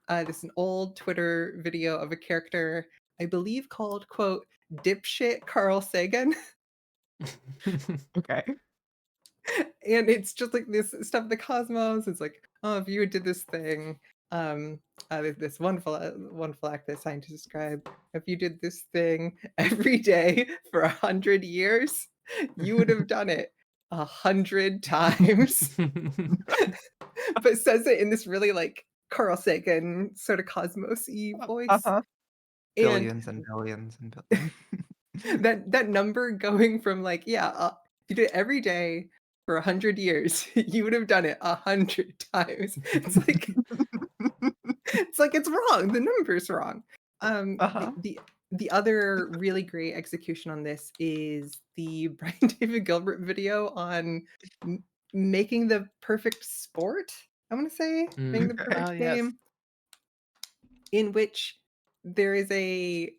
This is an old Twitter video of a character, I believe called quote dipshit Carl Sagan. Okay. And it's just like this stuff in the cosmos. It's like, oh, if you did this thing, this wonderful act that scientists describe. If you did this thing every day for 100 years, you would have done it 100 times. But says it in this really like Carl Sagan sort of cosmos-y voice. Uh-huh. And Billions and billions and billions. that number going from like, you did it every day for 100 years, you would have done it 100 times. It's like it's wrong. The number's wrong. Uh-huh. The other really great execution on this is the Brian David Gilbert video on making the perfect sport. I want to say making the perfect yes. game, in which there is a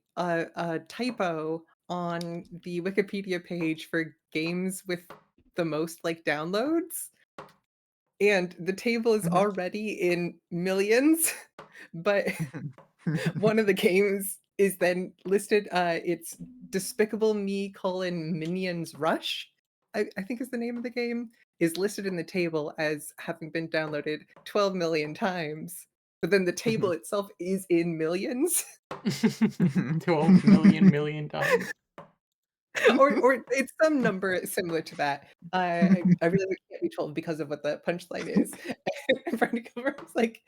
typo on the Wikipedia page for games with the most like downloads, and the table is already in millions, but one of the games is then listed. It's Despicable Me: Minions Rush, I think is the name of the game, is listed in the table as having been downloaded 12 million times. But then the table itself is in millions. 12 million times. or it's some number similar to that. I really can't be told because of what the punchline is. And Brandon Cooper's like,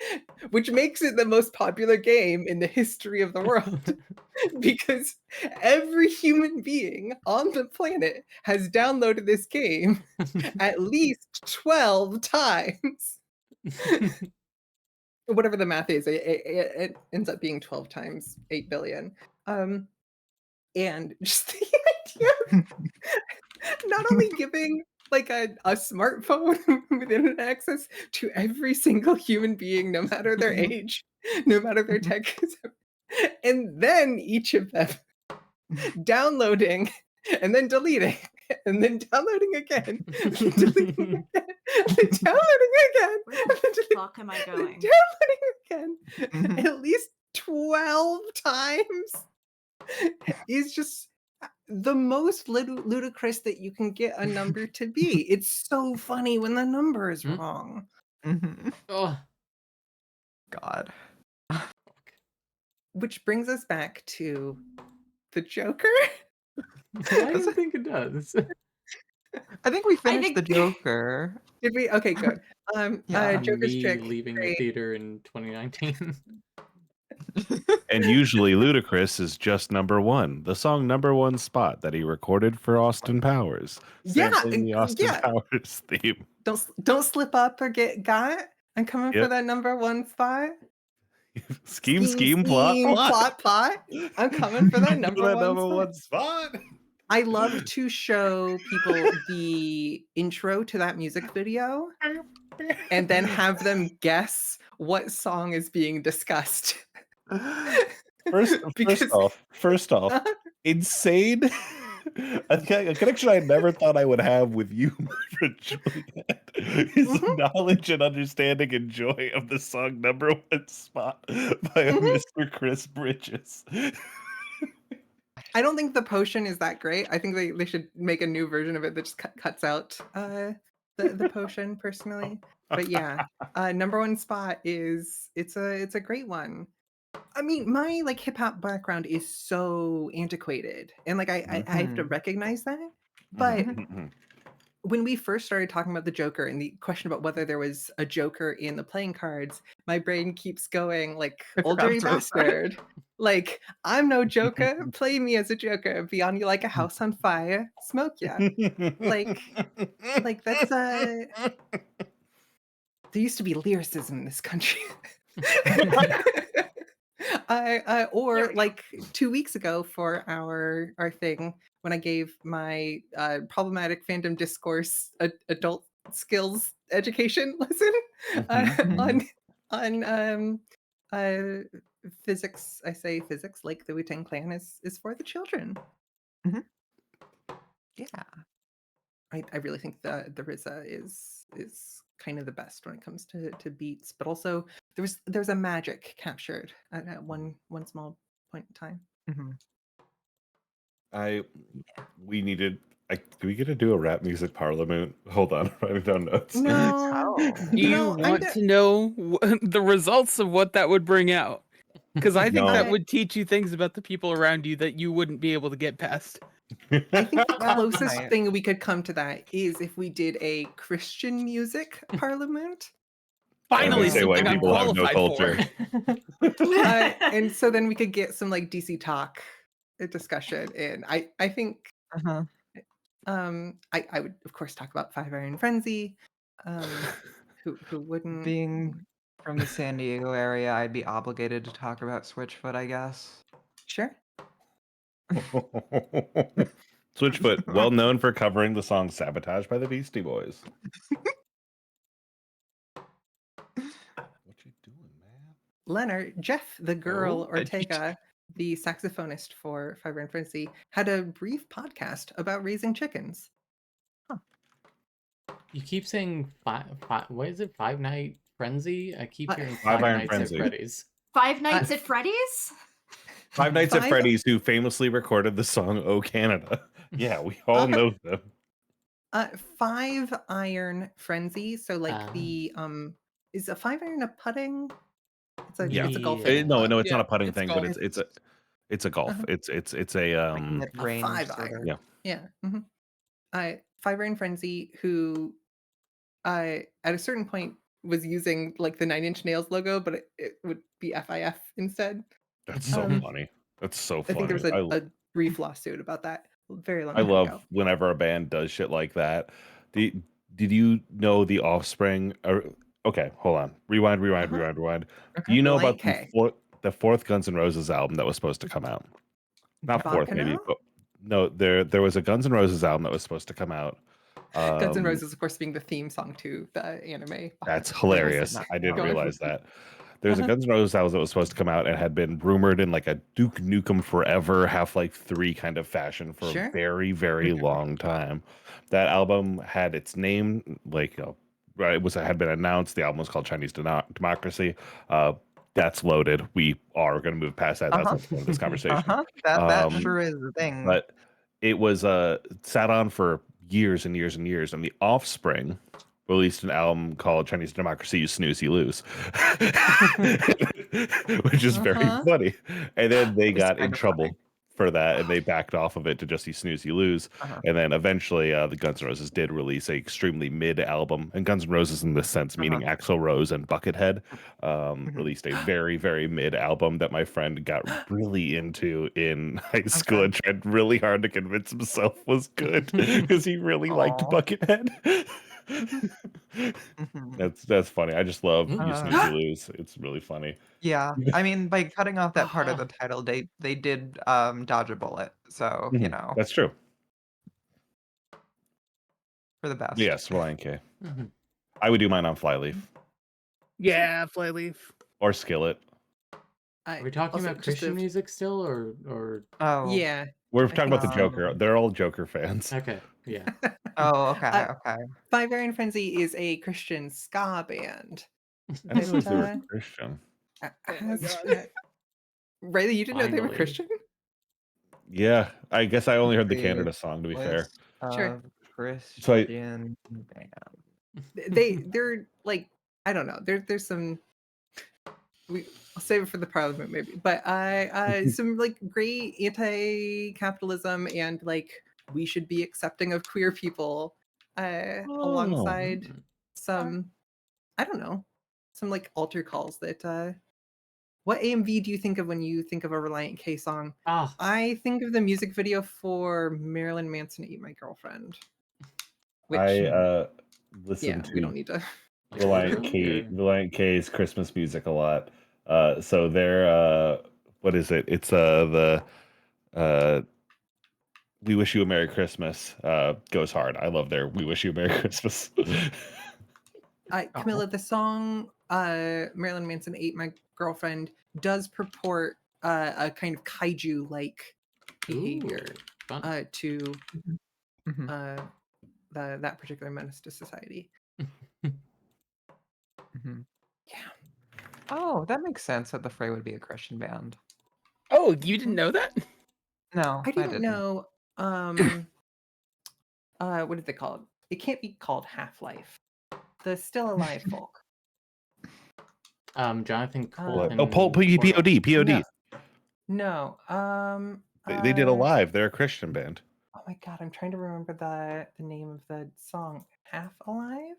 which makes it the most popular game in the history of the world because every human being on the planet has downloaded this game at least 12 times. Whatever the math is, it ends up being 12 times 8 billion. And just the idea of not only giving like a smartphone with internet access to every single human being, no matter their age, no matter their tech, and then each of them downloading and then deleting and then downloading again, and then deleting again, and then downloading again, Where and the then deleting, fuck am I and then going? downloading again, at least 12 times is just the most ludicrous that you can get a number to be. It's so funny when the number is Hmm? wrong. Oh, God. Which brings us back to the Joker. why do you think it does? I think we finished the think- Joker. Did we? Okay, good. Yeah. Joker's Me trick. leaving the great. theater in 2019. And usually Ludacris is just number one. The song Number One Spot that he recorded for Austin Powers. Yeah, Sampling the Austin yeah. Powers theme. Don't slip up or get got. I'm coming for Yep. that number one spot. Scheme, plot. plot. I'm coming for that number one number spot. one spot. I love to show people the intro to that music video and then have them guess what song is being discussed. First off, insane. A connection I never thought I would have with you, Juliet, is knowledge and understanding and joy of the song Number One Spot by Mr. Chris Bridges. I don't think the potion is that great. I think they should make a new version of it that just cuts out the potion personally. But yeah, Number One Spot it's a great one. I mean, my like hip hop background is so antiquated, and like I have to recognize that. But when we first started talking about the Joker and the question about whether there was a Joker in the playing cards, my brain keeps going like, old dirty bastard. Like, I'm no Joker. Play me as a Joker. Be on you like a house on fire. Smoke ya. Like that's there used to be lyricism in this country. Or like 2 weeks ago for our thing when I gave my problematic fandom discourse adult skills education lesson on physics. I say physics like the Wu-Tang Clan is for the children. Yeah. I really think the RZA is kind of the best when it comes to beats, but also there's a magic captured at one small point in time. Do we get to do a rap music parliament? Hold on, writing down notes. No, Do you want to know the results of what that would bring out? Because I think that No. would teach you things about the people around you that you wouldn't be able to get past. I think the Well, closest right. thing we could come to that is if we did a Christian music parliament. Finally, say something white I'm people have no qualified for. culture. And so then we could get some like DC talk discussion, and I think I would of course talk about Five Iron Frenzy. Who wouldn't? Being from the San Diego area, I'd be obligated to talk about Switchfoot, I guess. Sure. Switchfoot, well known for covering the song "Sabotage" by the Beastie Boys. What you doing, man? Leonard, Jeff, the girl Ortega, the saxophonist for Five Iron Frenzy, had a brief podcast about raising chickens. You keep saying what is it? Five Night Frenzy? I keep hearing Five Five Iron Nights Frenzy. at Freddy's. Five Nights at Freddy's? Five Nights at Five- Freddy's, who famously recorded the song "Oh Canada." Yeah, we all know them. Five Iron Frenzy. So like the is a five iron a putting? It's a golf. Yeah. No, it's Yeah, not a putting it's thing, golf. but it's It's a golf. Uh-huh. It's a Like A mid-range 5 sort of. iron. yeah. Yeah. Five Iron Frenzy, who at a certain point was using like the Nine Inch Nails logo, but it would be FIF instead. That's so Um, funny. That's so I think there funny. was a brief lawsuit about that a very long I time love ago. whenever a band does shit like that. The Did you know the Offspring? Okay, hold on. Uh-huh. Rewind. Do Okay. you know Blank about K. the fourth Guns N' Roses album that was supposed to come out? Not fourth, maybe, Bacchanal? but no. There was a Guns N' Roses album that was supposed to come out. Guns N' Um, Roses, of course, being the theme song to the anime. that's Or the hilarious. series. I didn't Go on. realize that. There's a Uh-huh. Guns N' Roses album that was supposed to come out and had been rumored in like a Duke Nukem Forever Half-Life 3 kind of fashion for a Sure. very, very long time. That album had its name, like, right, it had been announced. The album was called Chinese Democracy. Uh, that's loaded. We are going to move past that. That's Uh-huh. not the point of this conversation. That Um, sure is the thing. but it was sat on for years and years and years, and the Offspring released an album called Chinese Democracy, You Snooze, You Lose, which is very Uh-huh. funny. And then they It's got in kind of funny. trouble for that, and they backed off of it to just You Snooze, You Lose. Uh-huh. And then eventually, the Guns N' Roses did release a extremely mid album, and Guns N' Roses in this sense, Uh-huh. meaning Axl Rose and Buckethead, Mhm. released a very, very mid album that my friend got really into in high school Okay. and tried really hard to convince himself was good because he really liked Aw. Buckethead. Mhm. That's funny. I just love You Uh, Snooze, You Lose. It's really funny. yeah. I mean, by cutting off that part of the title, they did dodge a bullet. So, Mhm. That's true. for the best. Yes, Ryan K. Mhm. I would do mine on Flyleaf Yeah, Flyleaf. or Skillet. Are we talking Also, about just Christian a music still, or Oh. yeah. We're I talking think about the so. Joker. They're all Joker fans. okay, yeah. Oh, okay, Uh, okay. Five Iron Frenzy is a Christian ska band I didn't realize that they were Christian. Oh my has God. Riley, you didn't know they were Finally. Christian? Yeah, I guess I only heard the Created Canada song, to be fair. list Sure. of So I, Christian band. They're like, I don't know. There's some I'll save it for the parliament maybe. But some like great anti-capitalism and like we should be accepting of queer people alongside Mm. some I don't know, some like altar calls that what AMV do you think of when you think of a Reliant K song? Ah, I think of the music video for Marilyn Manson Eat My Girlfriend. Which I yeah, listen we don't to need to like literally, or Reliant K's Christmas music a lot. So they're what is it? It's the uh We Wish You a Merry Christmas goes hard. I love their We Wish You a Merry Christmas. Oh. Camilla, the song Marilyn Manson Ate My Girlfriend does purport a kind of kaiju like behavior ooh, fun. to Mhm. that particular menace to society. Mhm. Yeah. Oh, that makes sense that the Fray would be a Christian band. Oh, you didn't know that? No, I I didn't didn't. know what did they call it? It can't be called Half-Life. The Still Alive folk. Jonathan What? Oh, Colton. POD. No. They did Alive. They're a Christian band. Oh my god, I'm trying to remember the name of the song. Half Alive?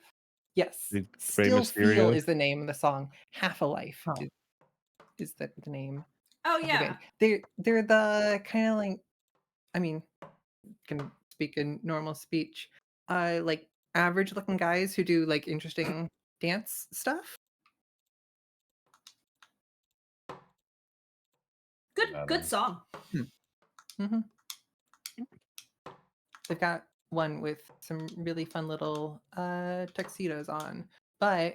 Yes. Rey Still Feel Mysterio? is the name of the song. Half Alife Huh. is the name Oh of the yeah. band. They're the kind of like I mean, can speak in normal speech. Like average looking guys who do like interesting dance stuff. Good song. hmm They've got one with some really fun little tuxedos on, but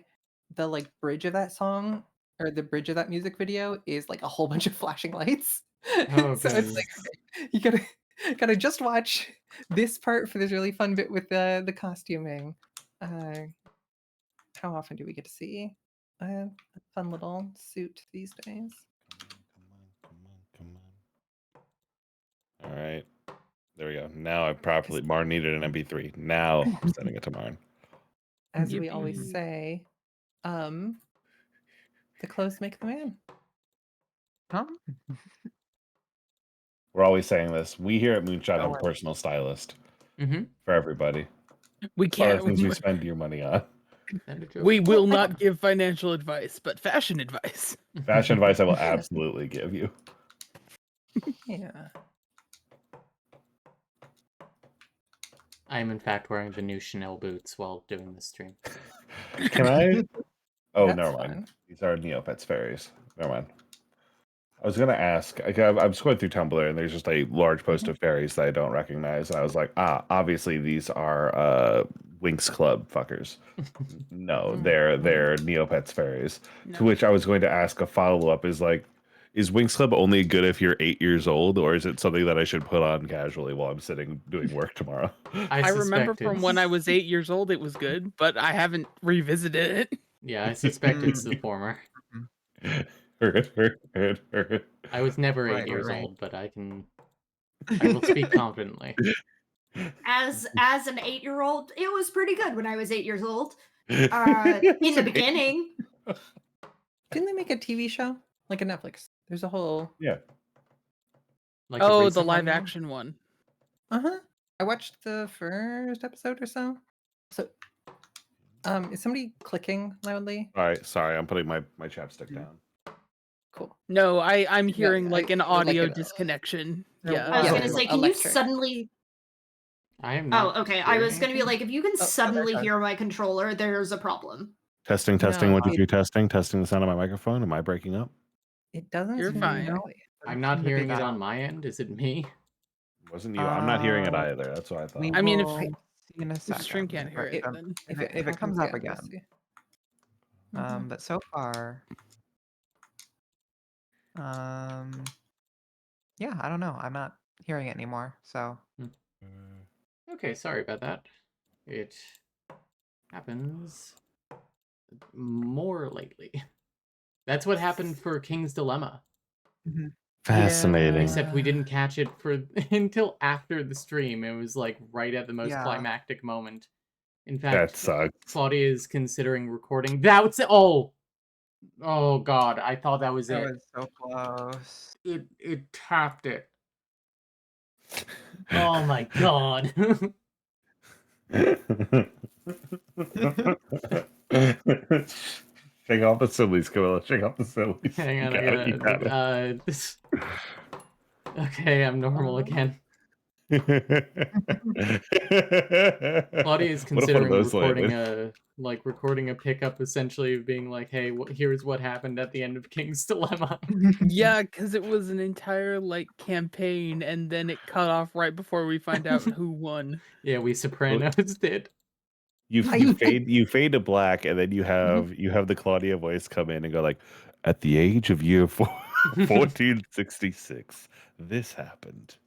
the like bridge of that song or the bridge of that music video is like a whole bunch of flashing lights. Oh, So it's okay. like okay, you gotta just watch this part for this really fun bit with the costuming. How often do we get to see a fun little suit these days? Come on. All right. There we go. Now I properly Marn needed an MP3. Now I'm sending it to Marn. As we always Yippee. say, the clothes make the man. Huh? We're always saying this. We here at Moonshot have a Alright. personal stylist Mm-hmm. for everybody. We What are can't. things we spend your money on? We will Well, I not give financial advice, but fashion advice. Fashion advice I will absolutely give you. Yeah. I am in fact wearing the new Chanel boots while doing this stream. Can I? Oh, That's never mind. fun. These are Neopets fairies. Never mind. I was gonna ask. I'm just going through Tumblr, and there's just a large post of fairies that I don't recognize, and I was like, obviously these are Winx Club fuckers. No, they're Neopets fairies. To No. which I was going to ask a follow up: is like, is Winx Club only good if you're 8 years old, or is it something that I should put on casually while I'm sitting doing work tomorrow? I remember suspect from it's- when I was 8 years old, it was good, but I haven't revisited it. Yeah, I suspect it's the former. I was never 8 Right, years right. old, but I will speak confidently. As an 8-year-old, it was pretty good when I was 8 years old. In the beginning. Didn't they make a TV show? Like a Netflix? There's a whole... Yeah. Like a Oh, the recent live one? action one. Uh-huh. I watched the first episode or so. So, is somebody clicking loudly? All right, sorry, I'm putting my chapstick down. Cool. No, I'm hearing like an like audio an- disconnection. or- Yeah. I was Yeah, gonna say, can electric. you suddenly... I am Oh, not. okay. I was gonna be like, if you can there suddenly it goes. hear my controller, there's a problem. Testing, No, 1, 2, 3, testing the sound of my microphone. Am I breaking up? It doesn't You're seem fine. really. I'm not Seem to be hearing it that. on my end. Is it me? Wasn't you? I'm not hearing it Uh, either. That's what I thought. We I mean, if- will see in a If the second. stream can't hear but, it, then if it comes up again. we'll see. Mhm. But so far, yeah, I don't know. I'm not hearing it anymore. So Okay, sorry about that. It happens more lately. That's what happened for King's Dilemma. Fascinating. Except we didn't catch it for until after the stream. It was like right at the most Yeah. climactic moment. In That fact, sucks. Claudia is considering recording. That's it. Oh God! I thought that was that it. was so close. It tapped it. Oh my God! Shake off the sillies, Camilla. Shake off the sillies. Hang on, You got it. Okay, I'm normal again. Claudia is What if one of considering those recording landed? recording a pickup, essentially of being like, "Hey, here's what happened at the end of King's Dilemma." yeah, because it was an entire like campaign, and then it cut off right before we find out who won. Yeah, we Sopranos did. You fade to black, and then you have the Claudia voice come in and go like, "At the age of year 1466, this happened."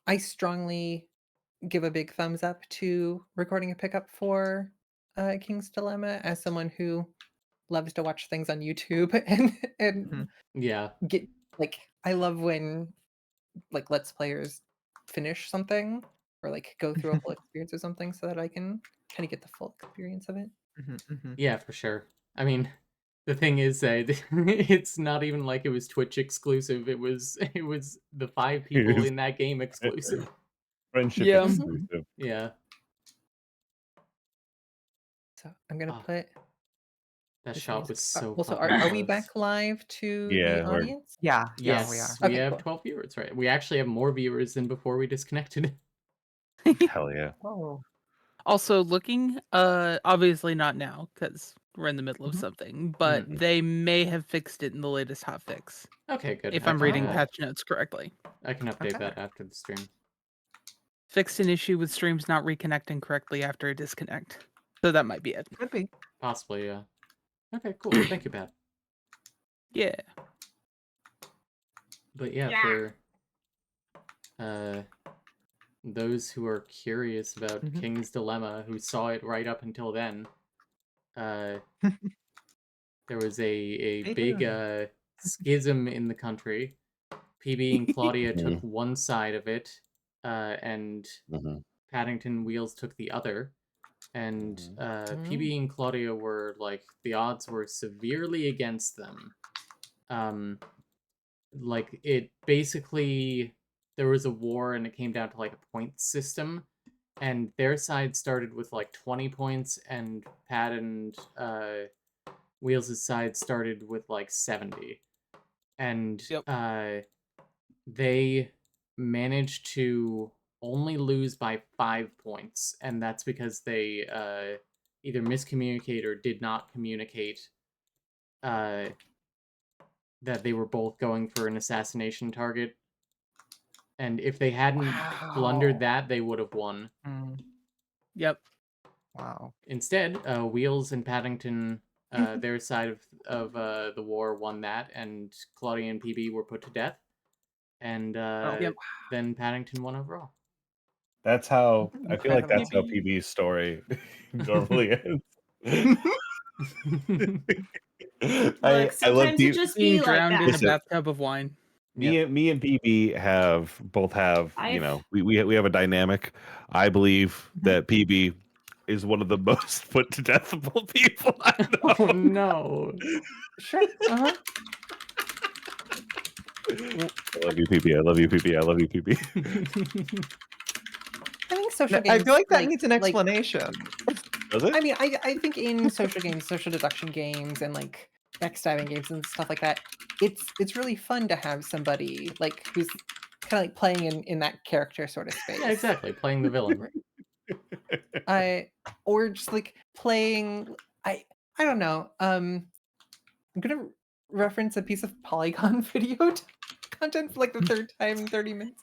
I strongly give a big thumbs up to recording a pickup for King's Dilemma as someone who loves to watch things on YouTube and Yeah, get like I love when like Let's Players finish something or like go through a whole experience or something so that I can kind of get the full experience of it. yeah, for sure. I mean, the thing is that it's not even like it was Twitch exclusive. It was the 5 people was- in that game exclusive. Friendship Yeah. exclusive. Yeah, So I'm gonna Ah, put that this shot music. was so. Also, fucking are we close. back live to Yeah, the we're- audience? Yeah, we are. Yes, we Okay, have cool. 12 viewers, right? We actually have more viewers than before we disconnected. Hell yeah. Oh. Also, looking, obviously not now because we're in the middle of something, but they may have fixed it in the latest hotfix. Okay, good. If I I'm can, reading uh, patch notes correctly. I can update Okay. that after the stream. Fixed an issue with streams not reconnecting correctly after a disconnect. So that might be it. Could be. Possibly, yeah. Okay, cool. Thank you, Pat. Yeah. But yeah, Yeah. for those who are curious about King's Dilemma, who saw it right up until then, there was a They big do. schism in the country. PB and Claudia took one side of it, and Paddington Wheels took the other. And PB and Claudia were like, the odds were severely against them. Like, it basically there was a war and it came down to like a point system, and their side started with like 20 points, and Pat and Wheels' side started with like 70, and Yep. they managed to only lose by 5 points, and that's because they either miscommunicate or did not communicate that they were both going for an assassination target. And if they hadn't blundered Wow. that, they would have won. Mm, Yep. wow. Instead, Wheels and Paddington, their side of the war, won that, and Claudia and PB were put to death. And Yep. then Paddington won overall. That's how I feel like that's how Incredible. PB's story normally ends. Look, I love sometimes it PB. just Being be like drowned in a that. Listen, bathtub of wine. me and PB both have I've we have a dynamic. I believe Mhm. that PB is one of the most put to deathable people I know. Oh no. Sure. Uh-huh. I love you, PB. I love you, PB. I love you, PB. I think social I games feel like that needs an explanation. Does it? I mean, I think in social games, social deduction games, and like backstabbing games and stuff like that, it's really fun to have somebody like who's kind of like playing in that character sort of space. Yeah, exactly. Playing the villain. Or just like playing. I don't know. I'm gonna reference a piece of Polygon video content for like the third time in 30 minutes.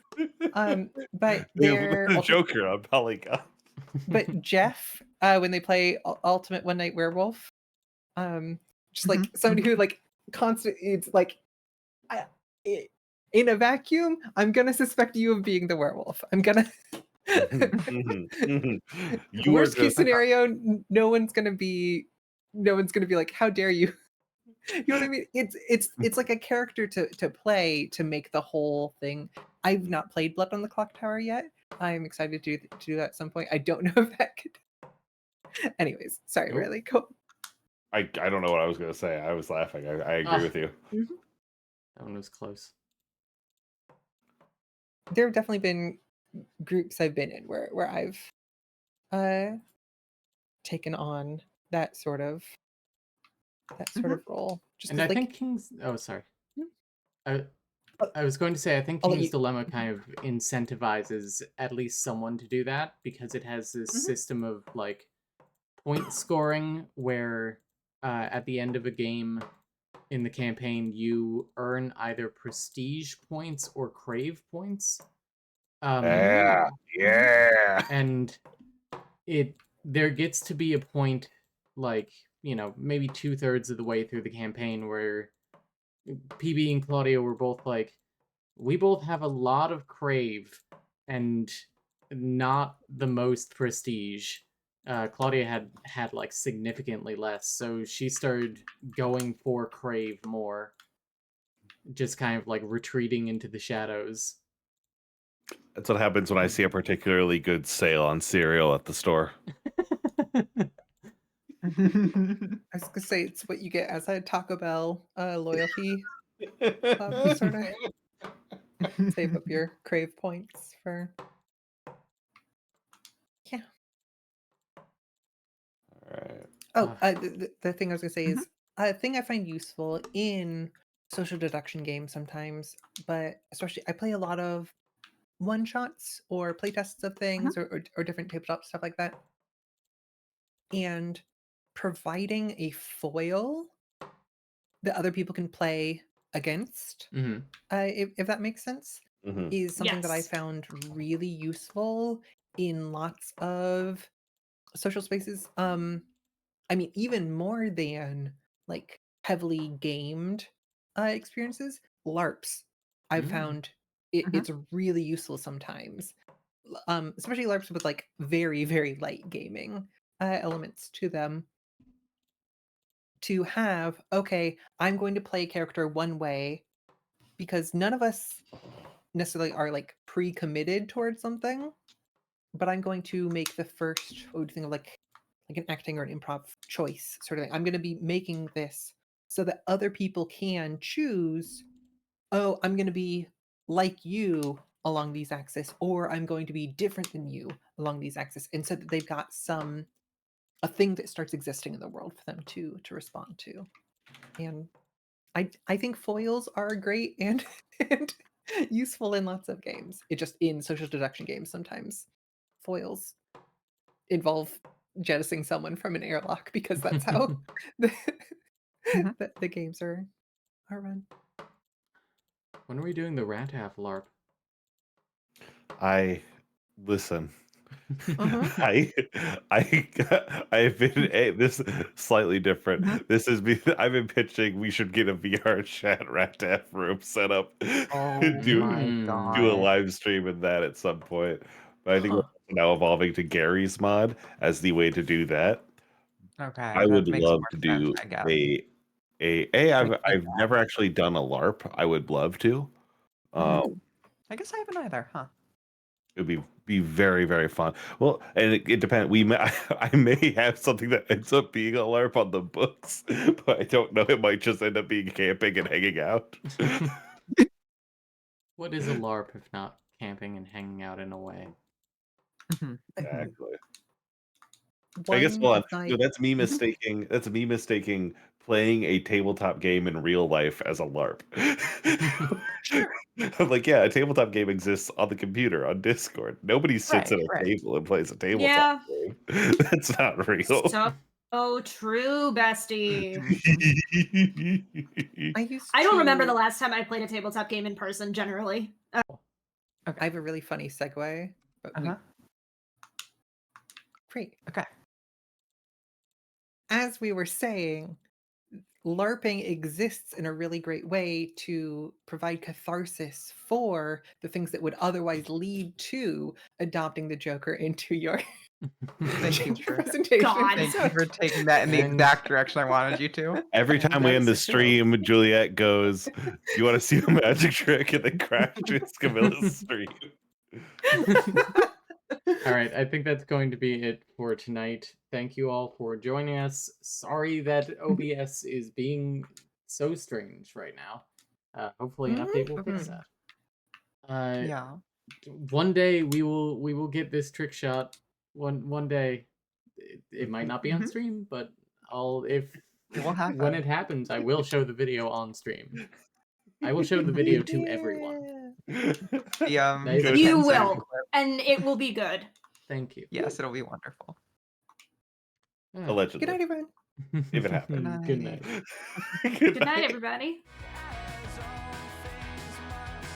But they're the ultimate, Joker on Polygon. but Jeff, when they play Ultimate One Night Werewolf, just like somebody who like constant, it's like I, in a vacuum, I'm gonna suspect you of being the werewolf. I'm gonna. You are Worst case just scenario, no one's gonna be like, how dare you? You know what I mean? It's like a character to play to make the whole thing. I've not played Blood on the Clock Tower yet. I'm excited to do that at some point. I don't know if that could. Anyways, sorry, Nope. really cool. I don't know what I was gonna say. I was laughing. I agree Ah. with you. That one was close. There have definitely been groups I've been in where I've taken on that sort of role. Just And I because, like, think King's. Oh, sorry. Hmm? I was going to say, I think I'll let King's you. Dilemma kind of incentivizes at least someone to do that, because it has this system of like point scoring where at the end of a game in the campaign you earn either prestige points or crave points. Yeah, yeah. And there gets to be a point, like, maybe 2/3 of the way through the campaign, where PB and Claudia were both like, we both have a lot of crave and not the most prestige. Claudia had like significantly less, so she started going for crave more, just kind of like retreating into the shadows. That's what happens when I see a particularly good sale on cereal at the store. I was gonna say it's what you get as a Taco Bell loyalty club, sort of. Save up your crave points for. Yeah. All right. Oh, the thing I was gonna say Mhm. is a thing I find useful in social deduction games sometimes, but especially I play a lot of one shots or playtests of things or different tabletop stuff like that. And providing a foil that other people can play against, Hmm. if that makes sense, Mhm. is something that I Yes. found really useful in lots of social spaces. I mean, even more than like heavily gamed experiences, LARPs. I found it's really useful sometimes, especially LARPs with like very, very light gaming elements to them. To have, okay, I'm going to play a character one way because none of us necessarily are like pre-committed towards something, but I'm going to make the first, what would you think of like an acting or an improv choice sort of thing. I'm going to be making this so that other people can choose, oh, I'm going to be like you along these axes, or I'm going to be different than you along these axes, and so that they've got a thing that starts existing in the world for them to respond to. And I think foils are great and and useful in lots of games. It just in social deduction games sometimes foils involve jettisoning someone from an airlock because that's how the, Mhm. the games are run. When are we doing the rat half LARP? I listen. Uh-huh. I I've been this is slightly different. Mhm. This is me. I've been pitching. We should get a VR chat rat room set up. Oh do my Mm. do a god. live stream in that at some point. But I think Huh. we're now evolving to Gary's mod as the way to do that. Okay, I would that makes love more to sense, do I guess. I've Like I've never actually done a LARP. I would love to. Mhm. Um, I guess I haven't either, huh? It'd be very, very fun. Well, and it depends. We may, I may have something that ends up being a LARP on the books, but I don't know. It might just end up being camping and hanging out. What is a LARP if not camping and hanging out in a way? Mhm. Exactly. I guess One hold on. of my No, that's me Mhm. mistaking. That's me mistaking playing a tabletop game in real life as a LARP. Sure. I'm like, yeah, a tabletop game exists on the computer on Discord. Nobody sits Right, at a right. table and plays a tabletop Yeah. game. That's not real. So true, bestie. Mhm. I used I don't remember the to last time I played a tabletop game in person, generally. I Okay. have a really funny segue, but Uh-huh. great. Okay. As we were saying, LARPing exists in a really great way to provide catharsis for the things that would otherwise lead to adopting the Joker into your, Thank you for presentation. God. thank So you for taking that in the And- exact direction I wanted you to. Every And time we end the that's the show. stream, Juliet goes, "You want to see a magic trick?" and then crashes Camilla's stream. All right, I think that's going to be it for tonight. Thank you all for joining us. Sorry that OBS is being so strange right now. Hopefully, an update will fix Mhm. that. Yeah. One day we will get this trick shot. One day, it might not be on Mhm. stream, but when It will happen. it happens, I will show the video on stream. I will show the video to everyone. Yeah. The Nice. the Good. You 10-second will, clip. and it will be good. Thank you. Yes, it'll be wonderful. Ah. Allegedly, Good night, everyone. if it happens. Good Good night. night. Good night, everybody.